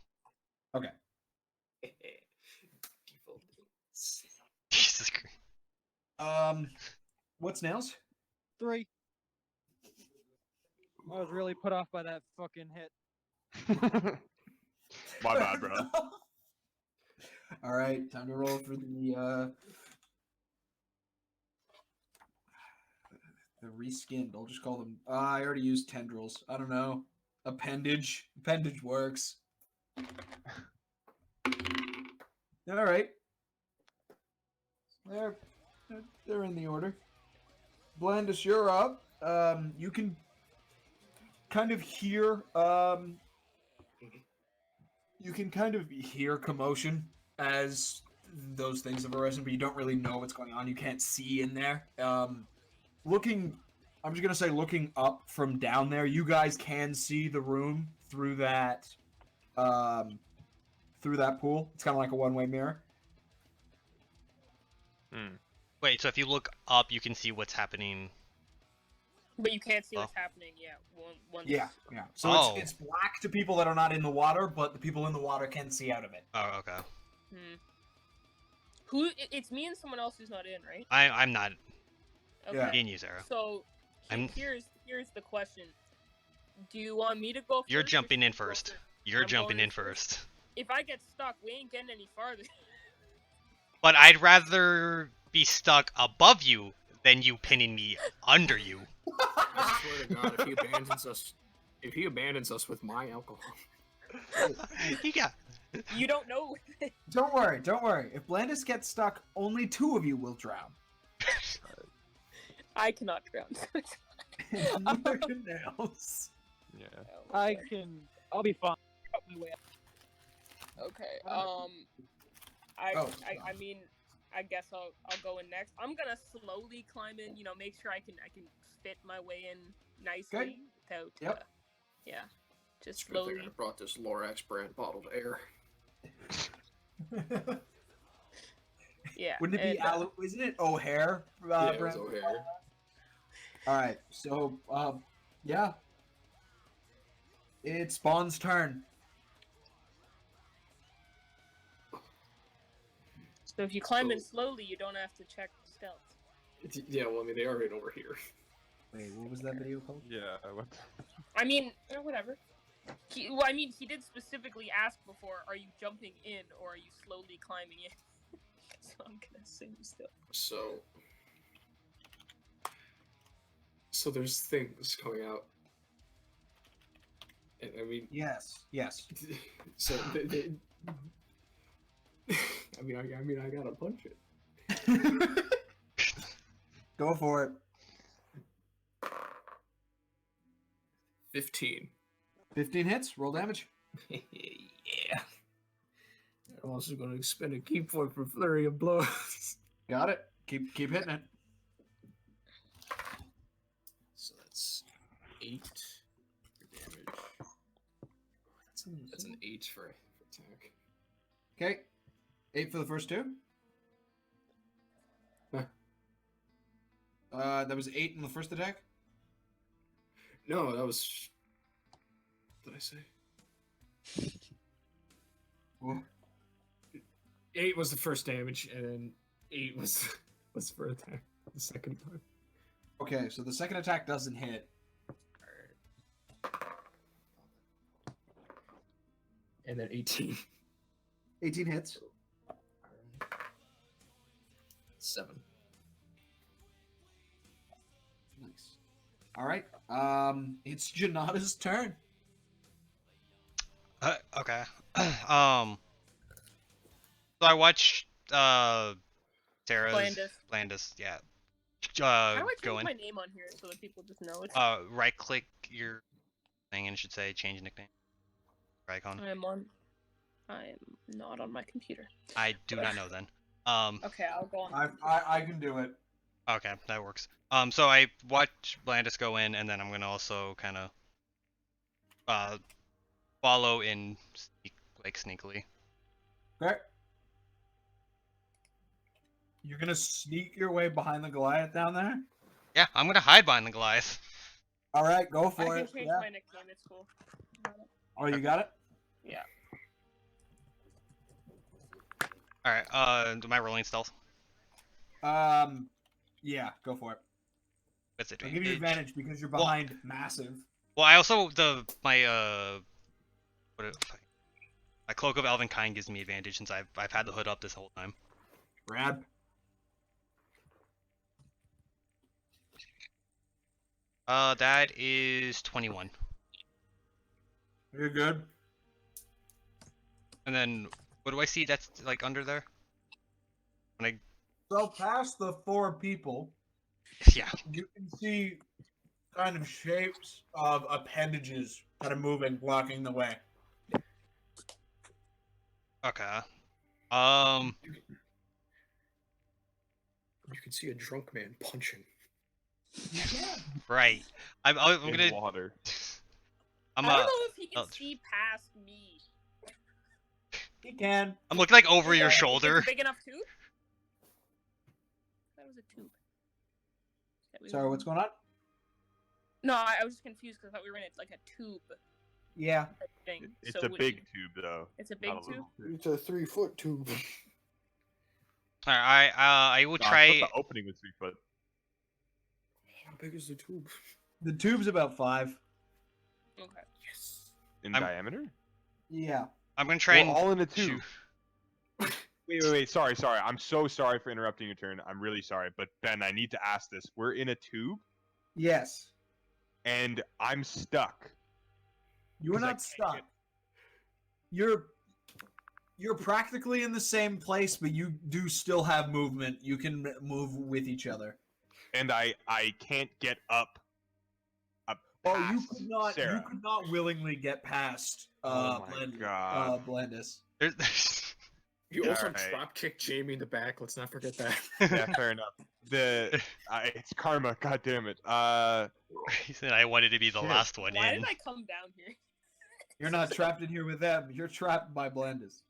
Okay. Jesus Christ. What's Nails? 3. I was really put off by that fucking hit. My bad, bro. All right, time to roll for the reskinned. I'll just call them. I already used tendrils. I don't know. Appendage. Appendage works. All right. They're in the order. Blandis, you're up. You can kind of hear commotion as those things have arisen, but you don't really know what's going on. You can't see in there. Looking up from down there, you guys can see the room through that pool. It's kind of like a one-way mirror. Wait, so if you look up, you can see what's happening. But you can't see Oh. what's happening. Yeah. Once. Yeah. So Oh. it's black to people that are not in the water, but the people in the water can see out of it. Oh, okay. It's me and someone else who's not in, right? I'm not. Okay. Yeah. Me and you, Sarah. So I'm- here's the question. Do you want me to go first? You're or jumping should in you go first. first? You're I'm jumping going in first. If I get stuck, we ain't getting any farther. But I'd rather be stuck above you than you pinning me under you. I swear to God, if he abandons us with my alcohol. Yeah. You don't know. Don't worry. If Blandis gets stuck, only 2 of you will drown. I cannot drown. Neither can Nails. Yeah. I'll be fine. Okay. Oh. I mean, I guess I'll go in next. I'm gonna slowly climb in. Make sure I can fit my way in nicely Okay. without. Yep. Yeah. Just It's a good thing slowly. I brought this Lorax brand bottled air. Yeah. Wouldn't it be and, Isn't it O'Hare? Yeah, it was brand? O'Hare. All right. So, yeah. It's Spawn's turn. So if you climb in slowly, you don't have to check stealth. Yeah, well, I mean, they are right over here. Wait, what was that video called? Yeah. What? I mean, whatever. He did specifically ask before, are you jumping in or are you slowly climbing in? So I'm gonna assume still. So there's things coming out. And I mean, Yes. so I mean, I gotta punch it. Go for it. 15. 15 hits. Roll damage. Yeah. I'm also going to spend a key point for flurry of blows. Got it. Keep hitting it. So that's 8 for damage. That's an 8 for attack. Okay. 8 for the first 2. Huh. That was 8 in the first attack. No, that was. What did I say? Well, 8 was the first damage, and then 8 was for attack the second time. okay, so the second attack doesn't hit. And then 18. 18 hits. 7. Nice. All right. It's Jinada's turn. Okay. So I watched Sarah's Blandis, yeah. How do I Go change in. my name on here so that people just know it? Right click your thing and it should say change nickname. Icon. I am not on my computer. I do not know then. Okay, I'll go on. I can do it. Okay, that works. So I watch Blandis go in, and then I'm gonna also kind of follow in sneakily. Okay. You're gonna sneak your way behind the Goliath down there? Yeah, I'm gonna hide behind the Goliath. All right, go I for can it. change Yeah. my nickname. It's cool. Oh, you got it? Yeah. All right. Am I rolling stealth? Yeah, go for it. What's it? I'll give you advantage because you're Well- behind massive. Well, I also my cloak of elven kind gives me advantage since I've had the hood up this whole time. Rad. That is 21. You're good. And then What do I see that's like under there? When I So past the 4 people, yeah. you can see kind of shapes of appendages kind of moving, blocking the way. Okay. You can see a drunk man punching. Right. I'm In gonna. water. I'm I don't know if he can oh, see past me. He can. I'm looking like over your It's shoulder. a big enough tube? That was a tube. That we Sorry, were what's in. going on? No, I was just confused because I thought we were in like a tube Yeah. type thing. It's so a would big he- tube, though. It's a big not a tube. little It's a 3-foot tube. Alright, I will No, I try. thought the opening was 3 foot. How big is the tube? The tube's about 5. Okay. Yes. In I'm- diameter? Yeah. I'm gonna try We're and all in a shoot. tube. Wait. Sorry. I'm so sorry for interrupting your turn. I'm really sorry. But Ben, I need to ask this. We're in a tube, Yes. and I'm stuck. You are 'Cause I not can't stuck. get- You're practically in the same place, but you do still have movement. You can move with each other. And I can't get up. Oh, you past could not. Sarah. You could not willingly get past. Oh my God. Blandis. There's- You also Alright. drop kicked Jamie in the back. Let's not forget that. Yeah, fair enough. It's karma. God damn it. reason I wanted to be the Shit. last one Why in. did I come down here? You're not trapped in here with them. You're trapped by Blandis.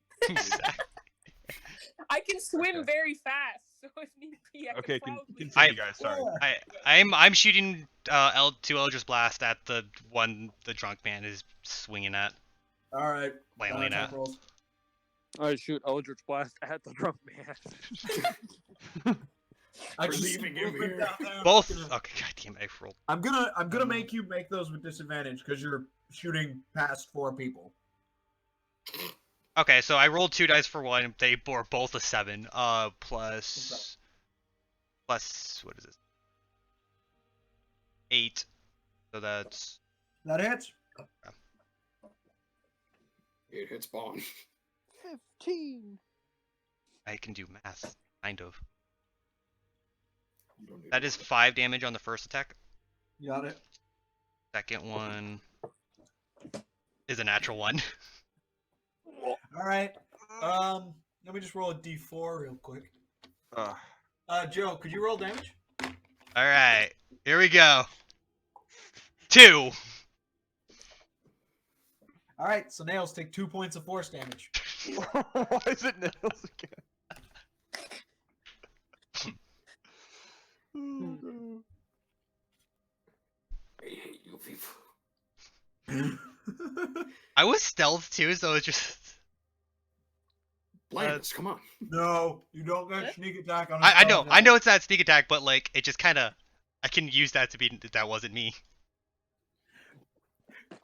I can swim Okay. very fast, so if need be, I Okay, can probably. continue, guys. Sorry. I'm shooting two Eldritch Blast at the one the drunk man is swinging at, All right. flailing attack at. rolls. I shoot Eldritch Blast at the drunk man. I We're just leaving him movement here. down there. Both. I'm Okay, god damn it, I rolled. gonna make you make those with disadvantage because you're shooting past 4 people. Okay, so I rolled 2 dice for one. They were both a 7. Plus what is this? 8. So that's That hits. It hits Bond. 15. I can do math, kind of. You don't need That to is roll 5 damage on the first attack. You got it. Second one is a natural 1. All right. Let me just roll a d4 real quick. Joe, could you roll damage? All right, here we go. 2. All right. So nails take 2 points of force damage. Why is it nails again? I hate you people. I was stealth too, so it's just. Blandis, come on. No, you don't get What? sneak attack on. I know it's not sneak attack, but like it just kind of. I can use that to be that wasn't me.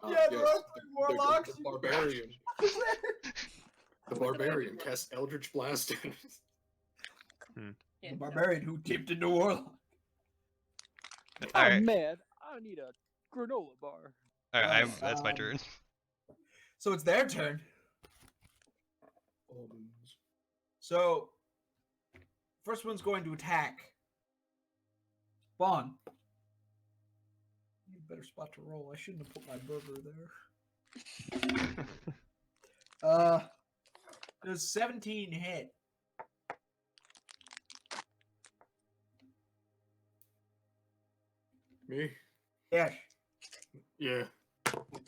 Yeah, Yes, there are warlocks. The barbarian. The barbarian casts Eldritch Blast. Yeah, The no. barbarian who tipped into warlock. All right, I'm mad. I need a granola bar. all right, Right, that's my turn. So it's their turn. So, first one's going to attack. Spawn. Need a better spot to roll. I shouldn't have put my burger there. Does 17 hit? Me? Yes. Yeah.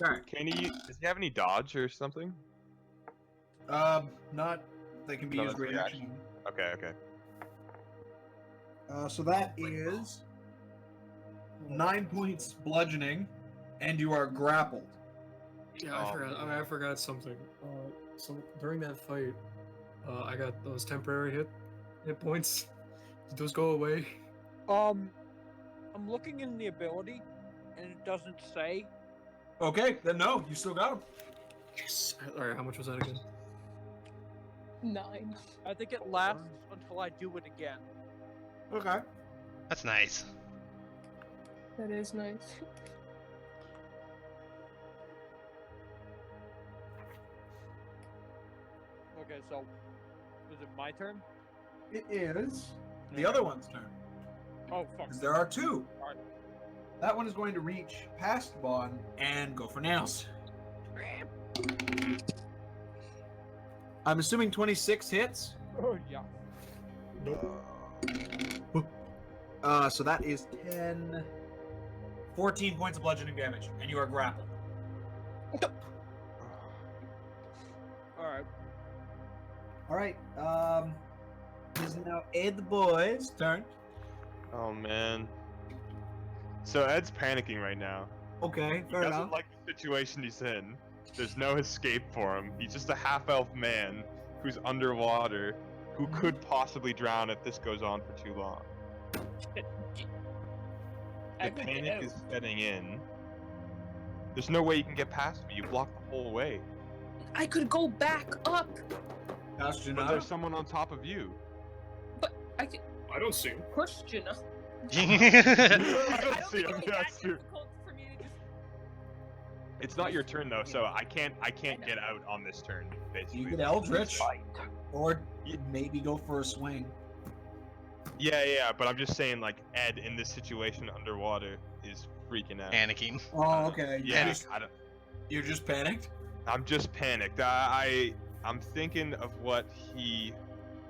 Okay. Does he have any dodge or something? Not. They can be No, used that's reaction. Okay. So that is 9 points bludgeoning, and you are grappled. Yeah, I forgot something. So during that fight, I got those temporary hit points. Did those go away? I'm looking in the ability, and it doesn't say. Okay, then no, you still got him. Yes. All right. How much was that again? 9. I think it lasts until I do it again. Okay. That's nice. That is nice. Okay, so is it my turn? It is the other one's turn. Oh fuck. Because there are two. Alright. That one is going to reach past Bond and go for nails. I'm assuming 26 hits. Oh yeah. So that is 14 points of bludgeoning damage, and you are grappled. Alright. All right. It is now Ed the boy's turn. Oh man. So Ed's panicking right now. Okay, He fair doesn't enough. like the situation he's in. There's no escape for him. He's just a half-elf man who's underwater, who could possibly drown if this goes on for too long. I The could get panic out. is setting in. There's no way you can get past me. You blocked the whole way. I could go back up. Ask But there's someone on top of you. But I could I don't see him. push Jinna. I I don't don't see think him. it'll be That's that true. difficult for me to just. It's not your turn though, so I can't get out on this turn. Basically, You could Eldritch, or Ye- maybe go for a swing. Yeah, but I'm just saying, like Ed in this situation underwater is freaking out. Panicking. Oh, okay. Yeah, You're just panicked. I'm just panicked. I'm thinking of what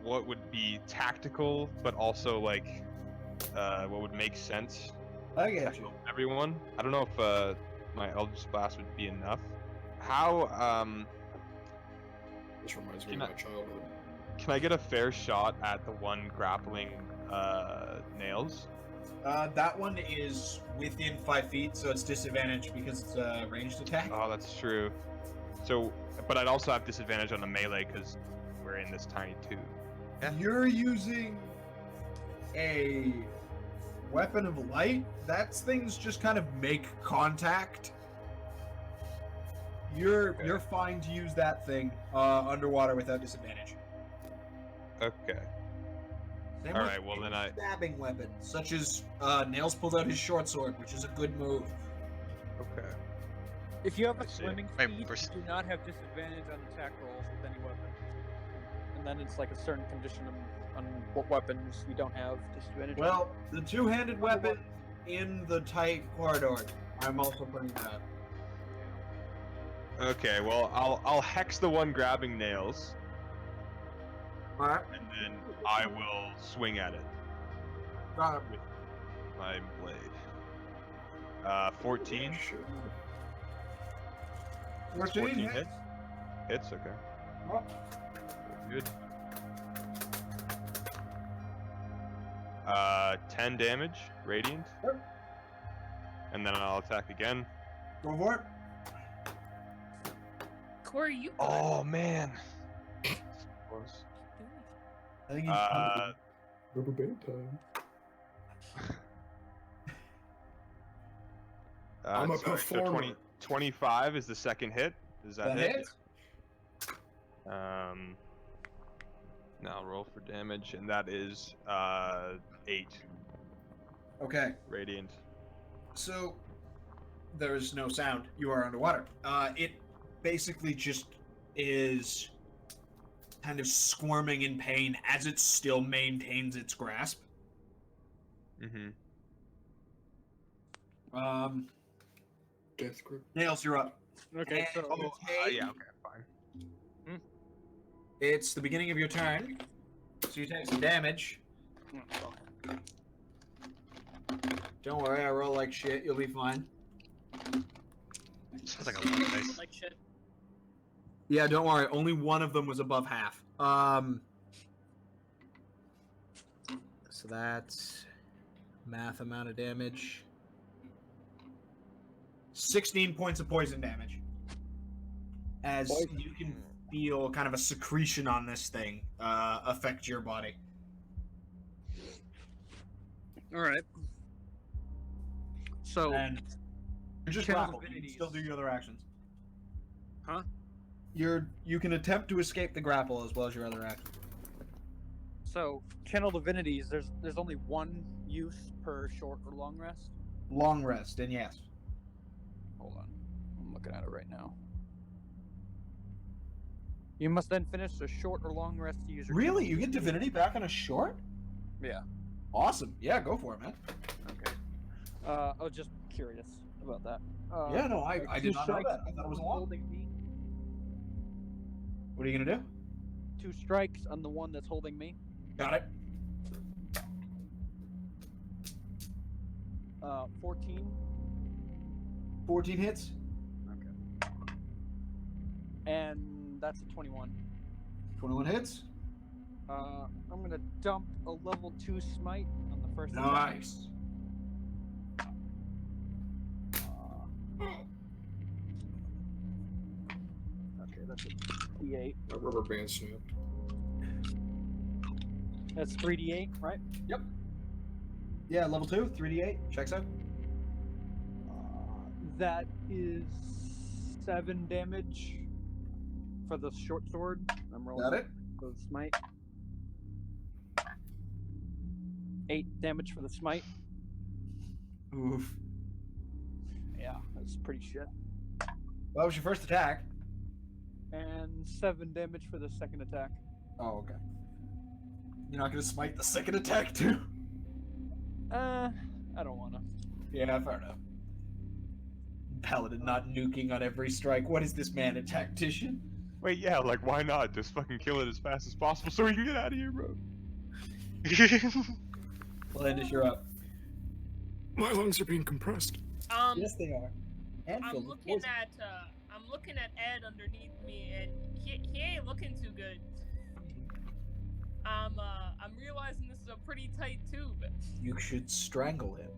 would be tactical, but also like what would make sense. I to get you. help everyone. I don't know if my Eldritch Blast would be enough. How This reminds me Can of I- my childhood. can I get a fair shot at the one grappling nails? That one is within 5 feet, so it's disadvantage because it's a ranged attack. Oh, that's true. So, but I'd also have disadvantage on the melee because we're in this tiny tube. You're using a weapon of light. That's things just kind of make contact. You're fine to use that thing underwater without disadvantage. Okay. Same All with right, well, then any stabbing weapon, such as Nails pulled out his short sword, which is a good move. Okay. If you have I a see. swimming Wait, speed, pers- you do not have disadvantage on attack rolls with any weapon. And then it's like a certain condition on what weapons you don't have disadvantage on. Well, the two-handed weapon in the tight corridor. I'm also putting that. Okay. Well, I'll hex the one grabbing nails, All right. and then I will swing at it with my blade. 14. Shit. 14 hits. hits. Hits. Okay. Oh, Good. 10 damage, radiant. Sure. And then I'll attack again. go for it. Corey, you. Oh man. Close. I think Rubber band time. I'm a sorry, so performer. 25 is the second hit. Does that that hit? hits. Now roll for damage, and that is 8 Okay. radiant. So there is no sound. You are underwater. It basically just is kind of squirming in pain as it still maintains its grasp. Mm-hmm. Death grip. Nails, you're up. Okay, so And you take- Yeah. Okay. Fine. It's the beginning of your turn, so you take some damage. Don't worry, I roll like shit. You'll be fine. Sounds like a lot of dice. Like shit. Yeah, don't worry. Only one of them was above half. So that's math amount of damage. 16 points of poison damage. As you can feel kind of a secretion on this thing affect your body. all right. So And you're just Channel grappled. You can Divinities. still do your other actions. Huh? You can attempt to escape the grapple as well as your other actions. So channel divinities. There's only one use per short or long rest. Long rest, and yes. Hold on, I'm looking at it right now. You must then finish a short or long rest to use your. Really? You get divinity back on a short? Yeah. Awesome. Yeah, go for it, man. Okay. I was just curious about that. Yeah, no, I two did not know strikes that. I on thought it was the a one long. holding me. What are you gonna do? 2 strikes on the one that's holding me. Got it. 14. 14 hits. Okay. And that's a 21. 21 hits. I'm gonna dump a level 2 smite on the first attack. Nice. Okay, that's a D8. A rubber band snap. That's 3D8, right? Yeah, level 2, 3d8. Checks out. That is 7 damage for the short sword. I'm rolling Got it. for the smite. 8 damage for the smite. Oof. Yeah, that's pretty shit. That was your first attack. And 7 damage for the second attack. Oh, okay. You're not gonna smite the second attack too? I don't wanna. Yeah, fair enough. Paladin not nuking on every strike. What is this man, a tactician? Wait, yeah, like why not? Just fucking kill it as fast as possible so we can get out of here, bro. Landis, you're up. My lungs are being compressed. Yes, they are. And I'm filled with looking poison. at Ed underneath me, and he ain't looking too good. I'm realizing this is a pretty tight tube. You should strangle him.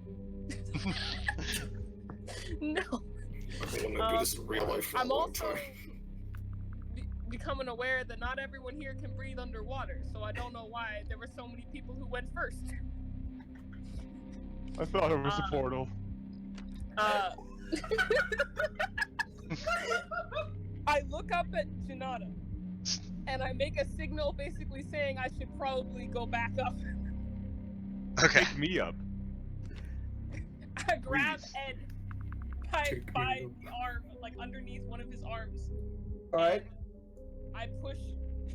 No. I've been wanting to do this in real life for a I'm long also time. becoming aware that not everyone here can breathe underwater, so I don't know why there were so many people who went first. I thought it was a portal. I look up at Jinada, and I make a signal basically saying I should probably go back up. Okay. Pick me up. I grab Please. Ed Take me by up. the arm, like underneath one of his arms. Alright. I push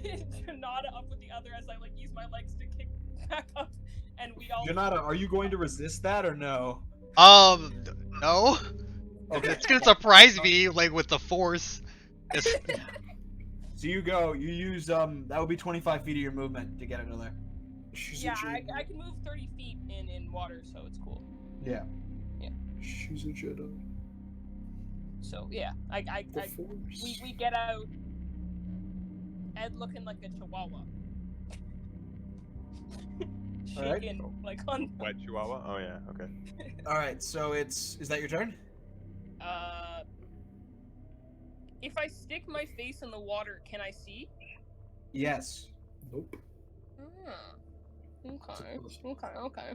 Jinada up with the other as I like use my legs to kick back up, and we all. Janata, are you going to resist that or no? No. Okay. It's gonna surprise me, like with the force. It's- So you go, you use, that would be 25 feet of your movement to get into there. She's Yeah, a Jedi. I can move 30 feet in water, so it's cool. Yeah. She's a Jedi. So yeah, The Force. we get out. Ed looking like a chihuahua. Alright. Shaking like on. White Chihuahua? Oh yeah, okay. Alright, so is that your turn? If I stick my face in the water, can I see? Yes. Nope. Okay. Okay.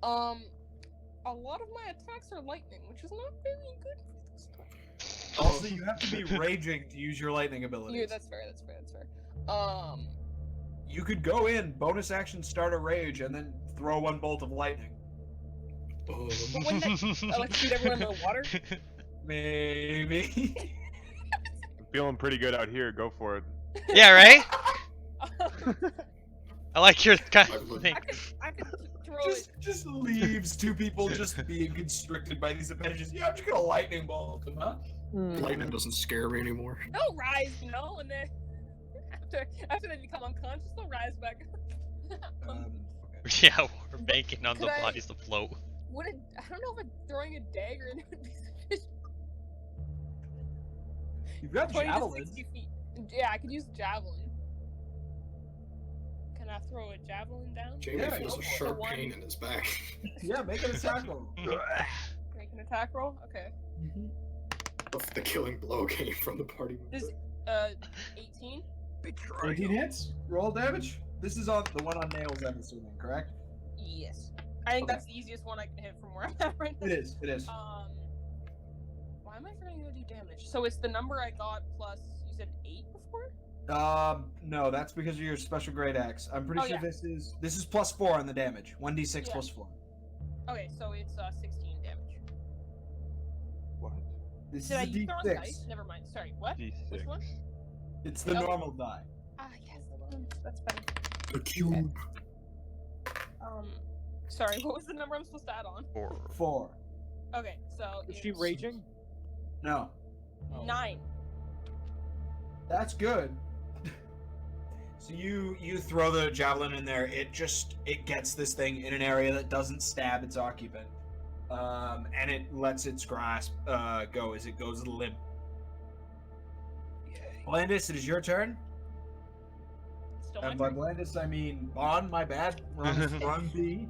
A lot of my attacks are lightning, which is not very good for this time. Also, you have to be raging to use your lightning abilities. Yeah, that's fair. You could go in, bonus action, start a rage, and then throw one bolt of lightning. But wouldn't that I like shoot everyone in the water? Maybe. I'm feeling pretty good out here. Go for it. yeah, right? I like your kind I've of looked- thing. I could throw it. just leaves two people just being constricted by these appendages. Yeah, I'm just gonna lightning bolt them, huh? Lightning doesn't scare me anymore. They'll rise, and then after they become unconscious, they'll rise back up. Okay. Yeah, we're banking on the Could I- bodies to float. I don't know if throwing a dagger in it would be sufficient. You've got 20 to javelins. 60 feet. Yeah, I could use javelin. Can I throw a javelin down? Jamie Yeah, feels go a for it. sharp One. pain in his back. Yeah, make an attack roll. Make an attack roll? Okay. The killing blow came from the party This, member. 18? 18 hits. Roll damage. This is on the one on nails, I'm assuming, correct? Yes. I think Okay. that's the easiest one I can hit from where I'm at right now. It is. It is. Why am I forgetting to do damage? So it's the number I got plus, you said 8 before? No, that's because of your special grade axe. I'm pretty Oh, sure yeah. this is plus 4 on the damage. 1d6 Yeah. plus 4. Okay, so it's 16 damage. What? This Did I is a use the wrong d6. dice? Never mind. Sorry, what? D6. Which one? It's the Yep. normal die. Ah, yes. That's better. The cube. Sorry, what was the number I'm supposed to add on? 4. Okay, so Is she it's raging? No. 9. That's good. So you throw the javelin in there. It gets this thing in an area that doesn't stab its occupant, and it lets its grasp go as it goes limp. Blandis, it is your turn. Still my And by turn. Blandis, I mean Bond. My bad. Wrong B.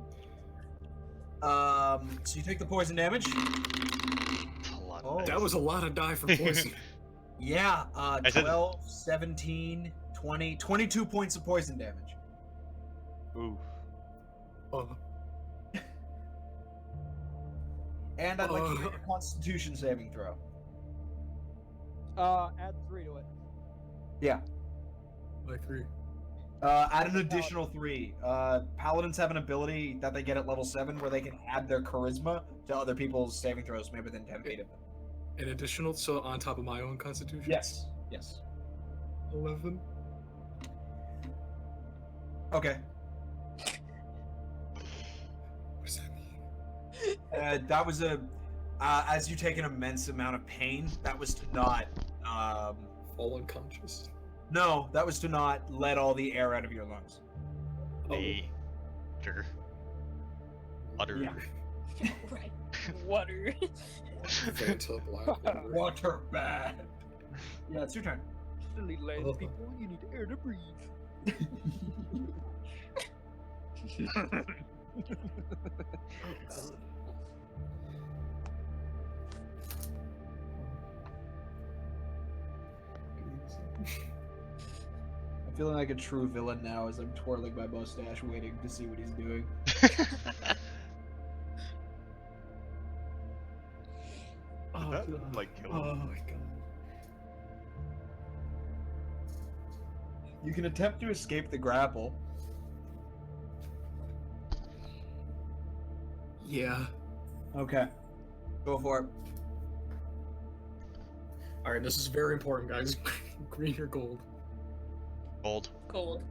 So you take the poison damage. A lot of Oh. That was a lot of die for poison. Yeah. I said- 12, 17, 20, 22 points of poison damage. Oof. And I'd like you to make a Constitution saving throw. Add 3 to it. Yeah. Like 3. Add an additional 3. Paladins have an ability that they get at level 7 where they can add their charisma to other people's saving throws made within 10 feet of them. An additional, so on top of my own constitution? Yes. Yes. 11. Okay. What does that mean? That was as you take an immense amount of pain, that was to not, Fall unconscious. no, that was to not let all the air out of your lungs. Water. Water. Yeah. Right. Water. Fanta black water. Water bad. Yeah, it's your turn. Silly land people, you need air to breathe. I'm feeling like a true villain now as I'm twirling my mustache waiting to see what he's doing. Oh, That, God. like, kill Oh him. my god. You can attempt to escape the grapple. Yeah. Okay. Go for it. Alright, this is very important, guys. Green or gold? Gold. Gold.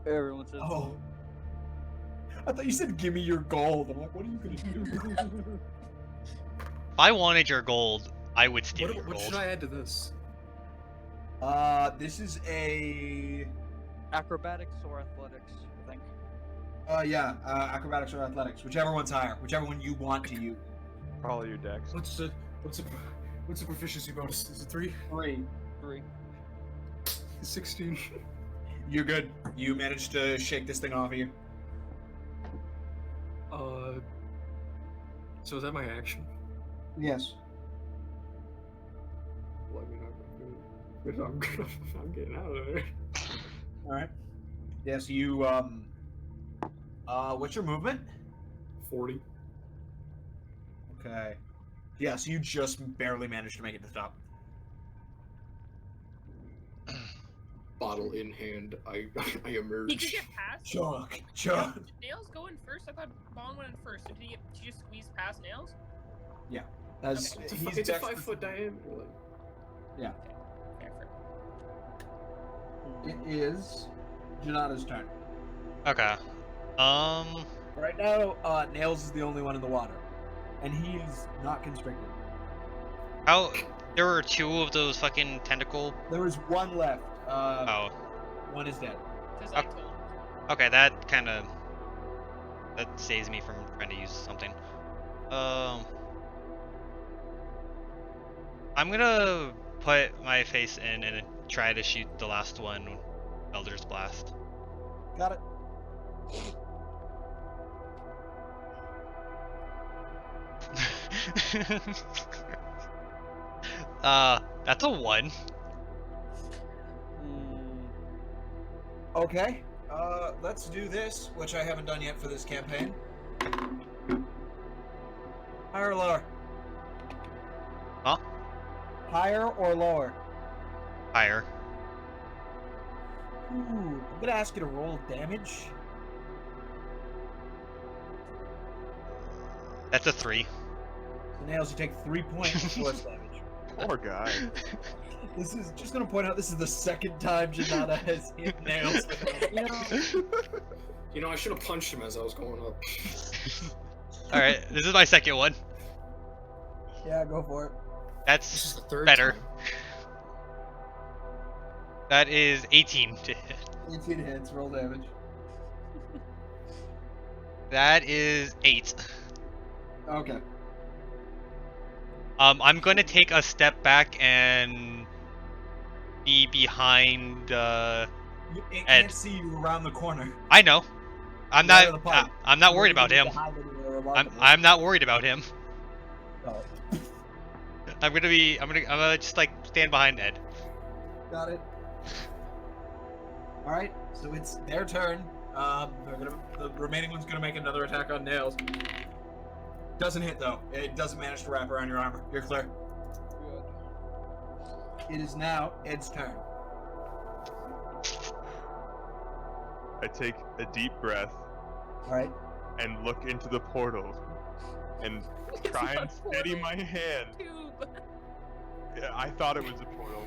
Everyone says Oh. I thought you said give me your gold. I'm like, what are you gonna do? If I wanted your gold, I would steal your What gold. should I add to this? This is a acrobatics or athletics, I think. acrobatics or athletics, whichever one's higher, whichever one you want to use. Probably your dex. What's the proficiency bonus? Is it 3? 3. 3. 16. You're good. You managed to shake this thing off of you. So is that my action? Yes. Well, I mean, I'm getting out of there. All right. Yeah. So you what's your movement? 40. Okay. Yeah. So you just barely managed to make it to the top. Bottle in hand, I emerge. He could get past. Chuck. Did Nails go in first? I thought Bond went in first. So did he just squeeze past Nails? As Okay. It's a 5-foot diameter. Like, Fair, fair. It is Jinada's turn. Okay. Right now, Nails is the only one in the water, and he's not constricted. How? There were 2 of those fucking tentacle. There is one left. Oh. One is dead. Because I told. Okay, that kind of saves me from trying to use something. I'm gonna put my face in and try to shoot the last one. Elder's Blast. Got it. That's a 1. Okay. Let's do this, which I haven't done yet for this campaign. Higher or lower? Huh? Higher or lower? Higher. Ooh, I'm gonna ask you to roll damage. That's a 3. So Nails, you take 3 points of force damage. Poor guy. This is just gonna point out this is the second time Jinada has hit nails. You know, I should have punched him as I was going up. All right, this is my second one. Yeah, go for it. This is That's the third better. time. That is 18 to hit. 18 hits, roll damage. That is 8. Okay. I'm gonna take a step back and be behind. It Ed. can't see you around the corner. I know. I'm You're out of not. the pipe. I'm not You worried don't about even him. need to hide anywhere I'm. remarkable. I'm not worried about him. Oh, I'm gonna just like stand behind Ed. got it. All right, so it's their turn. The remaining one's gonna make another attack on nails. Doesn't hit though. It doesn't manage to wrap around your armor. You're clear. Good. It is now Ed's turn. I take a deep breath All right. and look into the portal and try and steady my hand. Tube. Yeah, I thought it was a portal.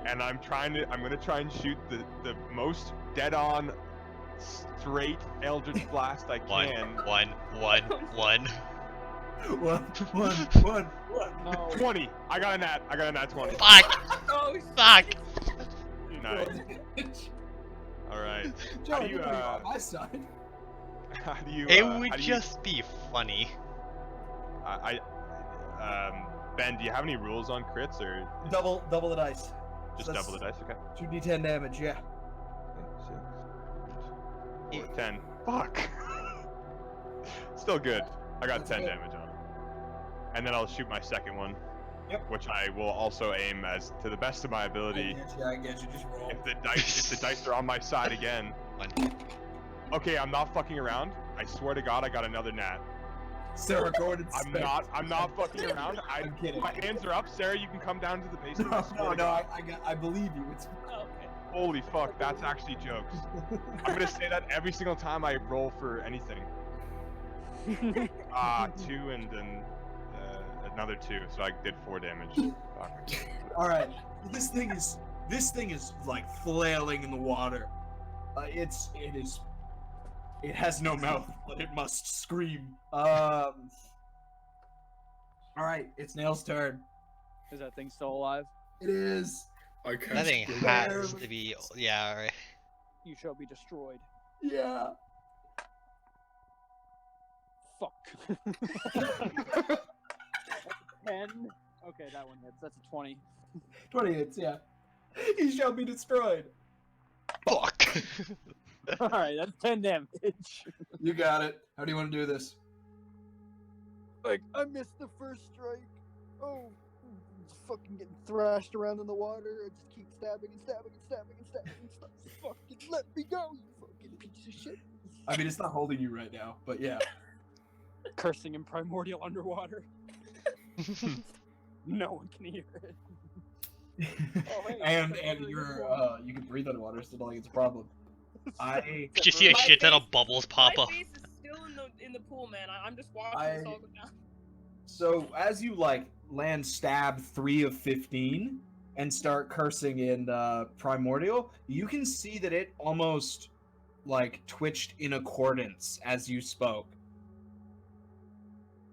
And I'm gonna try and shoot the most dead-on, straight Eldritch Blast I can. One. One. No. 20. I got a nat 20. Fuck. Oh, Fuck. Nice. All right. Joe, do you, you're on my side. How do you? It how would do you- just be funny. Ben, do you have any rules on crits or Double the dice. just That's double the dice? Okay. 2d10 damage. Yeah. 10. Fuck. Still good. I got That's 10 good. damage on it. And then I'll shoot my second one. Yep. Which I will also aim as to the best of my ability. I get you. Just roll. If the dice are on my side again. One. Okay, I'm not fucking around. I swear to God, I got another nat. Sarah Gordon. I'm not fucking around. I'm kidding. My hands are up. Sarah, you can come down to the basement. I swear to No. God. I believe you. It's Oh, okay. Holy fuck, that's actually jokes. I'm gonna say that every single time I roll for anything. 2 and then another 2, so I did 4 damage. Fuck. all right. This thing is like flailing in the water. It has no mouth, but it must scream. All right, it's Nail's turn. Is that thing still alive? It is. I That cast thing Blue has Barb. to be. Yeah. Alright. You shall be destroyed. Yeah. Fuck. 10. Okay, that one hits. That's a 20. 20 hits. Yeah. He shall be destroyed. Fuck. Alright, that's 10 damage. You got it. How do you want to do this? Like, I missed the first strike. Oh, just fucking getting thrashed around in the water. I just keep stabbing and stabbing and stabbing and stabbing and stabbing. Fucking let me go, you fucking piece of shit. I mean, it's not holding you right now, but yeah. Cursing in primordial underwater. No one can hear it. Oh, hey, and it's you're you can breathe underwater, so don't think it's a problem. I Could you see a My shit ton of face- bubbles pop My up? face is still in the pool, man. I'm just watching I- this all go down. so as you like land stab 3 of 15 and start cursing in primordial, you can see that it almost like twitched in accordance as you spoke.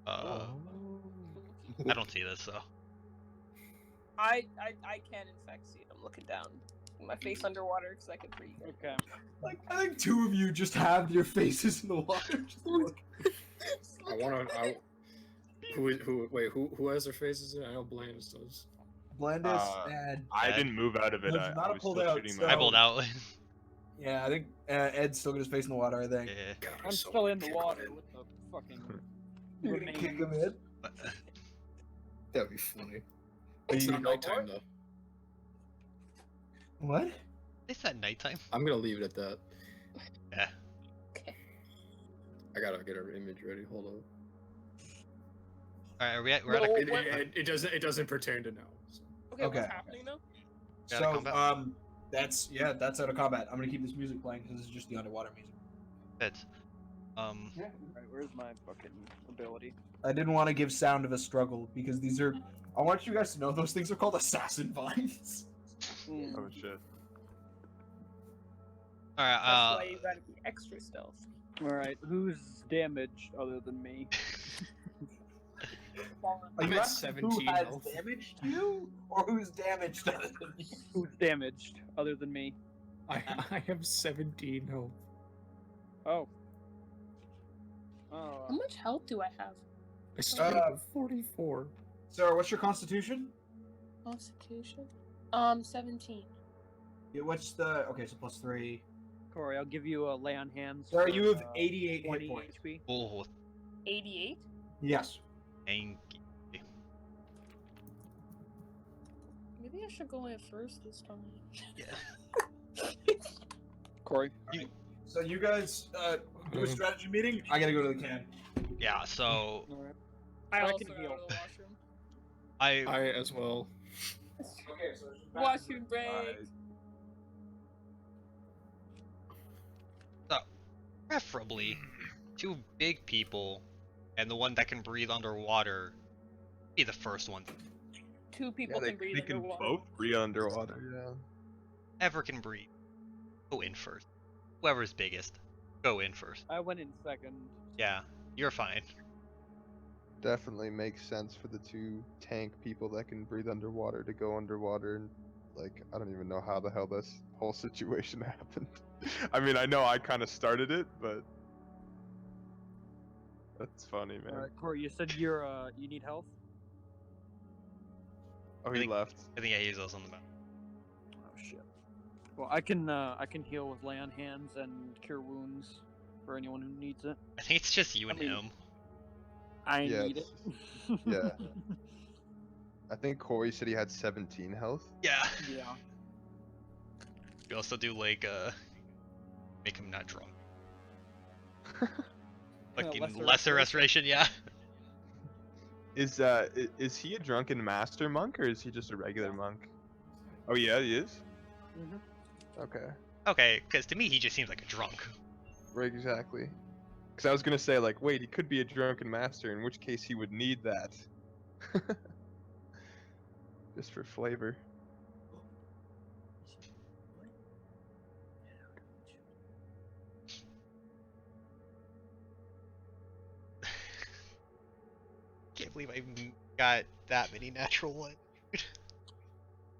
I don't see this though. I can in fact see it. I'm looking down. My face underwater because I can breathe. Okay. Like I think 2 of you just have your faces in the water. Just look. I want to. Who has their faces in? I know Blandis does. Blandis Uh, and I didn't move out of it. No, I Jinada was pulled still out, shooting so- I my. pulled out. yeah, I think Ed's still got his face in the water. I think. Yeah. God, I'm so still wanna in the kick on water it. with the fucking You're gonna kick him in. That'd be funny. Are It's you not gonna go nighttime though. What? It's at nighttime. I'm gonna leave it at that. Yeah. Okay. I gotta get our image ready. Hold on. Alright, we're at a. No. It doesn't pertain to now. So. Okay, Okay. what's happening now? Out of So combat? that's out of combat. I'm gonna keep this music playing because this is just the underwater music. Heads. Yeah. Alright, where's my fucking ability? I didn't want to give Sound of a struggle because these are. I want you guys to know those things are called assassin vines. Mm. Oh shit. Alright, That's why you gotta be extra stealth. Alright, who's damaged other than me? Are I'm you at asking who 17 has health. damaged you, or who's damaged other than you? Who's damaged other than me? I have 17 health. Oh. How Oh. much health do I have? I started with 44. Sarah, what's your constitution? Constitution? 17. Yeah, what's the. Okay, so +3. Corey, I'll give you a lay on hands. Sarah, for, you have 88 hit 20 points. HP. oh, 88? Yes. thank you. Maybe I should go in first this time. Yeah. Corey. So you guys do a strategy meeting? I gotta go to the can. Yeah, so Alright. I I also can gotta heal. go to the washroom. I I as well. Okay, so it's Washroom break. preferably two big people and the one that can breathe underwater be the first one. Two people they can breathe they can underwater. both breathe underwater. Yeah. Ever can breathe. Go in first. Whoever's biggest. Go in first. I went in second. Yeah, you're fine. Definitely makes sense for the two tank people that can breathe underwater to go underwater and like I don't even know how the hell this whole situation happened. I mean, I know I kind of started it, but that's funny, man. Alright, Corey, you said you're you need health? Oh, I he think- left. I think he's also on the map. Oh shit. Well, I can heal with lay on hands and cure wounds for anyone who needs it. I think it's just you and I mean- him. I Yeah, need it. yeah. I think Corey said he had 17 health. Yeah. Yeah. You also do like make him not drunk. Fucking lesser lesser restoration, yeah. Is he a drunken master monk or is he just a regular monk? Oh yeah, he is. Okay. Okay, because to me he just seems like a drunk. Right, exactly. Because I was gonna say like, wait, he could be a drunken master, in which case he would need that. Just for flavor. Can't believe I got that many natural ones.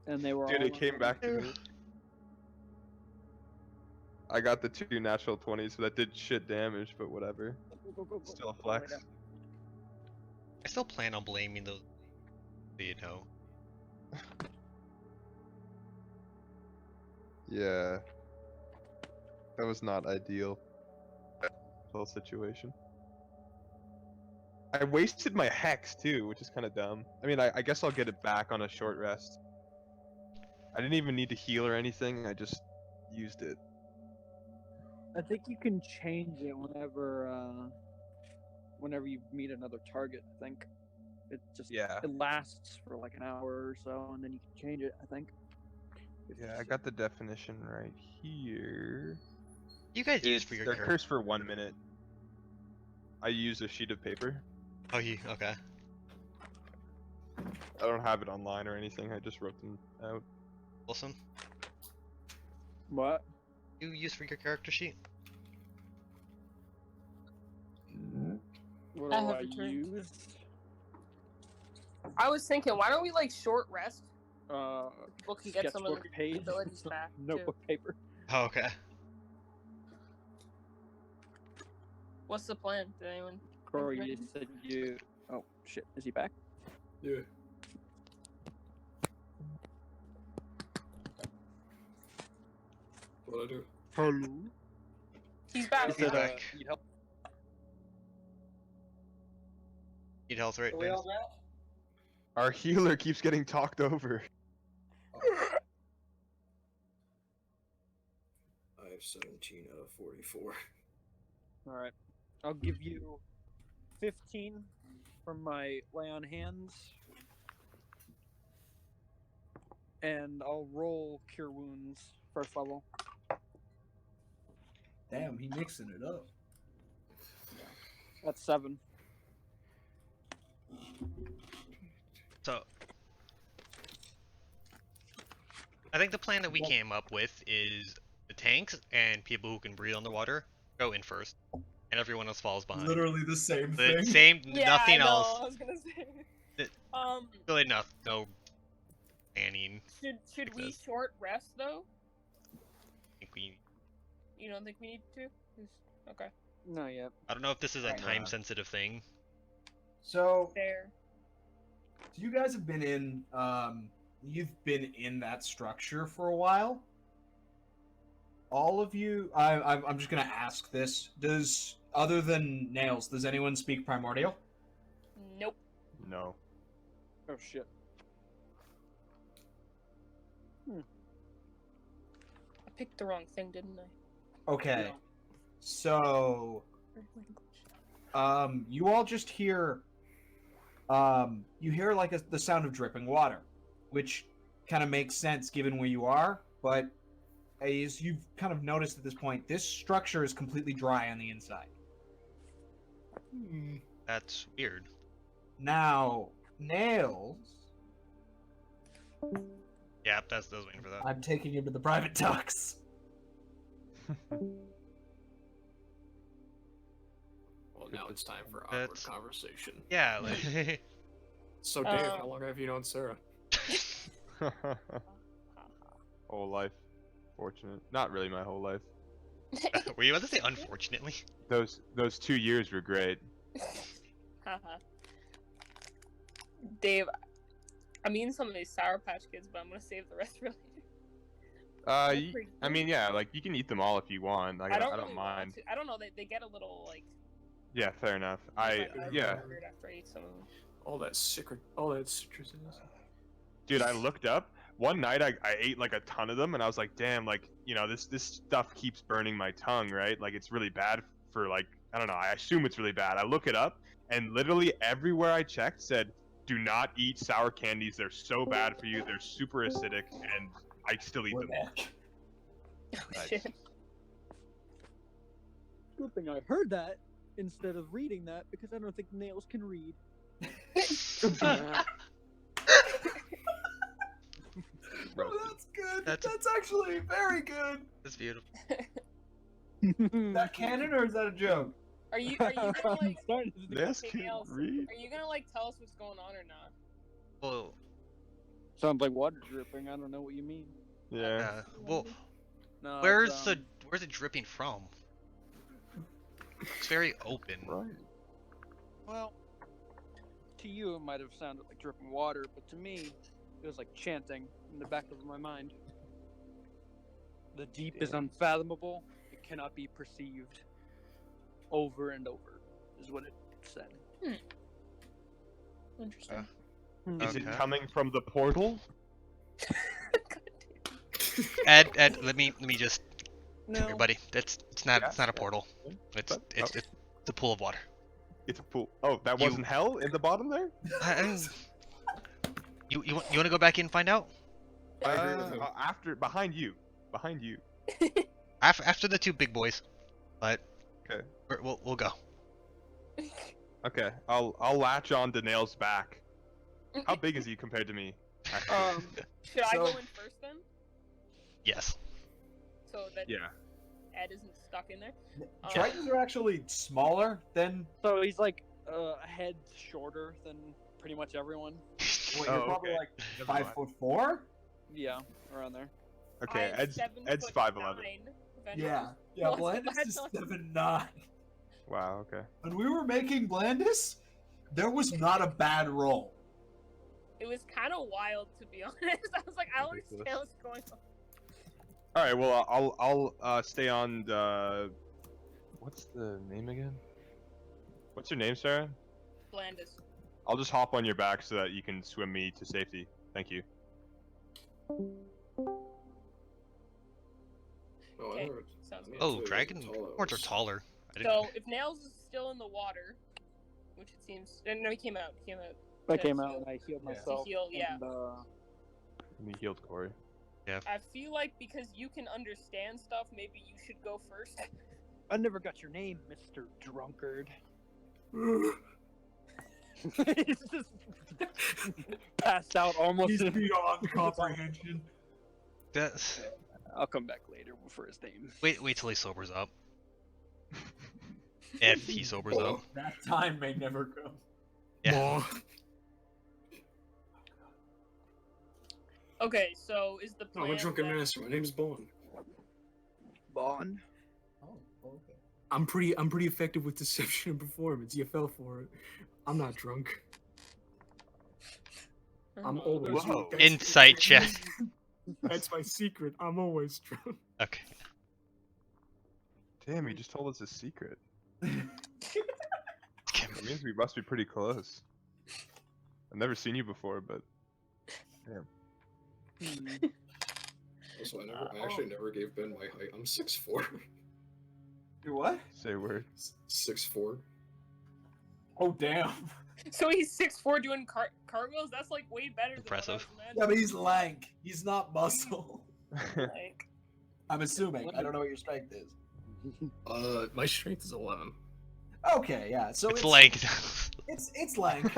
And they were Dude, all it came back to me. I got the 2 natural 20s, so that did shit damage, but whatever. Still a flex. I still plan on blaming those, you know. Yeah. That was not ideal. Whole situation. I wasted my hex too, which is kind of dumb. I mean, I guess I'll get it back on a short rest. I didn't even need to heal or anything. I just used it. I think you can change it whenever you meet another target. I think it just Yeah. it lasts for like an hour or so, and then you can change it. I think. Yeah, I got the definition right here. You guys use for It's- your they're character. cursed for 1 minute. I use a sheet of paper. Oh, you okay? I don't have it online or anything. I just wrote them out. Wilson, What? you use for your character sheet? What I do have I returned. use? I was thinking, why don't we like short rest? Uh, People can get some of sketchbook the page, abilities back. too. notebook paper. Oh, okay. What's the plan? Did anyone? Corey, ready? you said you. Oh shit, is he back? Yeah. What'd I do? Hello. He's back. He's Said, back. need help? Need health right Are we now. all back? Our healer keeps getting talked over. I have 17 out of 44. All right, I'll give you 15 from my lay on hands, and I'll roll cure wounds first level. Damn, he mixing it up. That's 7. So, I think the plan that we came up with is the tanks and people who can breathe underwater go in first, and everyone else follows behind. Literally the same The thing. same, Yeah, nothing I know, else. I was gonna say. Th- Um, Really, no planning. should like we this. short rest though? I think we. You don't think we need to? Okay, No, yet. I don't know if this is a Right. time-sensitive thing. So fair. you guys have been in you've been in that structure for a while. All of you, I'm just gonna ask this: does, other than Nails, does anyone speak Primordial? Nope. No. Oh shit. I picked the wrong thing, didn't I? Okay, so you all just hear you hear like the sound of dripping water, which kind of makes sense given where you are, but as you've kind of noticed at this point, this structure is completely dry on the inside. That's weird. Now, Nails, Yeah, that's I was waiting for that. I'm taking you to the private talks. Well, now it's time for awkward That's- conversation. Yeah, like, So, Dave, how long have you known Sarah? Whole life. Fortunate. Not really my whole life. were you about to say unfortunately? Those 2 years were great. Haha. Dave, I'm eating some of these Sour Patch Kids, but I'm gonna save the rest for later. They're pretty I mean, good. yeah, like you can eat them all if you want. Like, I don't really really mind. want to. I don't know. They get a little like. Yeah, fair enough. I Yeah, weird after I eat some of them. All that citrusiness. dude, I looked up one night. I ate like a ton of them, and I was like, damn, like this stuff keeps burning my tongue, right? Like it's really bad for like I don't know. I assume it's really bad. I look it up, and literally everywhere I checked said, do not eat sour candies. They're so bad for you. They're super acidic, and I still eat them. Oh Nice. shit. Good thing I heard that instead of reading that because I don't think Nails can read. Oh, that's good. That's- That's actually very good. That's beautiful. Is that canon or is that a joke? Are you gonna like? Starting to think Yes, Okay, can Nails, read. Are you gonna like tell us what's going on or not? Well, sounds like water dripping. I don't know what you mean. Yeah. well, No, where's it's, where's it dripping from? It's very open. Right. Well, to you it might have sounded like dripping water, but to me, it was like chanting in the back of my mind. The deep is unfathomable; it cannot be perceived. Over and over is what it said. Interesting. Is it Okay. coming from the portal? Ed, let me just No, come here, buddy. It's not Yeah, it's not a yeah. portal. It's But- it's it's a pool of water. It's a pool. Oh, that You- wasn't hell in the bottom there? You want to go back in and find out? I agree with him. After, behind you. After the two big boys, but Okay. we'll go. Okay, I'll latch on to Nail's back. How big is he compared to me? actually? Should I go So- in first then? Yes. So that Yeah. Ed isn't stuck in there. Tritons are actually smaller than. so he's like a head shorter than pretty much everyone. Wait, Oh, you're probably okay. like Never mind. 5'4". Yeah, around there. Okay, I'm Ed's 7'9", 5'11". Yeah, Well, Blandis that's is not- 7'9". Wow. Okay. When we were making Blandis, there was not a bad roll. It was kind of wild, to be honest. I was like, I don't understand Ridiculous. what's going on. All right. Well, I'll stay on the. What's the name again? What's your name, Sarah? Blandis. I'll just hop on your back so that you can swim me to safety. Thank you. Oh, Okay. I never- Sounds good. Oh, Actually, dragon taller horns are was- taller. I didn't. So if Nails is still in the water, which it seems, no, he came out. He came out. I to came out heal. and I healed Yeah. To myself. heal, yeah. And, And he healed Corey. I feel like because you can understand stuff, maybe you should go first. I never got your name, Mr. Drunkard. He's just passed out almost. He's beyond comprehension. That's... I'll come back later for his name. Wait till he sobers up. If he sobers up. That time may never come. Yeah. Okay, so is the plan? I'm a drunken that- master. My name's Bond. Bond. Oh, okay. I'm pretty effective with deception and performance. You fell for it. I'm not drunk. I'm always Whoa. drunk. Insight check. That's my secret. I'm always drunk. Okay. Damn, he just told us a secret. Okay. That means we must be pretty close. I've never seen you before, but Also, I actually never gave Ben my height. I'm 6'4". You what? say a word. 6'4". Oh damn. So he's 6'4" doing cartwheels. That's like way better Impressive. than what I Yeah, was but he's lank. He's not muscle. imagining. Like, I'm assuming. I don't know what your strength is. My strength is 11. Okay, yeah. So It's like it's lank.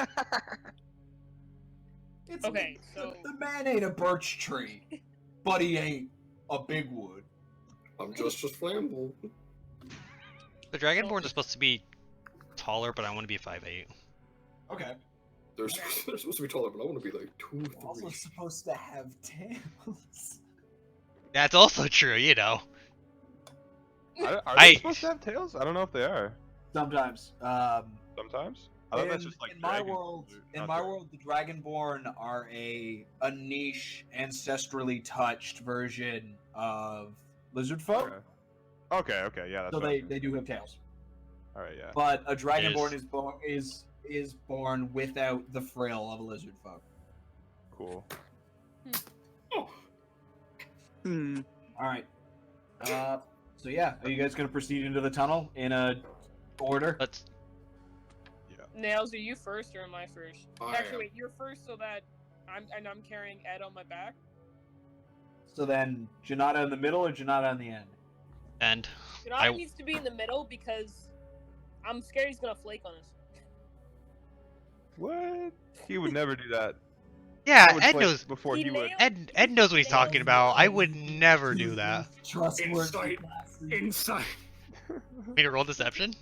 It's Okay, so- the man ain't a birch tree, but he ain't a big wood. I'm just flammable. the Dragonborn is supposed to be taller, but I want to be 5'8". Okay. They're supposed to be taller, but I want to be like 2 or Also 3. supposed to have tails. That's also true, you know. Are they supposed to have tails? I don't know if they are. Sometimes. Sometimes. I thought that's just like in my dragons, world. not In my dragons. world, the Dragonborn are a niche, ancestrally touched version of lizard folk. Okay, yeah, that's So what I they, was they do have tails. All right, yeah. But a Dragonborn Is- is born without the frill of a lizard folk. Cool. Oh, Hmm. All right. So yeah, are you guys gonna proceed into the tunnel in a order? Let's. Nails, are you first or am I first? I Actually, am. wait, you're first so that I'm carrying Ed on my back. So then, Jinada in the middle or Jinada on the end? And Jinada needs to be in the middle because I'm scared he's gonna flake on us. What? He would never do that. yeah, I would Ed play knows. before he would. Ed knows what he's talking about. I would never do that. Trustworthy. inside. Me to roll deception?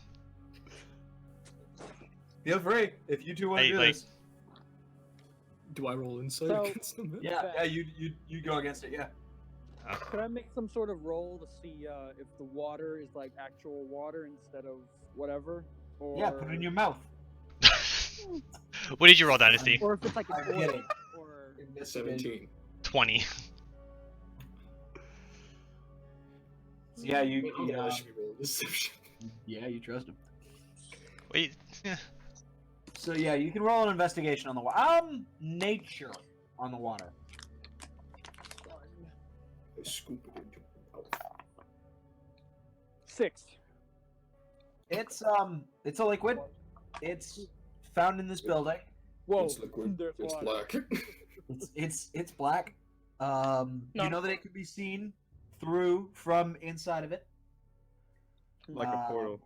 Feel free if you two want to Hey, do like- this. Do I roll inside So- against them? Yeah, you go against it. Yeah. Could I make some sort of roll to see if the water is like actual water instead of whatever? Or... Yeah, put it in your mouth. What did you roll, Dynasty? Or if it's like I'm an oil, kidding. or 17. 20. Yeah, I should be rolling deception. yeah, you trust him. Wait. So yeah, you can roll an investigation on the water. Nature on the water. I scoop it into my mouth. 6. It's a liquid. It's found in this building. Whoa, It's liquid. there's It's water. black. It's black. You No. know that it could be seen through from inside of it. Like a portal.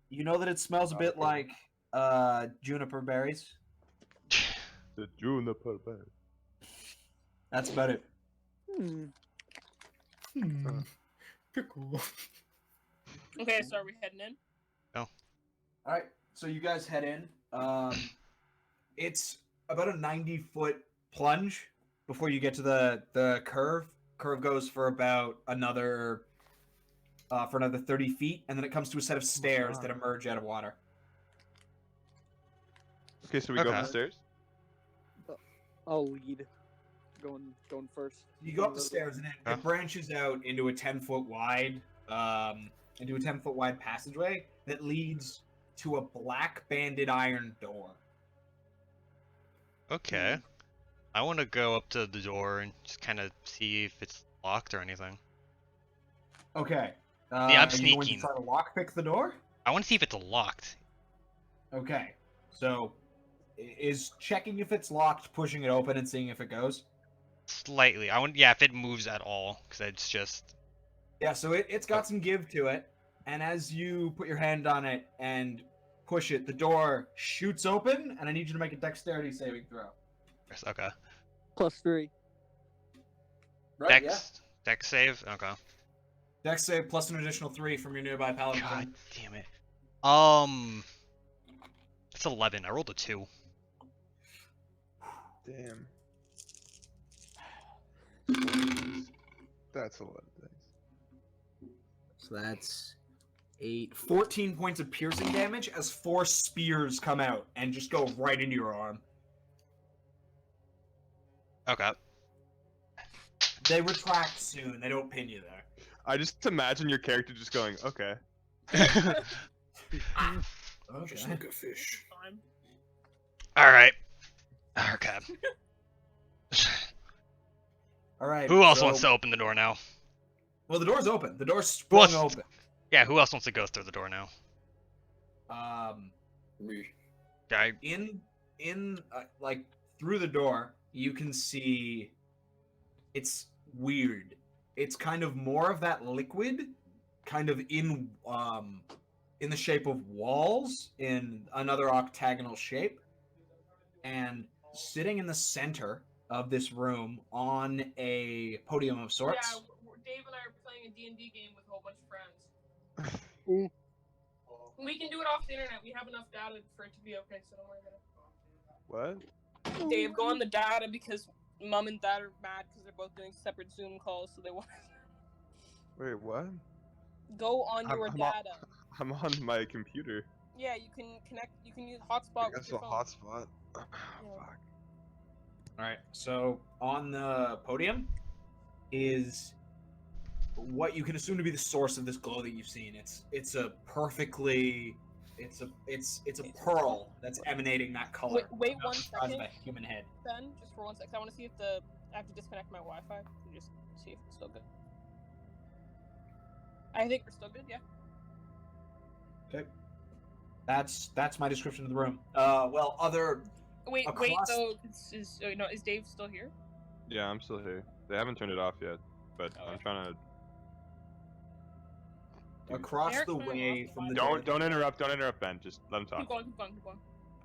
You know that it smells a bit like juniper berries. The juniper berry. That's about it. Hmm. Pickle. Okay, so are we heading in? All right, so you guys head in. It's about a 90-foot plunge before you get to the curve. Curve goes for about another 30 feet, and then it comes to a set of stairs that emerge out of water. Okay, so we go up Okay. the stairs. I'll lead. Going first. You go up the stairs, and Huh? it branches out into a 10-foot wide passageway that leads to a black banded iron door. Okay. I want to go up to the door and just kind of see if it's locked or anything. Okay. I'm are you going to sneaking. try to lockpick the door? I want to see if it's locked. Okay. So, is checking if it's locked, pushing it open, and seeing if it goes? Slightly. I want, yeah, if it moves at all, because it's just. Yeah, so it's got some give to it, and as you put your hand on it and push it, the door shoots open, and I need you to make a dexterity saving throw. Okay. +3. Right? Yeah. Dex save. Okay. Dex save plus an additional 3 from your nearby paladin God friend. damn it. It's 11. I rolled a 2. Damn. That's a lot of things. So that's 14 points of piercing damage as 4 spears come out and just go right into your arm. Okay. They retract soon. They don't pin you there. I just imagine your character just going, okay. Just like a fish. Fine. Alright. Okay. All right. Who else so- wants to open the door now? Well, the door's open. The door's Who sprung else- open. Yeah, who else wants to go through the door now? Me. I, In like through the door, you can see. It's weird. It's kind of more of that liquid, kind of in the shape of walls in another octagonal shape, and sitting in the center of this room on a podium of sorts. Yeah, Dave and I are playing a D&D game with a whole bunch of friends. We can do it off the internet. We have enough data for it to be okay, so don't worry about it. What? Dave, go on the data because Mom and Dad are mad because they're both doing separate Zoom calls, so they want Wait, what? go on I'm- your I'm on- data. I'm on my computer. Yeah, you can connect. You can use hotspot with That's a your phone. hotspot. Yeah. Fuck. All right. So on the podium is what you can assume to be the source of this glow that you've seen. It's a perfectly it's a pearl that's emanating that color. Wait about one the size second. of a human head. Then, just for 1 second, I want to see if I have to disconnect my Wi-Fi. To just see if it's still good. I think we're still good. Yeah. Okay. That's my description of the room. Well, other Wait, Across- though. Is Dave still here? Yeah, I'm still here. They haven't turned it off yet, but Oh. I'm trying to. across Eric's the turning way off from the the mic. Don't interrupt, Ben. Just let him talk. Keep going. Keep going.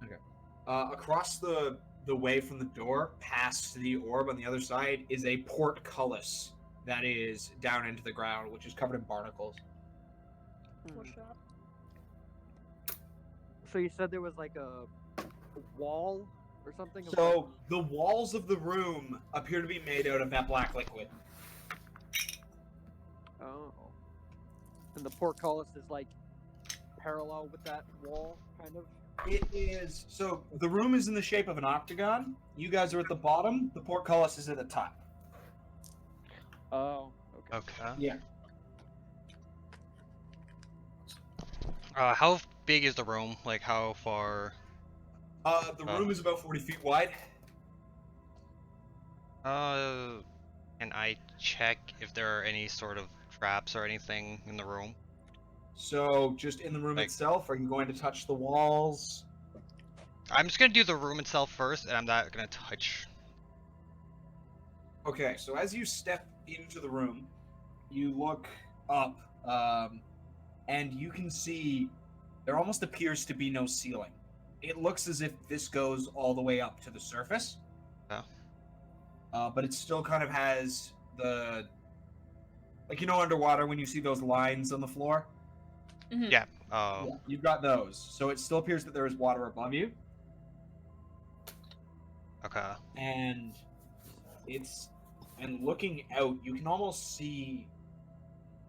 Keep going. across the way from the door, past the orb on the other side, is a portcullis that is down into the ground, which is covered in barnacles. What's that? So you said there was like a wall or something? of So the walls of the room appear to be made out of that black liquid. like- oh. And the portcullis is like parallel with that wall, kind of? It is so the room is in the shape of an octagon. You guys are at the bottom. The portcullis is at the top. Oh, okay. okay. Yeah. How big is the room? Like, how far? The room is about 40 feet wide. Can I check if there are any sort of traps or anything in the room? So just in the room Like- itself, are you going to touch the walls? I'm just gonna do the room itself first, and I'm not gonna touch. Okay, so as you step into the room, you look up, and you can see there almost appears to be no ceiling. It looks as if this goes all the way up to the surface. Oh. But it still kind of has the, like, you know, underwater when you see those lines on the floor? Mhm. Yeah. Oh. Yeah, you've got those. So it still appears that there is water above you, Okay. and looking out, you can almost see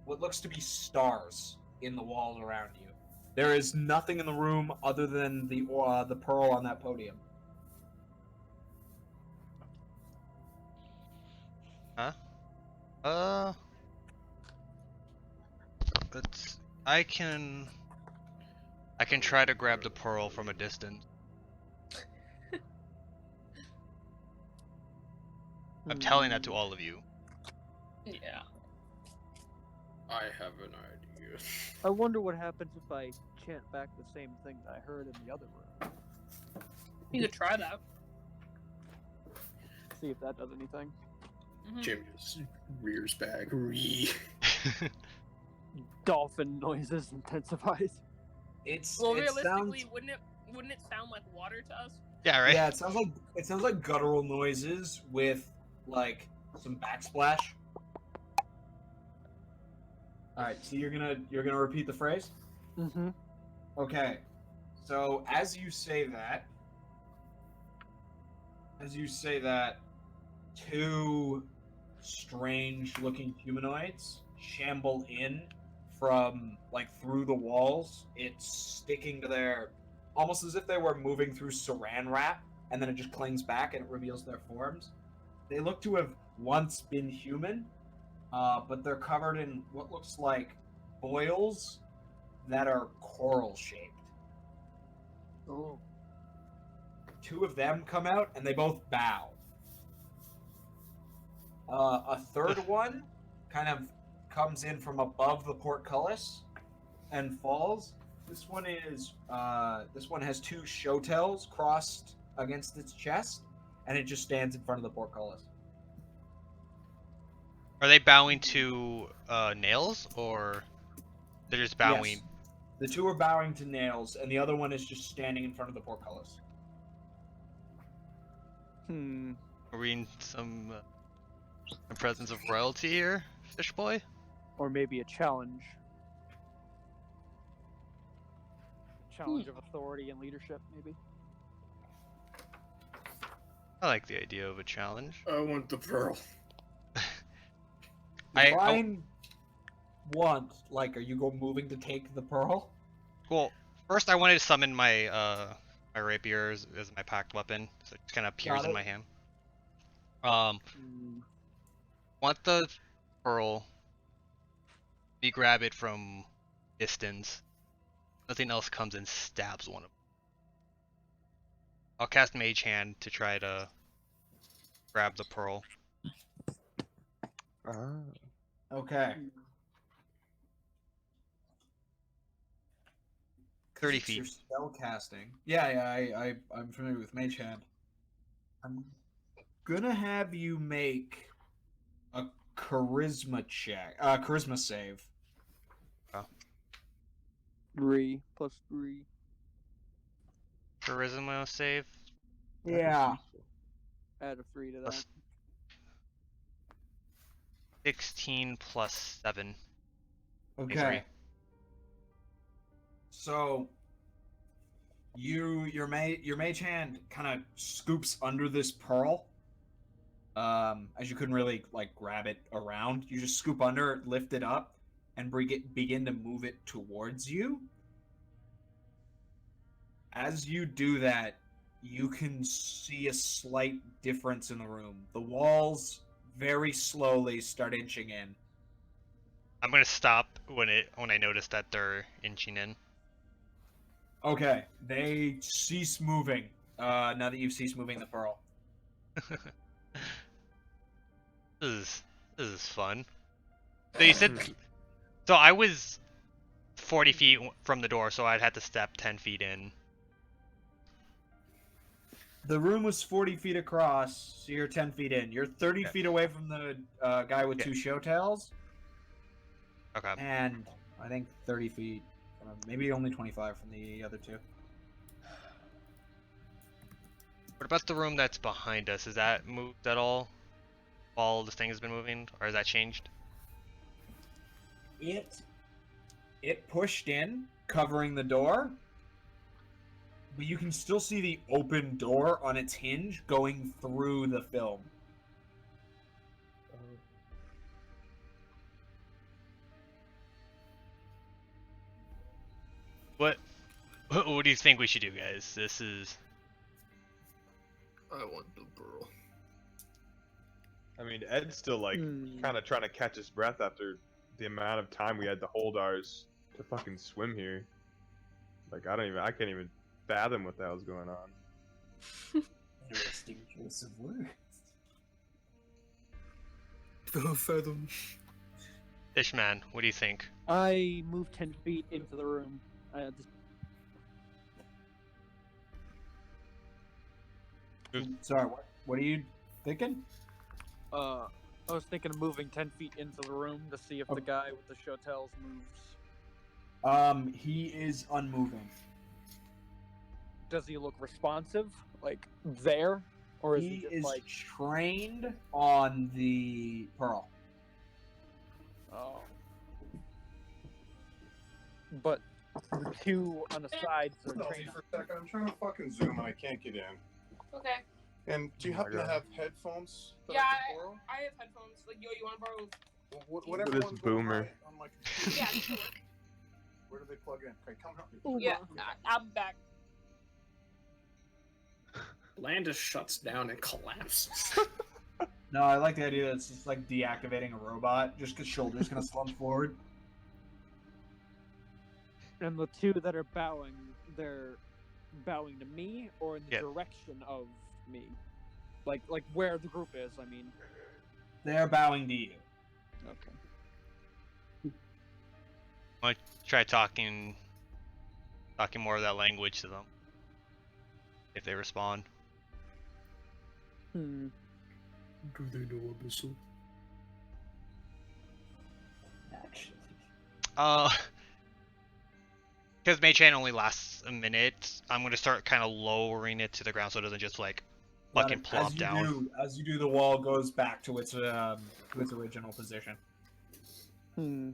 what looks to be stars in the walls around you. There is nothing in the room other than the pearl on that podium. Let's. I can try to grab the pearl from a distance. I'm telling that to all of you. Yeah. I have an idea. I wonder what happens if I chant back the same thing that I heard in the other room. You could try that. See if that does anything. Mhm. Jim just rears back. Ree. Dolphin noises intensifies. It's Well, it realistically, sounds wouldn't it sound like water to us? Yeah, right. yeah, it sounds like guttural noises with like some backsplash. All right, so you're gonna repeat the phrase. Mm-hmm. Okay, so as you say that, two strange-looking humanoids shamble in from like through the walls. It's sticking to their, almost as if they were moving through saran wrap, and then it just clings back and it reveals their forms. They look to have once been human, but they're covered in what looks like boils that are coral-shaped. Oh. Two of them come out and they both bow. A third one kind of comes in from above the portcullis and falls. This one has two showtails crossed against its chest, and it just stands in front of the portcullis. Are they bowing to nails, or they're just bowing? Yes. The two are bowing to nails, and the other one is just standing in front of the portcullis. Are we in some presence of royalty here, fish boy? Or maybe a challenge. Challenge of authority and leadership, maybe. I like the idea of a challenge. I want the pearl. Define want. Like, are you moving to take the pearl? Well, first I wanted to summon my my rapier as my packed weapon, so it just kind of appears Got in it. my hand. Want the pearl? Me grab it from distance. Nothing else comes and stabs one of them. I'll cast Mage Hand to try to grab the pearl. Okay. 30 It's feet. your spell casting. Yeah, I'm familiar with Mage Hand. I'm gonna have you make a charisma save. 3 plus 3. Charisma save. Yeah. Add a 3 to that. Plus 16 plus 7. Okay. So your mage hand kind of scoops under this pearl. As you couldn't really like grab it around, you just scoop under it, lift it up, and begin to move it towards you. As you do that, you can see a slight difference in the room. The walls very slowly start inching in. I'm gonna stop when I notice that they're inching in. Okay, they cease moving. Now that you've ceased moving the pearl. This is fun. So you said, so I was 40 feet from the door, so I'd have to step 10 feet in. The room was 40 feet across, so you're 10 feet in. You're 30 feet away from the guy with two showtails. Okay. And I think 30 feet, maybe only 25 from the other two. What about the room that's behind us? Is that moved at all? All this thing has been moving, or has that changed? It pushed in, covering the door, but you can still see the open door on its hinge going through the film. What do you think we should do, guys? This is... I want the pearl. I mean, Ed's still like kind of trying to catch his breath after the amount of time we had to hold ours to fucking swim here. Like I can't even fathom what the hell's going on. Interesting choice of words. Don't fathom. Fishman, what do you think? I moved 10 feet into the room. Sorry, what are you thinking? I was thinking of moving 10 feet into the room to see if the guy with the showtails moves. He is unmoving. Does he look responsive? Like there, or is he He just is like? trained on the pearl. Oh. But the two on the sides are Hold trained. me for a second. I'm trying to fucking zoom and I can't get in. Okay. And do you Oh my happen to God. have headphones? That Yeah, I can borrow? I have headphones. Like, yo, you want to borrow? Whatever This ones boomer. on my computer. Yeah, this will work. Where do they plug in? Okay, come help me. Yeah, I'll be back. Landis shuts down and collapses. No, I like the idea that it's just like deactivating a robot, just because shoulders gonna slump forward. And the two that are bowing, they're bowing to me or in the Yep. direction of me, like where the group is. I mean. They're bowing to you. Okay. Try talking more of that language to them. If they respond. Hmm. Do they know Abyssal? Because Mage Hand only lasts a minute, I'm gonna start kind of lowering it to the ground so it doesn't just like fucking plop down. As you do, the wall goes back to its original position. Hmm.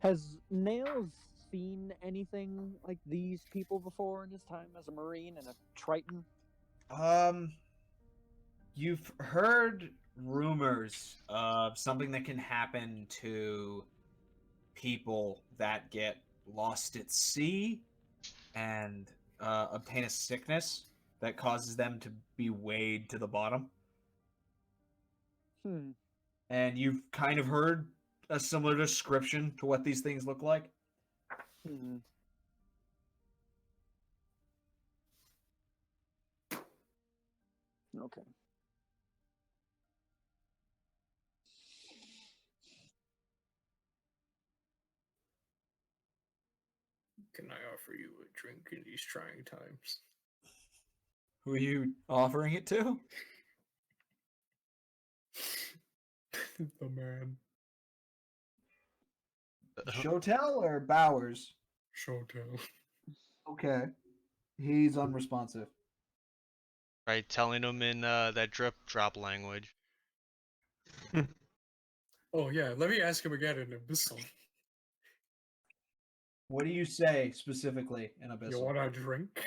Has Nails seen anything like these people before in his time as a Marine and a Triton? You've heard rumors of something that can happen to people that get lost at sea and obtain a sickness that causes them to be weighed to the bottom. Hmm. And you've kind of heard a similar description to what these things look like. Hmm. Okay. Can I offer you a drink in these trying times? Who are you offering it to? The man. Shotel or Bowers? Showtime. Okay. He's unresponsive. Right, telling them in that drip drop language. Oh yeah, let me ask him again in Abyssal. What do you say specifically in Abyssal? You want a drink?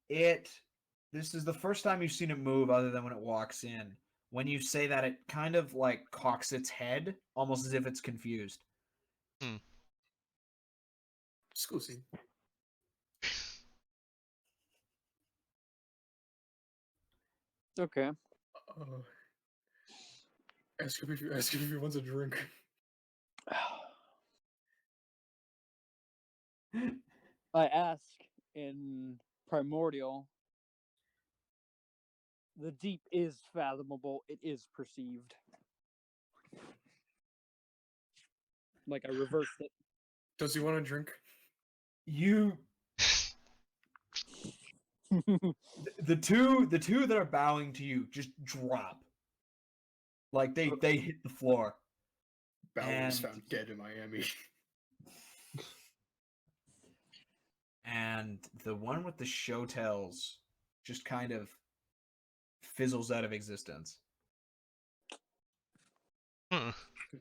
This is the first time you've seen it move other than when it walks in. When you say that, it kind of like cocks its head, almost as if it's confused. Scusi. Okay. Ask him if he wants a drink. I ask in Primordial. The deep is fathomable. It is perceived. Like I reversed it. Does he want a drink? You the two that are bowing to you just drop. Like they hit the floor. Bauer was And- found dead in Miami. And the one with the showtells just kind of fizzles out of existence.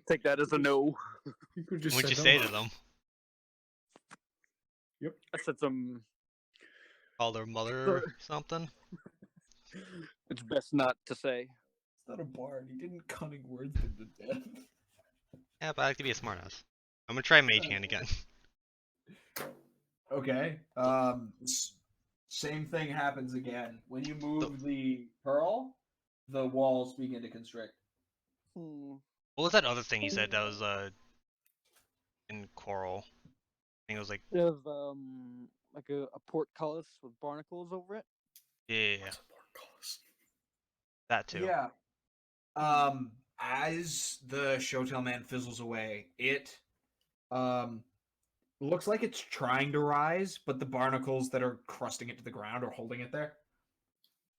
Take that as a no. You could just What'd you said say no. to them? I said some. Call their mother or something? It's best not to say. It's not a bard. He didn't cunning words them to death. Yeah, but I like to be a smartass. I'm gonna try Mage Hand again. Okay. Same thing happens again. When you move the pearl, the walls begin to constrict. Hmm. What was that other thing you said that was in coral? I think it was like There's like a portcullis with barnacles over it. yeah, What's a portcullis? that too. Yeah. As the Showtail Man fizzles away, it looks like it's trying to rise, but the barnacles that are crusting it to the ground are holding it there.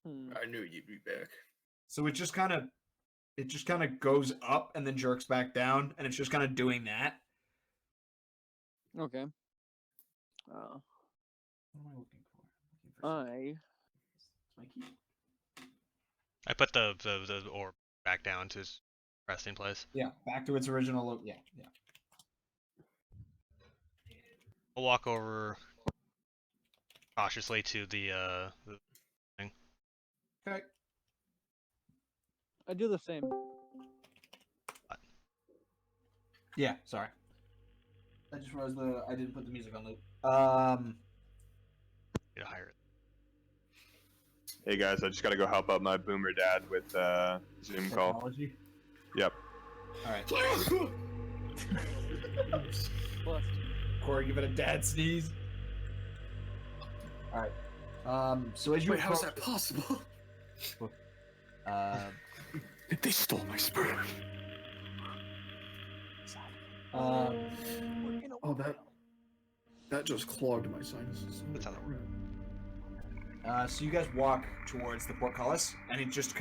I knew you'd be back. So it just kind of goes up and then jerks back down, and it's just kind of doing that. Okay. What am I looking for? I My key. I put the orb back down to its resting place. Yeah, back to its original look. Yeah. I'll walk over cautiously to the thing. Okay. do the same. Yeah, sorry. I just realized I didn't put the music on loop. Need to hire it. Hey guys, I just gotta go help out my boomer dad with Zoom call. Technology. Yep. All right. Plus, Corey, give it a dad sneeze. All right. So as you Wait, how is approach- that possible? They stole my sperm. Oh, that just clogged my sinuses. That's how that works. So you guys walk towards the portcullis, and it just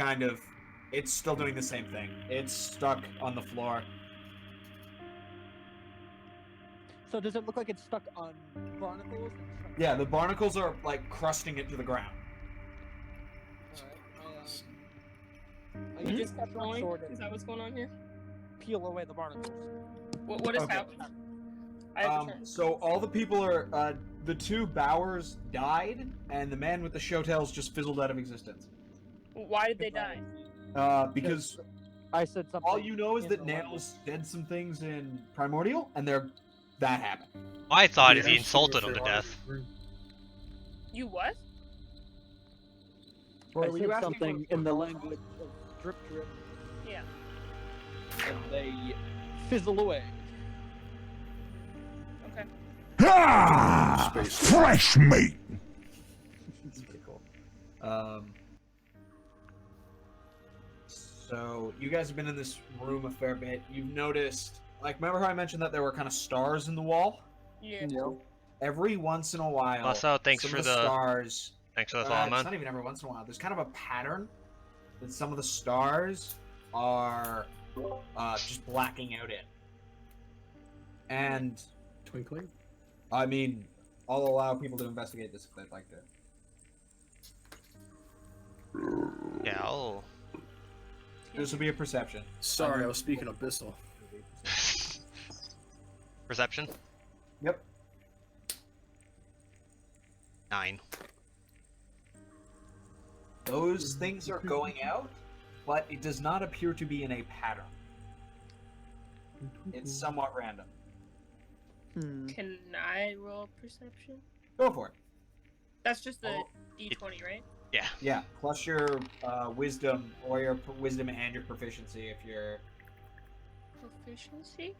it's still doing the same thing. It's stuck on the floor. so does it look like it's stuck on barnacles? Yeah, the barnacles are like crusting it to the ground. Alright, You I just kept going? sword Is and that what's going on here? peel away the barnacles. What is Okay. happening? I have to turn. So all the people are the two Bowers died, and the man with the show tails just fizzled out of existence. Why did they die? Because I said something. all you know is in that the Nails said some things in Primordial, and that happened. My thought is Yeah, he I've seen insulted your him to fair death. line. You what? Or I were you said asking something for- in the language of drip drip, Yeah. and they fizzle away. Okay. Ah, fresh meat. That's pretty cool. So you guys have been in this room a fair bit. You've noticed, remember how I mentioned that there were kind of stars in the wall? Yeah. Every once in a while, Also, thanks some for of the stars. thanks for the It's follow, man. not even every once in a while. There's kind of a pattern that some of the stars are just blacking out in. And Twinkling. I mean, I'll allow people to investigate this if they'd like to. Yeah, I'll. This will be a perception. Sorry, I was speaking abyssal. Perception? Yep. 9. Those things are going out, but it does not appear to be in a pattern. It's somewhat random. Can I roll perception? Go for it. That's just the Oh. D20, right? Yeah. Yeah, plus your wisdom or your wisdom and your proficiency if you're. Proficiency?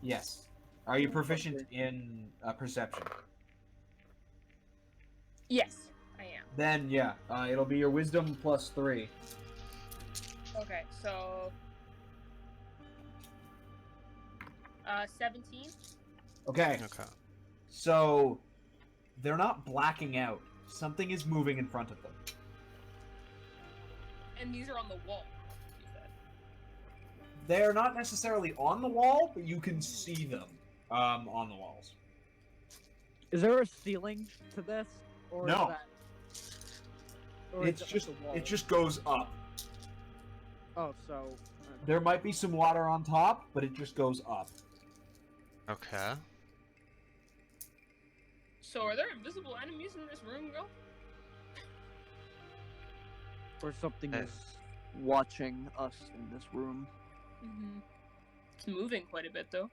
Yes. Are you proficient in perception? Yes, I am. Then yeah, it'll be your wisdom plus 3. Okay, so 17. Okay. Okay. So they're not blacking out. Something is moving in front of them. And these are on the wall, you said. They're not necessarily on the wall, but you can see them on the walls. Is there a ceiling to this, or No. is that? Or It's is just a wall? it just goes up. Oh, so. There might be some water on top, but it just goes up. Okay. So are there invisible enemies in this room, girl? Or something Eh. is watching us in this room. Mm-hmm. It's moving quite a bit, though.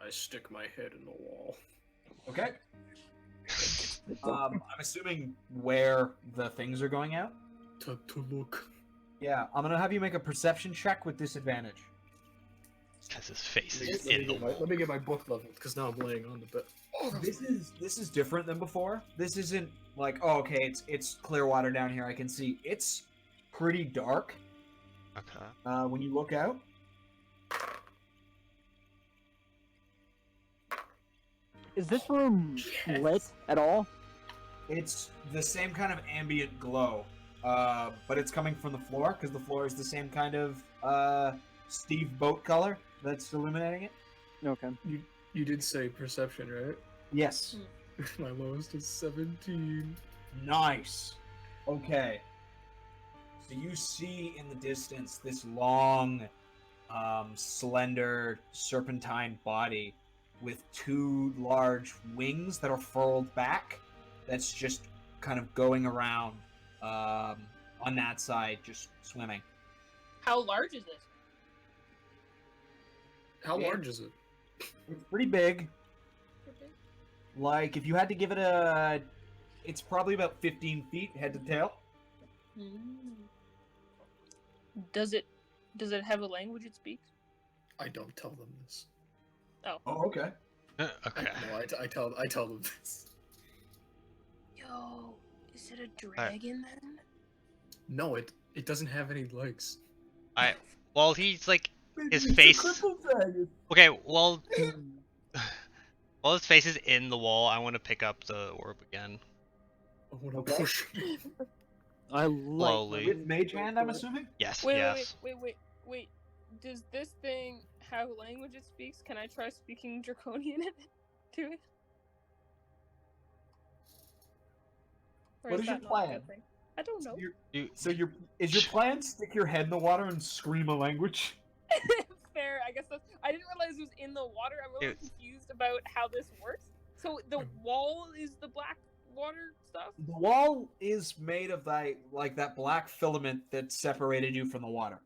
I stick my head in the wall. Okay. I'm assuming where the things are going out. To look. Yeah, I'm gonna have you make a perception check with disadvantage. Because his face Let is me in the get my- wall. let me get my book leveled, because now I'm laying on the bed. Oh, This is different than before. This isn't like, oh, okay, it's clear water down here. I can see. It's pretty dark Okay. when you look out. Is this room lit at all? It's the same kind of ambient glow. but it's coming from the floor because the floor is the same kind of Steve boat color that's illuminating it. Okay. You did say perception, right? Yes. My lowest is 17. Nice. Okay. So you see in the distance this long, slender, serpentine body with two large wings that are furled back. That's just kind of going around on that side, just swimming. How large is it? How Yeah. large is it? It's pretty big. Like, if you had to give it a... It's probably about 15 feet head to tail. Does it have a language it speaks? I don't tell them this. Oh. Oh, okay. Okay. No, I tell them this. Yo, is it a dragon then? No, it doesn't have any legs. Well, he's like his face. Okay, well, while his face is in the wall, I want to pick up the orb again. I want to Okay. push. I like Slowly. With Mage Hand, I'm assuming? Yes, Wait, yes. wait. Does this thing have a language it speaks? Can I try speaking Draconian to it? Or What is your that not a good plan? thing? I don't know. Is your plan stick your head in the water and scream a language? Fair. I guess that's. I didn't realize it was in the water. I'm really confused about how this works. So the wall is the black water stuff. The wall is made of that black filament that separated you from the water.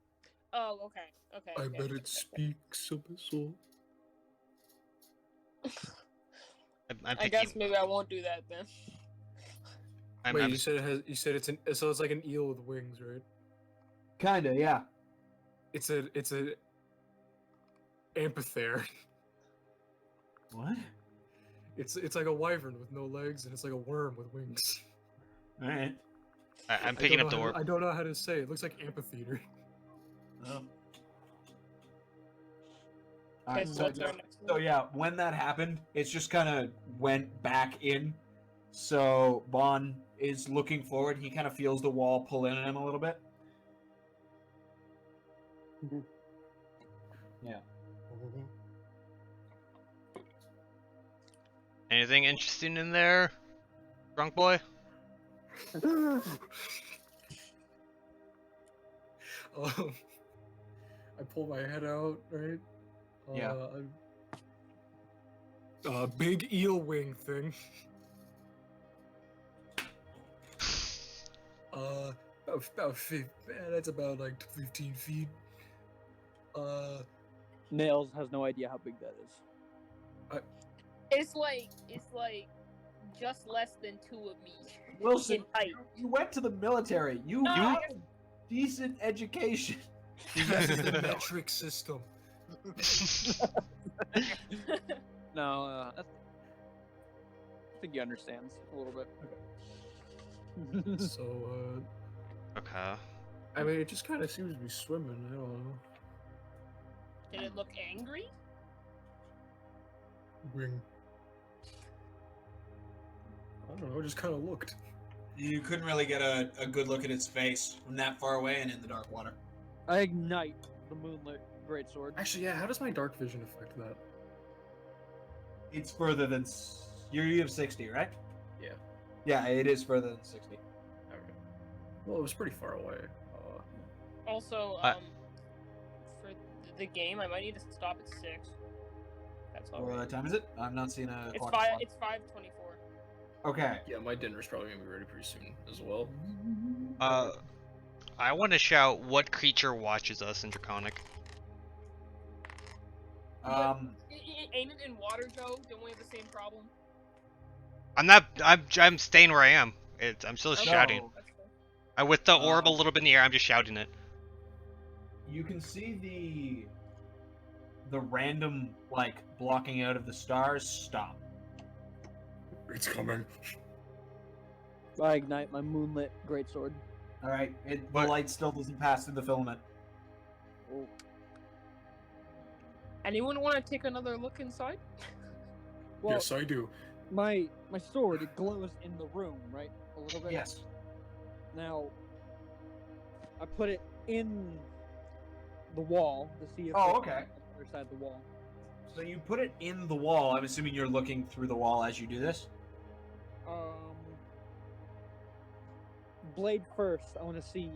Oh, okay. I bet it speaks abyssal. I'm I picking. guess maybe I won't do that then. Wait, you said it has. You said it's so it's like an eel with wings, right? Kinda, yeah. It's a amphithere. What? It's like a wyvern with no legs, and it's like a worm with wings. All right. I'm picking up the orb. I don't know how to say it. It looks like amphitheater. Oh. Okay, Alright, so so, what's our next so one? yeah, when that happened, it's just kind of went back in. So Bon is looking forward. He kind of feels the wall pull in on him a little bit. Yeah. Anything interesting in there, drunk boy? I pull my head out, right? Yeah. Big eel wing thing. That's about like 15 feet. Nails has no idea how big that is. It's like just less than 2 of me. Wilson, in height. you went to the military. You No, I have a decent education. He uses the metric system. No, I think he understands a little bit. So, Okay. I mean, it just kind of seems to be swimming. I don't know. Did it look angry? Wing. I don't know. It just kind of looked. You couldn't really get a good look at its face from that far away and in the dark water. I ignite the moonlit greatsword. Actually, yeah. How does my dark vision affect that? It's further than you have 60, right? Yeah. Yeah, it is further than 60. Okay. Well, it was pretty far away. Also, for the game, I might need to stop at 6. That's all. What time is it? I'm not seeing a It's clock. 5. It's 5:24. Okay. Yeah, my dinner's probably gonna be ready pretty soon as well. I want to shout, what creature watches us in Draconic? Ain't it in water though? Don't we have the same problem? I'm staying where I am. I'm still Okay. shouting. No. That's cool. With the orb a little bit in the air, I'm just shouting it. You can see the random blocking out of the stars stop. It's coming. I ignite my moonlit greatsword. All right, the light still doesn't pass through the filament. Oh. Anyone want to take another look inside? Well, Yes, I do. my sword, it glows in the room, right? A little bit. Yes. Now, I put it in the wall to see if Oh, it's okay. on the other side of the wall. So you put it in the wall. I'm assuming you're looking through the wall as you do this. Blade first. I want to see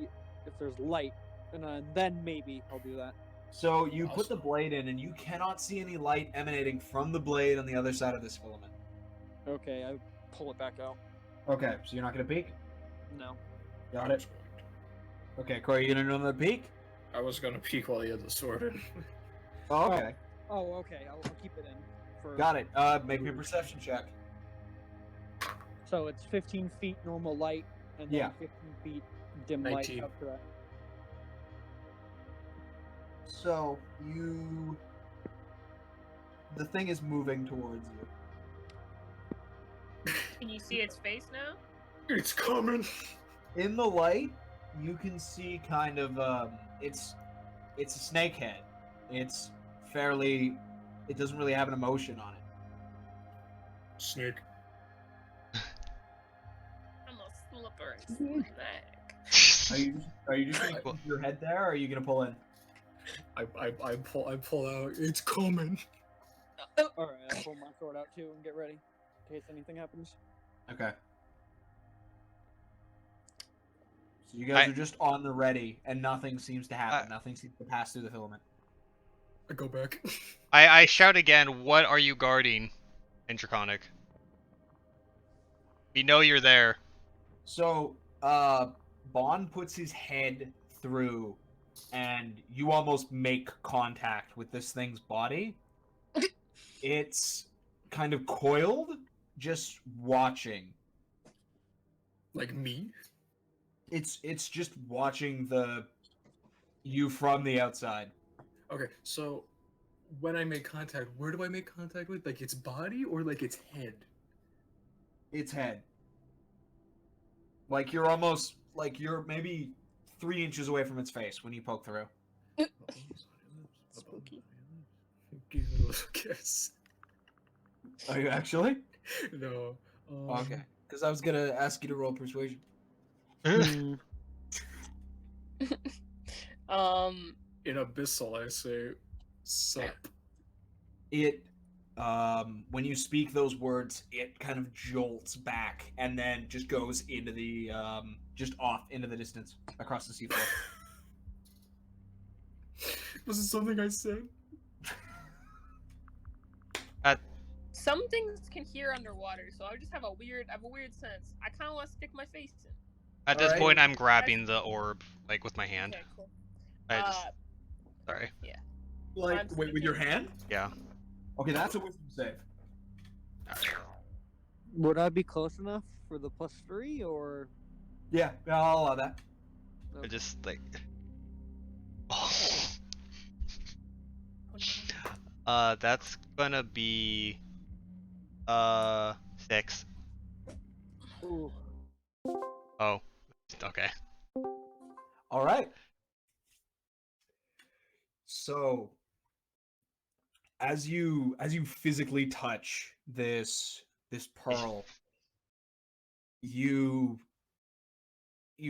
if there's light, and then maybe I'll do that. So you put the blade in, and you cannot see any light emanating from the blade on the other side of this filament. Okay, I pull it back out. Okay, so you're not gonna peek. No. Got it. Okay, Corey, you gonna know the peek? I was gonna peek while he had the sword in. Oh, okay. Oh, okay. I'll keep it in. For... Got it. Make me a perception check. So it's 15 feet normal light, and then Yeah. 15 feet dim light 19. up to that. So the thing is moving towards you. Can you see its face now? It's coming. In the light, you can see kind of it's a snake head. It's fairly. It doesn't really have an emotion on it. Snake. I'm a slipper and snack. Are you just gonna keep your head there, or are you gonna pull in? I pull out. It's coming. Alright, I pull my sword out too and get ready in case anything happens. Okay. So you guys are just on the ready, and nothing seems to happen. Nothing seems to pass through the filament. I go back. I shout again, what are you guarding, Intraconic? We know you're there. So, Bond puts his head through, and you almost make contact with this thing's body. It's kind of coiled, just watching. Like me? It's just watching you from the outside. Okay, so when I make contact, where do I make contact with? Like its body or like its head? Its head. Like you're maybe 3 inches away from its face when you poke through. Spooky. Give it a little kiss. Are you actually? No. Okay. Because I was gonna ask you to roll persuasion. In Abyssal, I say, sup. It when you speak those words, it kind of jolts back and then just goes into the just off into the distance across the seafloor. Was it something I said? Some things can hear underwater, so I just have a weird sense. I kind of want to stick my face in. At this Alright. point, I'm grabbing the orb, like, with my hand. Okay, cool. I just... Sorry. Yeah. Like, I'm wait, with your sticking- hand? Yeah. Okay, that's a wisdom save. Would I be close enough for the +3 or? Yeah, I'll allow that. I just, like... that's gonna be... 6. Ooh. Oh. Okay. All right. So, as you physically touch this pearl, you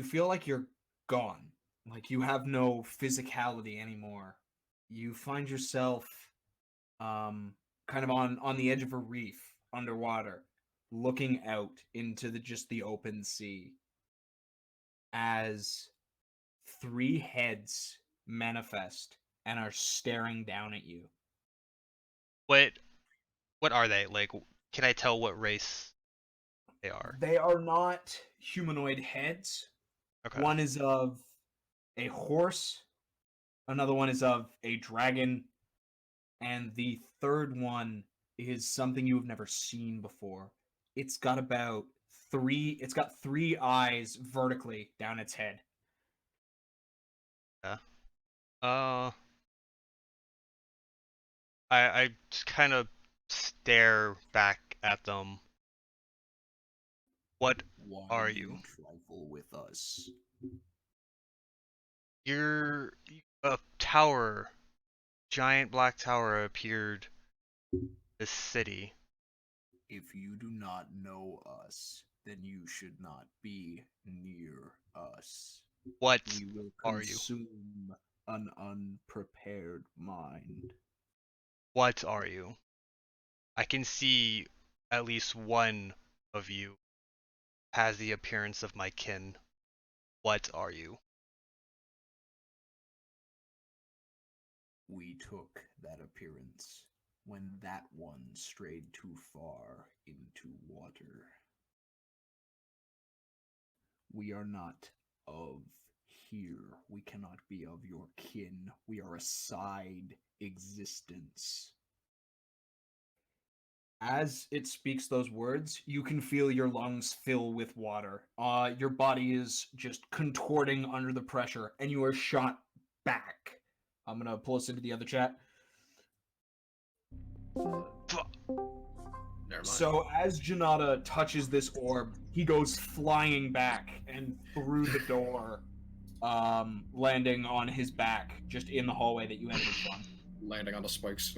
feel like you're gone. Like you have no physicality anymore. You find yourself kind of on the edge of a reef underwater, looking out into the open sea as 3 heads manifest and are staring down at you. What are they? Like, can I tell what race they are? They are not humanoid heads. Okay. One is of a horse, another one is of a dragon, and the third one is something you have never seen before. It's got 3 eyes vertically down its head. Yeah. I just kind of stare back at them. What are you? Trifle with us. A tower, giant black tower appeared this city. If you do not know us, then you should not be near us. What We will are you? consume an unprepared mind. What are you? I can see at least one of you has the appearance of my kin. What are you? We took that appearance when that one strayed too far into water. We are not of here. We cannot be of your kin. We are a side existence. As it speaks those words, you can feel your lungs fill with water. Your body is just contorting under the pressure, and you are shot back. I'm gonna pull us into the other chat. Never mind. So as Jinada touches this orb, he goes flying back and through the door, landing on his back, just in the hallway that you entered from. Landing on the spikes.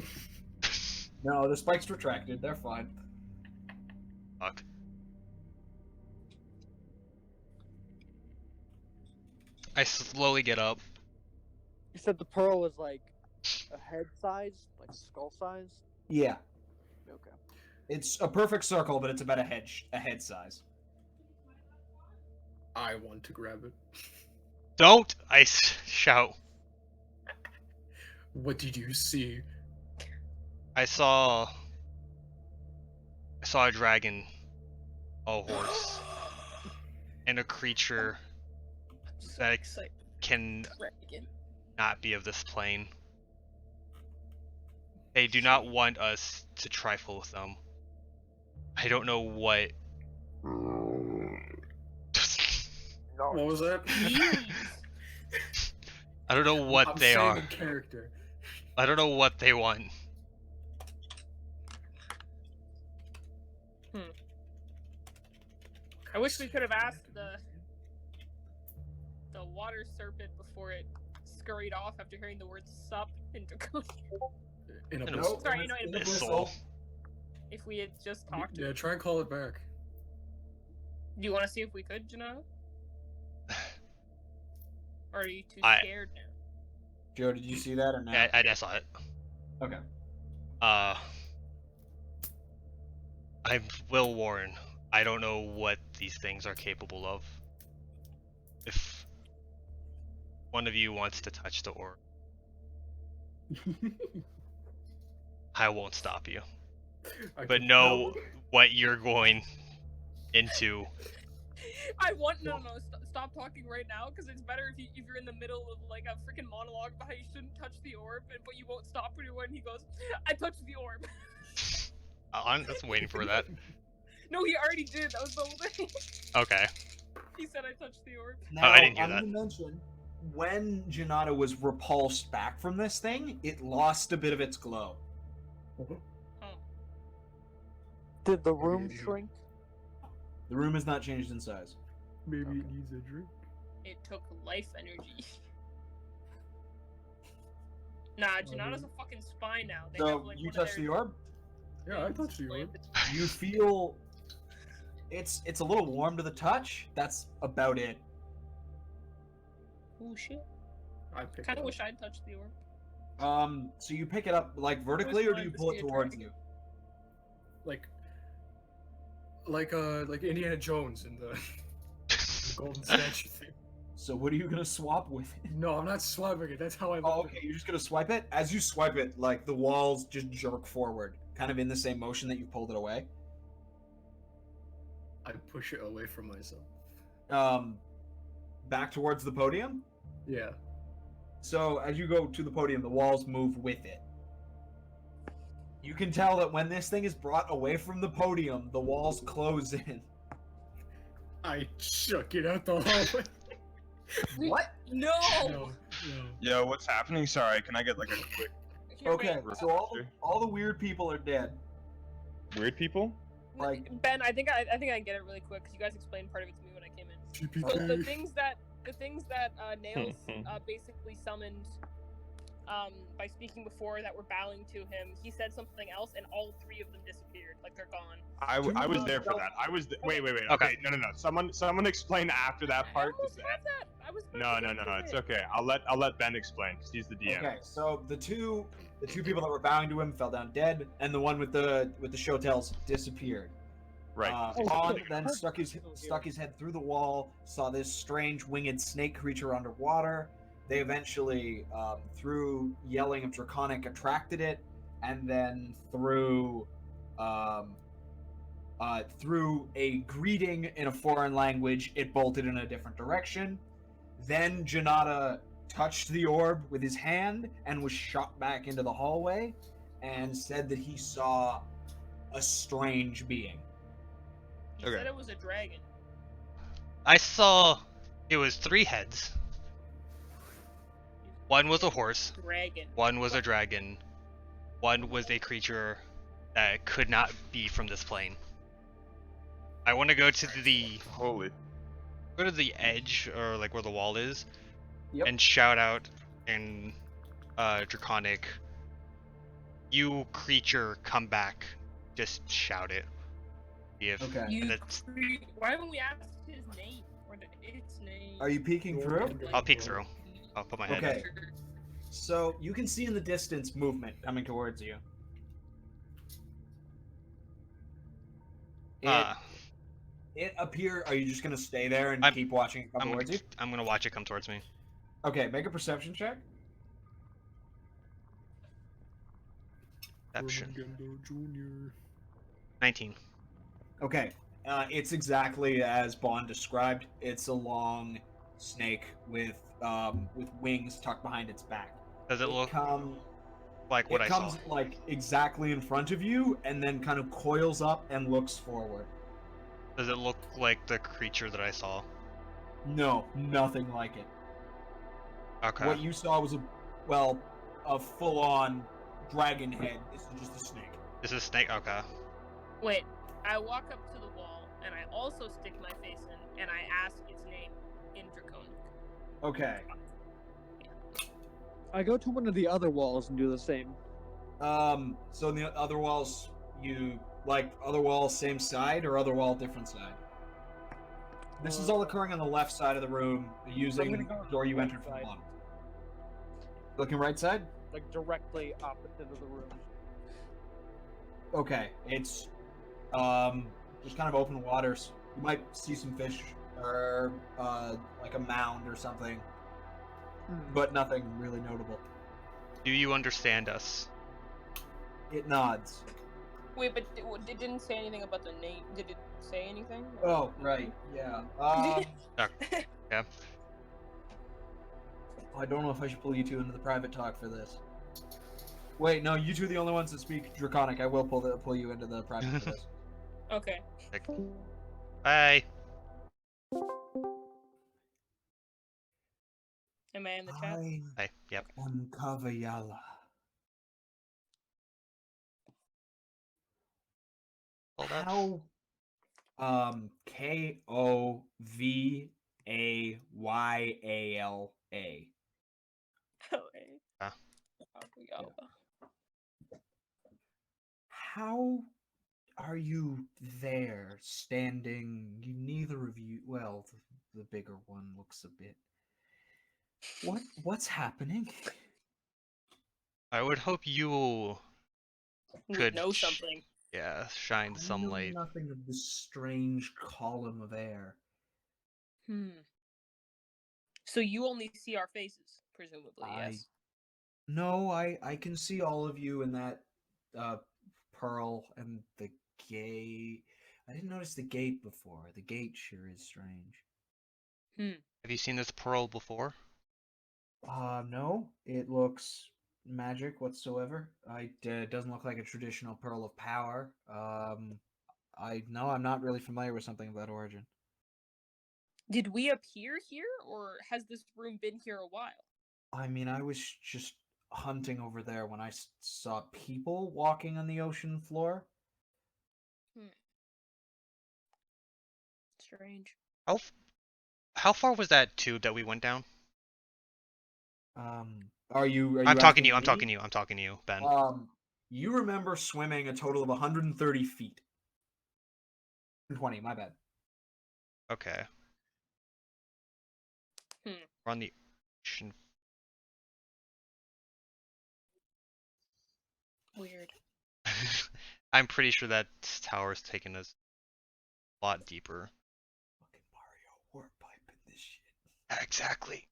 No, the spikes retracted. They're fine. Fuck. I slowly get up. You said the pearl was like a head size, like skull size. Yeah, Okay. it's a perfect circle, but it's about a head size. I want to grab it. Don't! I shout. What did you see? I saw a dragon, a horse, and a creature So that excited. can Dragon. not be of this plane. They do not want us to trifle with them. I don't know what. What was that? I don't know what I'm they saying are. in character. I don't know what they want. I wish we could have asked the water serpent before it scurried off after hearing the word sup in Draconian. In a In a- boat. Sorry, no, in His Abyssal. soul. If we had just talked to Yeah, try and call it back. Do you want to see if we could, Janelle? Or are you too I- scared now? Joe, did you see that or not? Yeah, I saw it. Okay. I will warn. I don't know what these things are capable of. If one of you wants to touch the orb, I won't stop you. But know what you're going into. I want stop talking right now because it's better if you're in the middle of like a freaking monologue about how you shouldn't touch the orb, but you won't stop when he goes, "I touched the orb." I'm just waiting for that. No, he already did. That was the whole thing. Okay. He said, "I touched the orb." Now, I didn't hear I'm that. gonna mention, when Jinada was repulsed back from this thing, it lost a bit of its glow. Did the room shrink? The room has not changed in size. Maybe Okay. it needs a drink. It took life energy. Nah, Janada's a fucking spy now. They So, have, like, you one of touched their the orb? Yeah, I things touched the displayed orb. with- You feel... It's a little warm to the touch. That's about it. Oh shit! I picked Kind it of up. wish I'd touched the orb. So you pick it up, like, vertically, or do you pull it towards you? Like Indiana Jones in the golden statue thing. So what are you gonna swap with it? No, I'm not swiping it. That's how I. Oh, okay, you're just gonna swipe it? As you swipe it, like, the walls just jerk forward, kind of in the same motion that you pulled it away. I push it away from myself. Back towards the podium? Yeah. So as you go to the podium, the walls move with it. You can tell that when this thing is brought away from the podium, the walls close in. I chuck it out the hallway. What? No. No. Yo, what's happening? Sorry, can I get like a quick Here, Okay, wait. so all the weird people are dead. weird people? like- Ben, I think I can get it really quick because you guys explained part of it to me when I came in. So the things that Nails basically summoned by speaking before that were bowing to him, he said something else, and all three of them disappeared, like they're gone. I was there for that. I was wait. Okay. Okay, no. Someone explain after that I part. almost have that. I was. No, it's okay. I'll let Ben explain because he's the DM. Okay, so the two people that were bowing to him fell down dead, and the one with the show tails disappeared. Right. Bond then stuck his head through the wall, saw this strange winged snake creature underwater. They eventually, through yelling of Draconic, attracted it, and then through a greeting in a foreign language, it bolted in a different direction. Then Jinada touched the orb with his hand and was shot back into the hallway, and said that he saw a strange being. He Okay. said it was a dragon. I saw it was 3 heads. One was a horse. Dragon. One was a dragon. One was a creature that could not be from this plane. I want to go to the edge, or like where the wall is, and shout out in Draconic, "You creature, come back!" Just shout it. If Okay. Why haven't we asked his name or its name? Are you peeking through? I'll peek through. I'll put my head. Okay. So you can see in the distance movement coming towards you. It appear. Are you just gonna stay there and keep watching it come towards you? I'm gonna watch it come towards me. Okay, make a perception check. Perception. 19. Okay, it's exactly as Bond described. It's a long snake with wings tucked behind its back. Does it look like what I saw? It comes like exactly in front of you, and then kind of coils up and looks forward. Does it look like the creature that I saw? No, nothing like it. Okay. What you saw was a full-on dragon head. This is just a snake. This is a snake? Okay. Wait, I walk up to the wall and I also stick my face in and I ask its name in Draconic. Okay. I go to one of the other walls and do the same. So in the other walls, you like other wall same side or other wall different side? This is all occurring on the left side of the room using the door you entered from the bottom. Looking right side? Like directly opposite of the room. Okay, it's just kind of open waters. You might see some fish or like a mound or something, but nothing really notable. Do you understand us? It nods. Wait, but it didn't say anything about the name. Did it say anything? Oh, right, yeah. Yeah. I don't know if I should pull you two into the private talk for this. Wait, no, you two are the only ones that speak Draconic. I will pull you into the private for this. Okay. Bye. Am I in the chat? Hi. Yep. Kavayala. How Kovayala. How are you there, standing? Neither of you. Well, the bigger one looks a bit. What's happening? I would hope you could know something. Yeah, shine some light. Nothing of this strange column of air. So you only see our faces, presumably, yes? No, I can see all of you in that pearl and the gate. I didn't notice the gate before. The gate sure is strange. Have you seen this pearl before? No. It looks magic whatsoever. It doesn't look like a traditional pearl of power. I'm not really familiar with something of that origin. Did we appear here, or has this room been here a while? I mean, I was just hunting over there when I saw people walking on the ocean floor. Strange. How far was that tube that we went down? Are you I'm talking to you. me? I'm talking to you, Ben. You remember swimming a total of 130 feet. 20, my bad. Okay. We're on the ocean. Weird. I'm pretty sure that tower's taken us a lot deeper. Fucking Mario warp pipe in this shit. Exactly.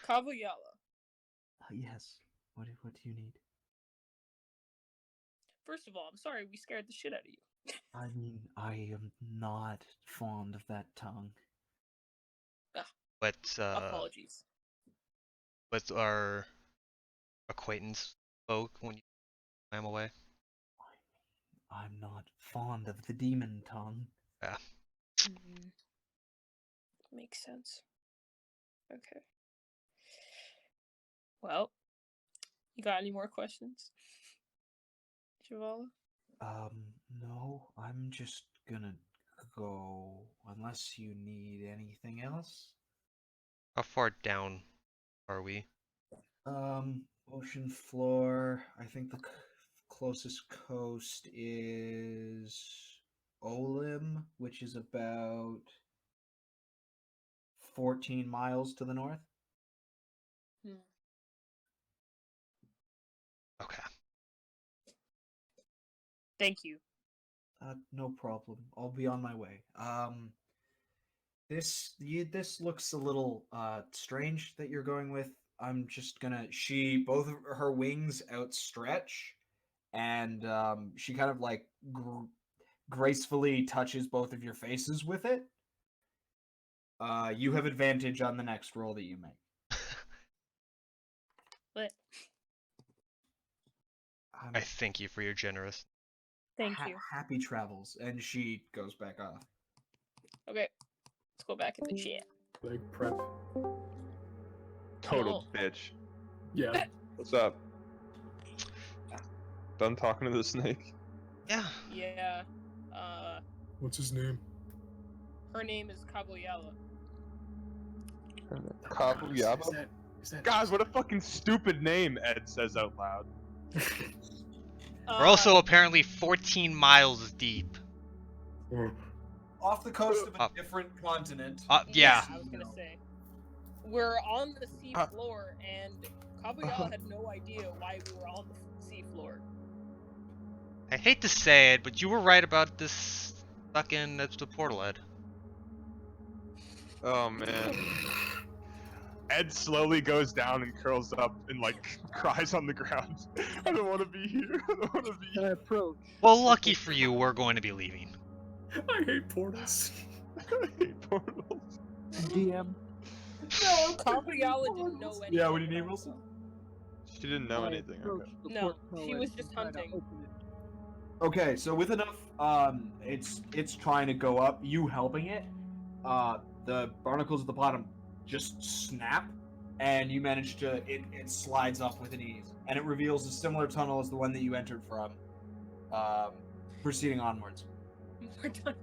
Kavuyala. Yes. What do you need? First of all, I'm sorry we scared the shit out of you. I mean, I am not fond of that tongue. But Apologies. what our acquaintance spoke when you swam away. I'm not fond of the demon tongue. Yeah. Makes sense. Okay. Well, you got any more questions, Javala? No, I'm just gonna go unless you need anything else. How far down are we? Ocean floor. I think the closest coast is Olim, which is about 14 miles to the north. Okay. Thank you. No problem. I'll be on my way. This looks a little strange that you're going with. I'm just gonna. Both of her wings outstretch, and she kind of like gracefully touches both of your faces with it. You have advantage on the next roll that you make. Lit. I thank you for your generous. Thank you. Happy travels, and she goes back off. Okay, let's go back in the chat. Like prep. Total Cool. bitch. Yeah. What's up? Done talking to the snake? Yeah. Yeah. What's his name? Her name is Kabuyala. Kabuyaba? God, what a fucking stupid name, Ed says out loud. We're also apparently 14 miles deep. Off the coast of a different continent. Yeah. I was gonna say. We're on the sea floor, and Kabuyala had no idea why we were on the sea floor. I hate to say it, but you were right about this fucking that's the portal, Ed. Oh man. Ed slowly goes down and curls up and like cries on the ground. I don't want to be here. I don't want to be Can I here. approach? Well, lucky for you, we're going to be leaving. I hate portals. I hate portals. DM. No, Kabuyala didn't know anything. Yeah, what do you need, about Wilson? them. She didn't know anything. approach Okay. the No, portal she was and just try to hunting. open it. Okay, so with enough, it's trying to go up. You helping it, the barnacles at the bottom just snap, and you manage to it slides up with an ease, and it reveals a similar tunnel as the one that you entered from, proceeding onwards. More tunnels.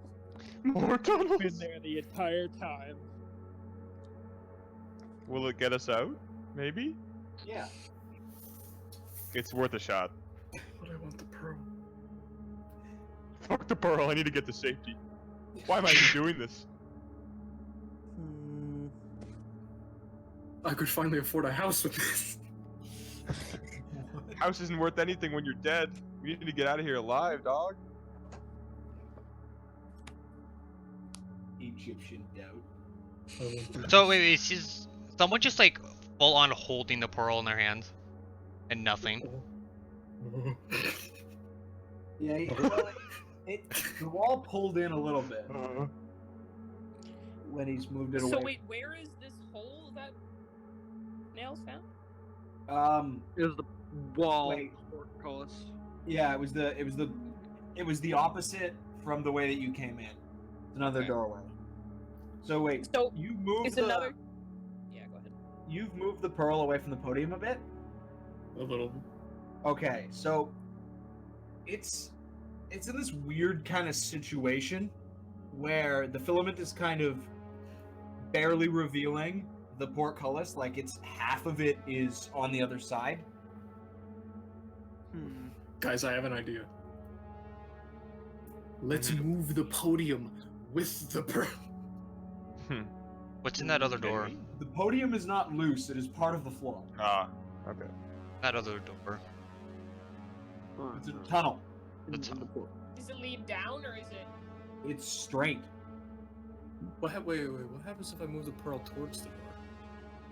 More tunnels. Been there the entire time. Will it get us out? Maybe. Yeah. It's worth a shot. But I want the pearl. Fuck the pearl. I need to get to safety. Why am I even doing this? I could finally afford a house with this. House isn't worth anything when you're dead. We need to get out of here alive, dog. Egyptian doubt. So wait, is someone just like full on holding the pearl in their hands and nothing? Yeah, well, the wall pulled in a little bit when he's moved it away. So wait, where is this hole that Nails found? It was the wall. Wait. Portcullis. Yeah, it was the opposite from the way that you came in. It's another Okay. doorway. So wait, So you moved it's the another. Yeah, go ahead. you've moved the pearl away from the podium a bit. A little. Okay, so it's in this weird kind of situation where the filament is kind of barely revealing the portcullis, like it's half of it is on the other side. Guys, I have an idea. Let's move the podium with the pearl. What's in that other door? The podium is not loose. It is part of the floor. Okay. That other door. It's a tunnel. The tunnel. Does it lead down or is it? It's straight. Wait. What happens if I move the pearl towards the door?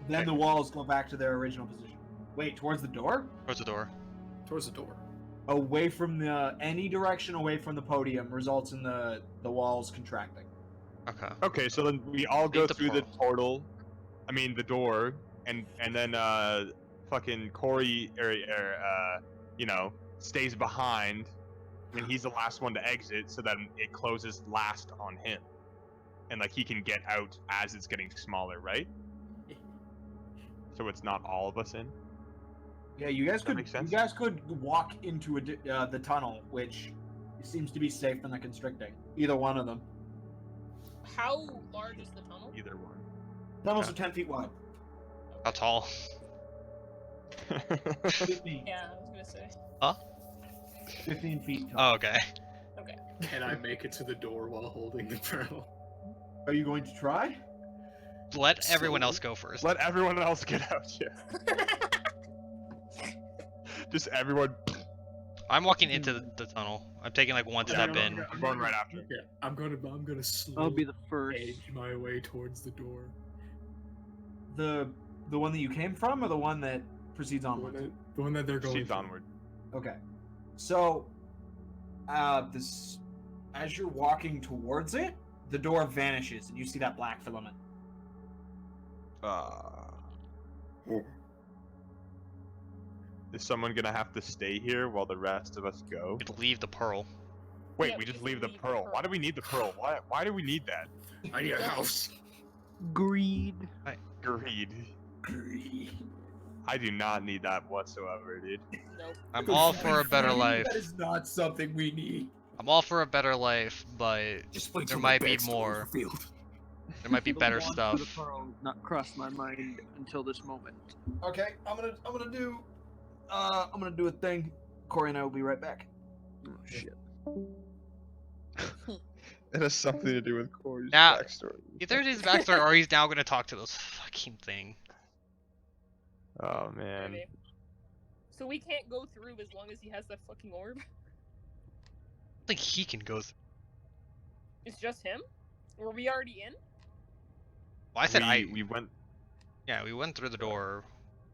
Then the walls go back to their original position. Wait, towards the door? Towards the door. Towards the door. Away from any direction away from the podium results in the walls contracting. Okay. Okay, so then we all go Leave the through the portal. the door, and then fucking Corey stays behind, and he's the last one to exit, so that it closes last on him, and like he can get out as it's getting smaller, right? So it's not all of us in. Yeah, you guys That could makes sense. walk into the tunnel, which seems to be safe from the constricting. Either one of them. How large is the tunnel? Either one. Tunnels are 10 feet wide. How tall? 15, Yeah, I was gonna say. 15 feet tall. Oh, okay. Can I make it to the door while holding the pearl? Are you going to try? Let everyone else go first. Let everyone else get out. Yeah. Just everyone. I'm walking into the tunnel. I'm taking like one step Yeah, in. I'm going right after. Yeah, I'm gonna slowly I'll be the first. edge my way towards the door. The one that you came from, or the one that proceeds onward? The one that they're going. Proceeds for. onward. Okay. So, as you're walking towards it, the door vanishes, and you see that black filament. Is someone gonna have to stay here while the rest of us go? We'd leave the pearl. Wait, Yeah, we we just just leave the leave the pearl. pearl. Why do we need the pearl? Why do we need that? I need a house. Greed. Greed. I do not need that whatsoever, dude. Nope. I'm all for a better life. That is not something we need. I'm all for a better life, but Just wait There till might the be bed's more. revealed. there might be The better want for stuff. The pearl has not crossed my mind until this moment. Okay, I'm gonna do a thing. Corey and I will be right back. Oh shit. It has something to do with Corey's Now- backstory. Either it is backstory or he's now gonna talk to this fucking thing. Oh man. Maybe. So we can't go through as long as he has that fucking orb. I don't think he can go through. It's just him? Were we already in? Well, I said we went. Yeah, we went through the door.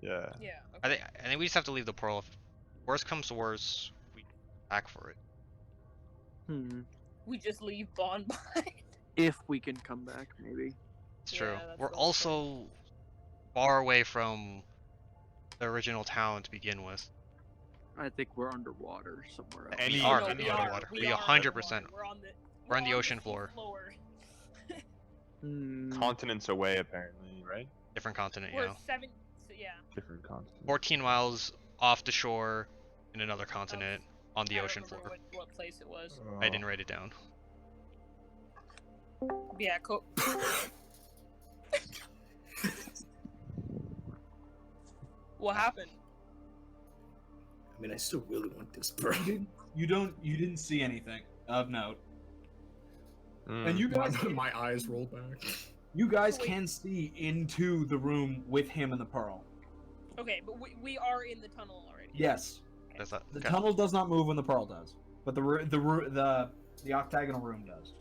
Yeah. Yeah. I Okay. think we just have to leave the pearl. If worst comes to worst, we back for it. We just leave Bond behind. If we can come back, maybe. It's Yeah, true. that's We're also true. also far away from the original town to begin with. I think we're underwater somewhere else. Any- We are No, in the we are. underwater. We We are 100%. underwater. We're on the on ocean sea floor. Continents away, apparently, right? Different continent, We're yeah. 7. So yeah. Different continents. 14 miles off the shore in another continent on the I don't ocean remember floor. What place it was? I didn't write it down. Yeah. What happened? I mean, I still really want this pearl. You didn't see anything of note, and you my, guys my eyes roll back. Wait. can see into the room with him and the pearl. Okay, but we are in the tunnel already. Yes, That's that. the Okay. tunnel does not move when the pearl does, but the octagonal room does.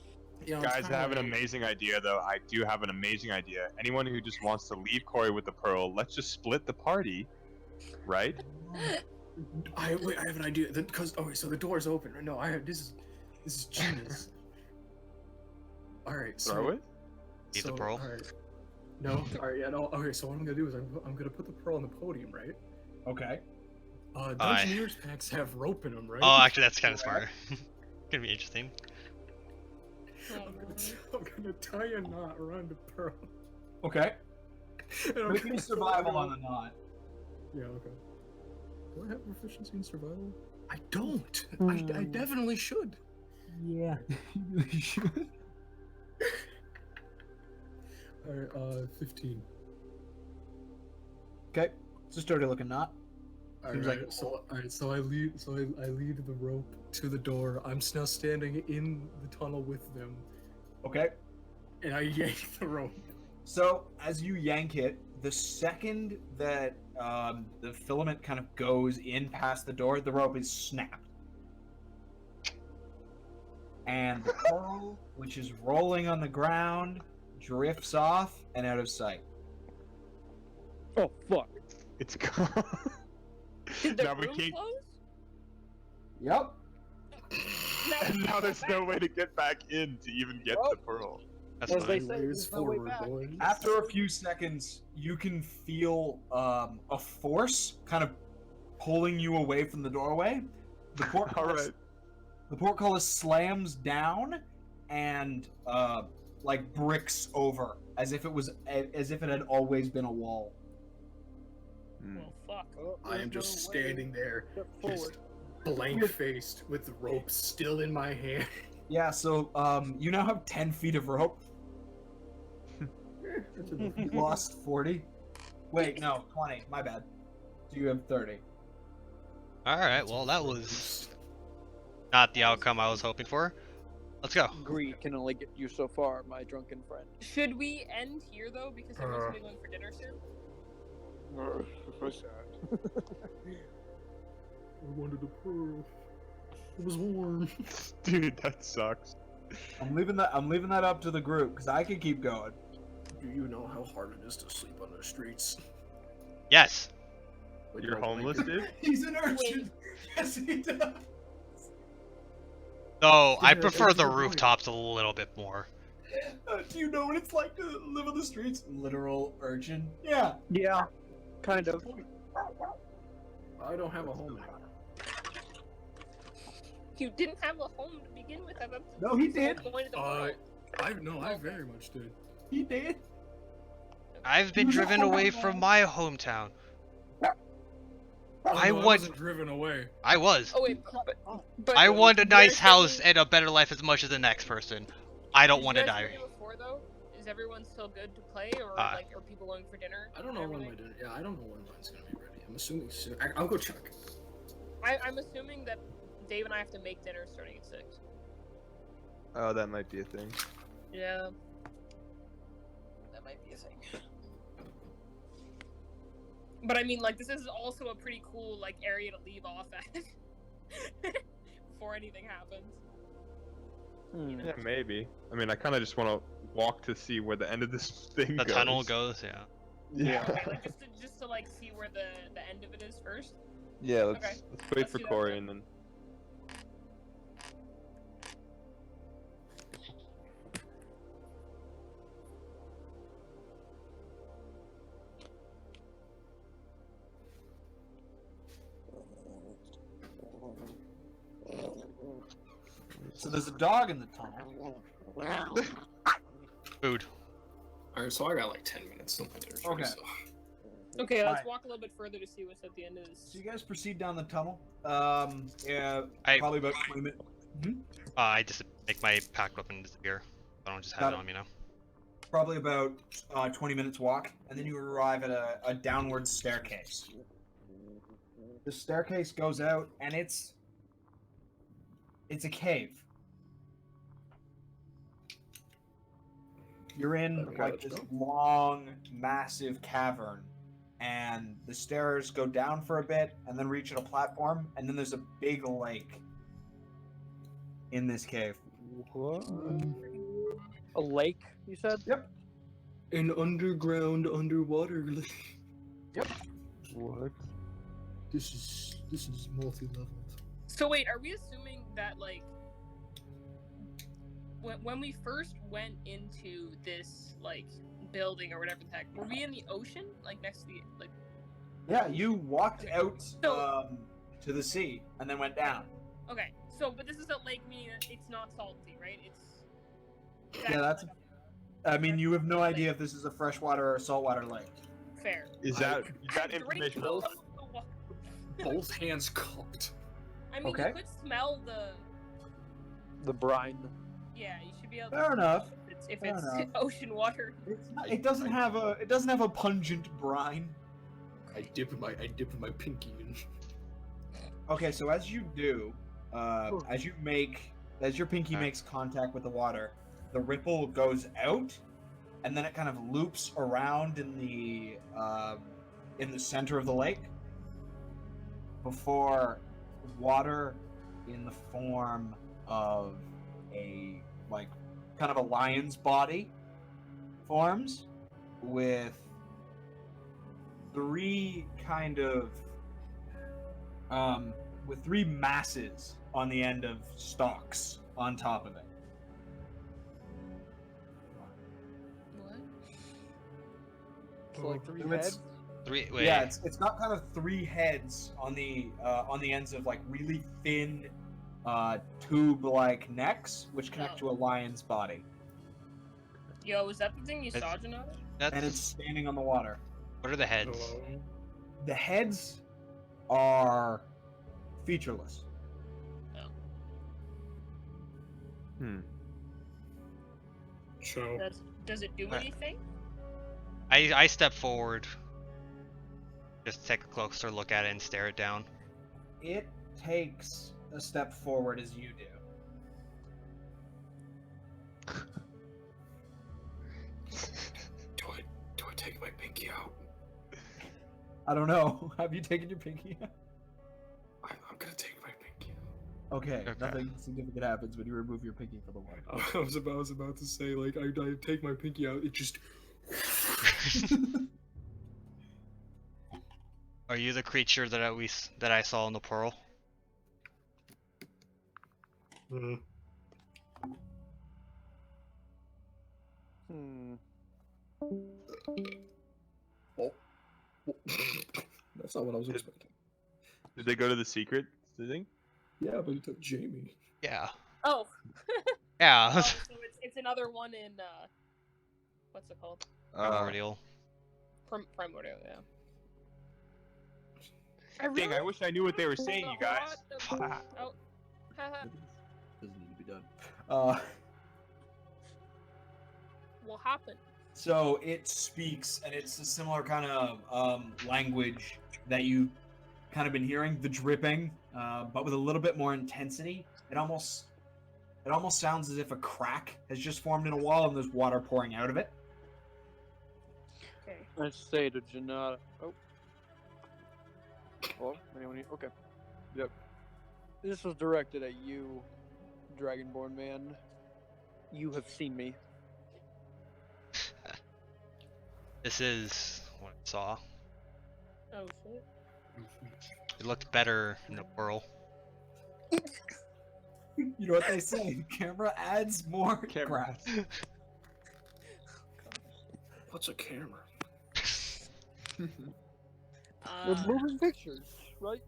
Yeah, I'm Guys, I have an trying to- amazing idea, though. I do have an amazing idea. Anyone who just wants to leave Corey with the pearl, let's just split the party, right? I have an idea. Because so the door's open. No, this is genius. All right, so Throw it. Leave the pearl? All right. No, all right, yeah, no. Okay, so what I'm gonna do is I'm gonna put the pearl on the podium, right? Okay. Dungeoneers packs have rope in them, right? Oh, actually, that's kind of smart. Gonna be interesting. I'm gonna tie a knot around the pearl. Okay. And I'm Make me gonna survival throw it on the knot. Yeah, okay. Do I have proficiency in survival? I don't. I definitely should. Yeah, you should. Alright, 15. Okay, it's a sturdy looking knot. Seems Alright, like- so I lead the rope to the door. I'm now standing in the tunnel with them. Okay. And I yank the rope. So as you yank it, the second that the filament kind of goes in past the door, the rope is snapped. And the pearl, which is rolling on the ground, drifts off and out of sight. Oh fuck! It's gone. Did the Now we room can't. close? Yep. And now there's no way to get back in to even get the pearl. That's As they fine. say, Ways there's no way forward, back. boys. After a few seconds, you can feel a force kind of pulling you away from the doorway. The portcullis, Alright. the portcullis slams down and like bricks over as if it had always been a wall. Well, fuck. Oh, I am there's just no way. standing there, Step just forward. blank-faced with the rope still in my hand. Yeah, so you now have 10 feet of rope. You lost 40. Wait, no, 20. My bad. So you have 30. Alright, well, that was not the outcome I was hoping for. Let's go. Greed can only get you so far, my drunken friend. Should we end here though, because everyone's gonna be going for dinner soon? I wanted a pearl. It was warm. Dude, that sucks. I'm leaving that up to the group because I can keep going. Do you know how hard it is to sleep on the streets? Yes. With You're no homeless, blanket? dude? He's an urchin. Yes, he does. Though, I Yeah, prefer that's the a good point. rooftops a little bit more. Do you know what it's like to live on the streets? Literal urchin. Yeah. Yeah, kind of. I don't have a home anymore. You didn't have a home to begin with. That's No, he the whole did. point of the world. I very much did. He did. I've been driven away from my hometown. Oh, I no, want- wasn't driven away. I was. Oh wait, but I want a you guys nice house told me- and a better life as much as the next person. I don't did want you to guys die. tell me Before though, is everyone still good to play, or Uh, like are people going for dinner? I don't know and when my everything? dinner. Yeah, I don't know when mine's gonna be ready. I'm assuming soon. I'll go check. I'm assuming that Dave and I have to make dinner starting at 6. Oh, that might be a thing. Yeah. That might be a thing. But I mean, like, this is also a pretty cool, like, area to leave off at. Before anything happens. You know? Yeah, maybe. I mean, I kind of just want to walk to see where the end of this thing The goes. tunnel goes, yeah. Yeah. Okay, like, just to like see where the end of it is first. Yeah, let's. Okay. Let's wait Let's for do that Corey then. and then. So there's a dog in the tunnel. Food. Alright, so I got like 10 minutes till my dinner's ready, Okay. so- Okay, let's Fine. walk a little bit further to see what's at the end of So this. you guys proceed down the tunnel. Yeah, I- probably about 20 minutes. I just make my packed weapon disappear. I don't just have Got it it. on me now. Probably about 20 minutes walk, and then you arrive at a downward staircase. The staircase goes out, and it's a cave. You're in Okay, like let's this go. long, massive cavern, and the stairs go down for a bit, and then reach at a platform, and then there's a big lake in this cave. A lake, you said? Yep. An underground underwater lake. What? This is multi-leveled. So wait, are we assuming that like when we first went into this like building or whatever the heck, were we in the ocean, like next to the like? Yeah, you walked out So- to the sea and then went down. Okay, so but this is a lake, meaning that it's not salty, right? Yeah, that's- I mean, you have no idea if this is a freshwater or a saltwater lake. fair. Is that information? Both. Both hands cupped. I mean, Okay. you could smell The brine. Yeah, you should be able. Fair to enough. If Fair it's enough. ocean water. It doesn't have a pungent brine. I dip my pinky in. Okay, so as you do, as your pinky Alright. makes contact with the water, the ripple goes out, and then it kind of loops around in the center of the lake before water in the form of a kind of a lion's body forms with three masses on the end of stalks on top of it. What? So like 3 It's- heads. Wait. Yeah, it's got kind of 3 heads on the ends of really thin tube-like necks, which connect to a lion's body, Yo, is that the thing you It's- saw, Jinada? That's and it's standing on the water. what are the heads? The heads are featureless. So Does it do Right. anything? I step forward, just take a closer look at it and stare it down. It takes a step forward as you do. do I take my pinky out? I don't know. Have you taken your pinky out? I'm gonna take my pinky out. Okay, Okay. nothing significant happens when you remove your pinky from the water. I was about to say, like, I take my pinky out, it just... Are you the creature that I saw in the pearl? Hmm. Oh. That's not what I was expecting. Did they go to the secret thing? Yeah, but you took Jamie. Yeah. Oh. Yeah. Oh, so it's another one in what's it called? Primordial. Primordial, yeah. Dang, I wish I knew what they were saying, you guys. Oh. Haha. Doesn't need to be done. What happened? So it speaks, and it's a similar kind of language that you kind of been hearing, the dripping, but with a little bit more intensity. It almost sounds as if a crack has just formed in a wall and there's water pouring out of it. Okay. I say to Jinada. Oh. Hello? Anyone? Okay. Yep. This was directed at you, Dragonborn man. You have seen me. This is what I saw. Oh shit. It looked better in the pearl. You know what they say? The camera adds more Camera. crap. What's a camera? We're moving pictures, right?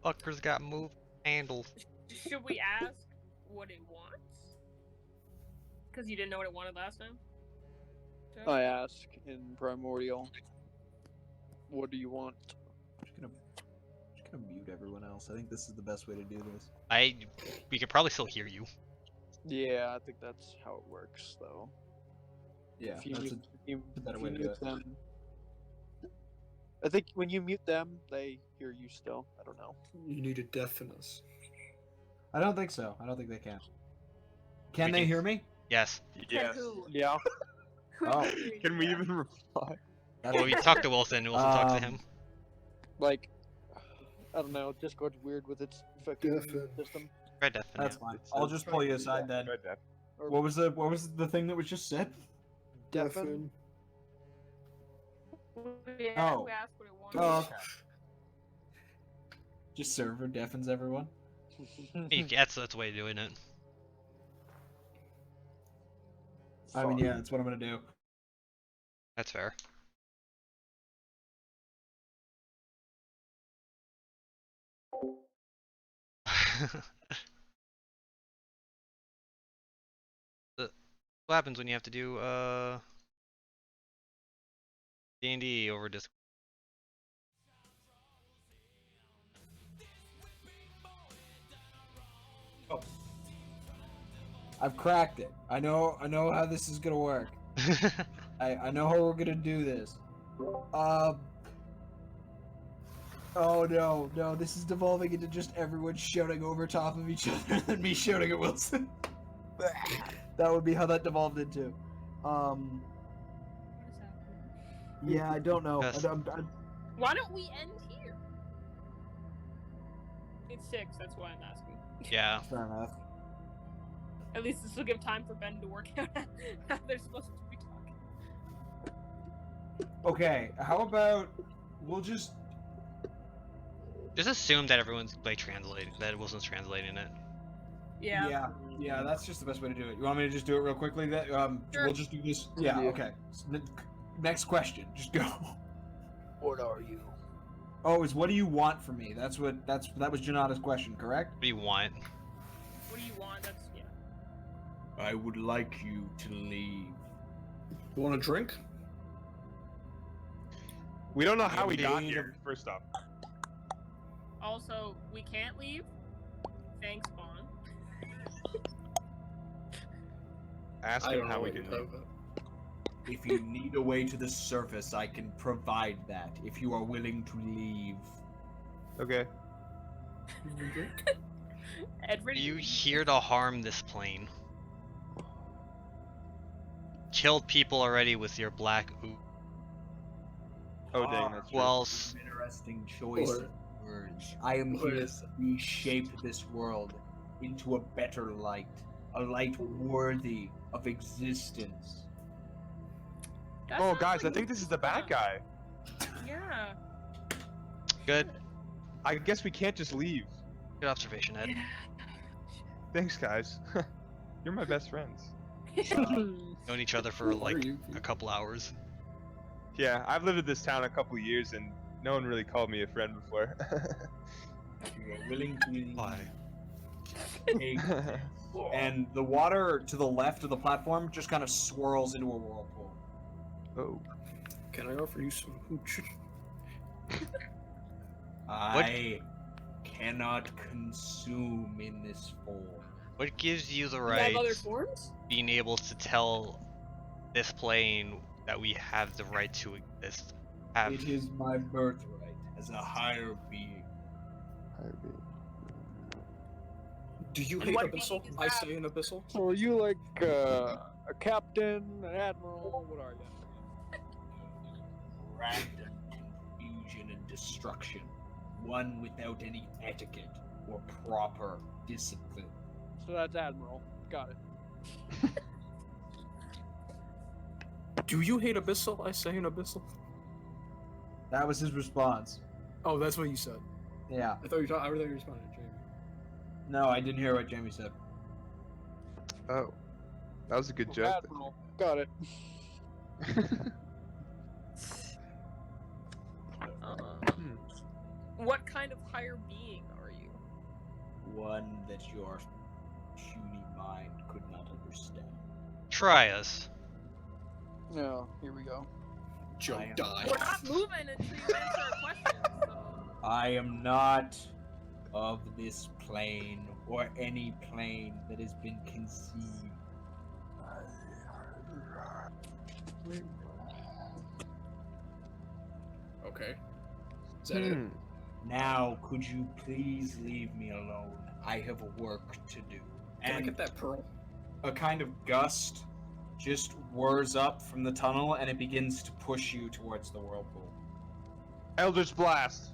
Fuckers got moved handles. Should we ask what it wants? Because you didn't know what it wanted last time? Joe? I ask in Primordial. What do you want? Just gonna mute everyone else. I think this is the best way to do this. We could probably still hear you. Yeah, I think that's how it works, though. Yeah, If you that's mute, if you, a better if way you to do mute it. them, I think when you mute them, they hear you still. I don't know. You need to deafen us. I don't think so. I don't think they can. Can We they can- hear me? Yes. Yes. Who? Yeah. Who Oh. is hearing Can we that? even reply? Well, we talked to Wilson. Wilson talked to him. Like, I don't know. Discord's weird with its fucking Deafen. system. Red definitely. That's fine. I'll just pull you aside then. Good, Dad. Or What was the thing that was just said? deafen. We Oh. asked what it wanted. Oh, okay. Just server deafens everyone. That's the way of doing it. I mean, yeah, that's what I'm gonna do. That's fair. What happens when you have to do D&D over Discord? I've cracked it. I know how this is gonna work. I know how we're gonna do this. Oh no, this is devolving into just everyone shouting over top of each other and me shouting at Wilson. That would be how that devolved into. What is happening? Yeah, I don't know. Yes. Why don't we end here? It's 6, that's why I'm asking. Yeah. Fair enough. At least this will give time for Ben to work out how they're supposed to be talking. Okay, how about we'll just Just assume that everyone's like translating, that Wilson's translating it. Yeah. yeah, that's just the best way to do it. You want me to just do it real quickly? That Sure. we'll just do this. Yeah, Yeah. okay. Next question, just go. What are you? Oh, is what do you want from me? That was Jinada's question, correct? What do you want? What do you want? That's yeah. I would like you to leave. You want a drink? We don't know how we Yeah, got we- here. First off, Also, we can't leave. Thanks, Bond. ask I him don't how know we what can you're leave. talking about. If you need a way to the surface, I can provide that. If you are willing to leave. Okay. You want a drink? Edward. Are you here to harm this plane? Killed people already with your black ooh. Oh dang, that's true. Well, Interesting choice of words. I am here to reshape this world into a better light. A light worthy of existence. That Oh sounds guys, like I think this is the bad guy. Yeah. good. I guess we can't just leave. Good observation, Ed. Thanks, guys. You're my best friends. Known each other for Who are like you? a couple hours. Yeah, I've lived in this town a couple years and no one really called me a friend before. If you are willing to leave, Why? take this. And the water to the left of the platform just kind of swirls into a whirlpool. Oh. Can I offer you some hooch? I cannot consume in this form. What gives you the You right have other forms? being able to tell this plane that we have the right to exist? Have It is my birthright as a higher being. Do you And hate what Abyssal? being is I that? say an Abyssal. So are you like a captain, an admiral? What are you? Random confusion and destruction. One without any etiquette or proper discipline. So that's admiral. Got it. Do you hate Abyssal? I say an Abyssal. That was his response. Oh, that's what you said. Yeah. I thought you responded to Jamie. No, I didn't hear what Jamie said. Oh, that was a good joke. Admiral. Got it. What kind of higher being are you? One that your puny mind could not understand. try us. No, here we go. Joe, I am- die. We're not moving until you answer our questions. So. I am not of this plane or any plane that has been conceived. Okay. Is that it? Now, could you please leave me alone? I have work to do. Can I And get that pearl? a kind of gust just whirs up from the tunnel and it begins to push you towards the whirlpool. Eldritch Blast.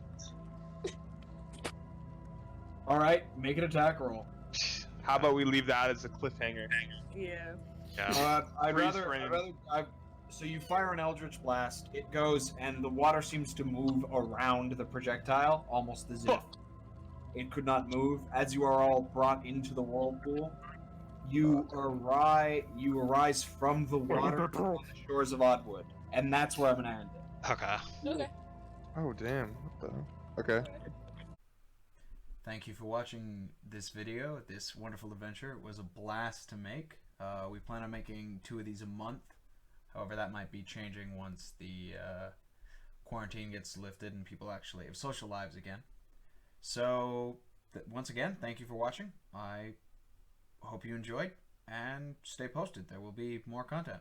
Alright, make an attack roll. How about we leave that as a cliffhanger? Yeah. Yeah. Freeze frame. So you fire an Eldritch Blast, it goes, and the water seems to move around the projectile, almost as if it could not move. As you are all brought into the whirlpool, you arise from the water on the shores of Oddwood. And that's where I'm going to end it. Okay. Okay. Oh damn. What the? Okay. Thank you for watching this video, this wonderful adventure. It was a blast to make. We plan on making 2 of these a month. However, that might be changing once the quarantine gets lifted and people actually have social lives again. So, once again, thank you for watching. I hope you enjoyed, and stay posted. There will be more content.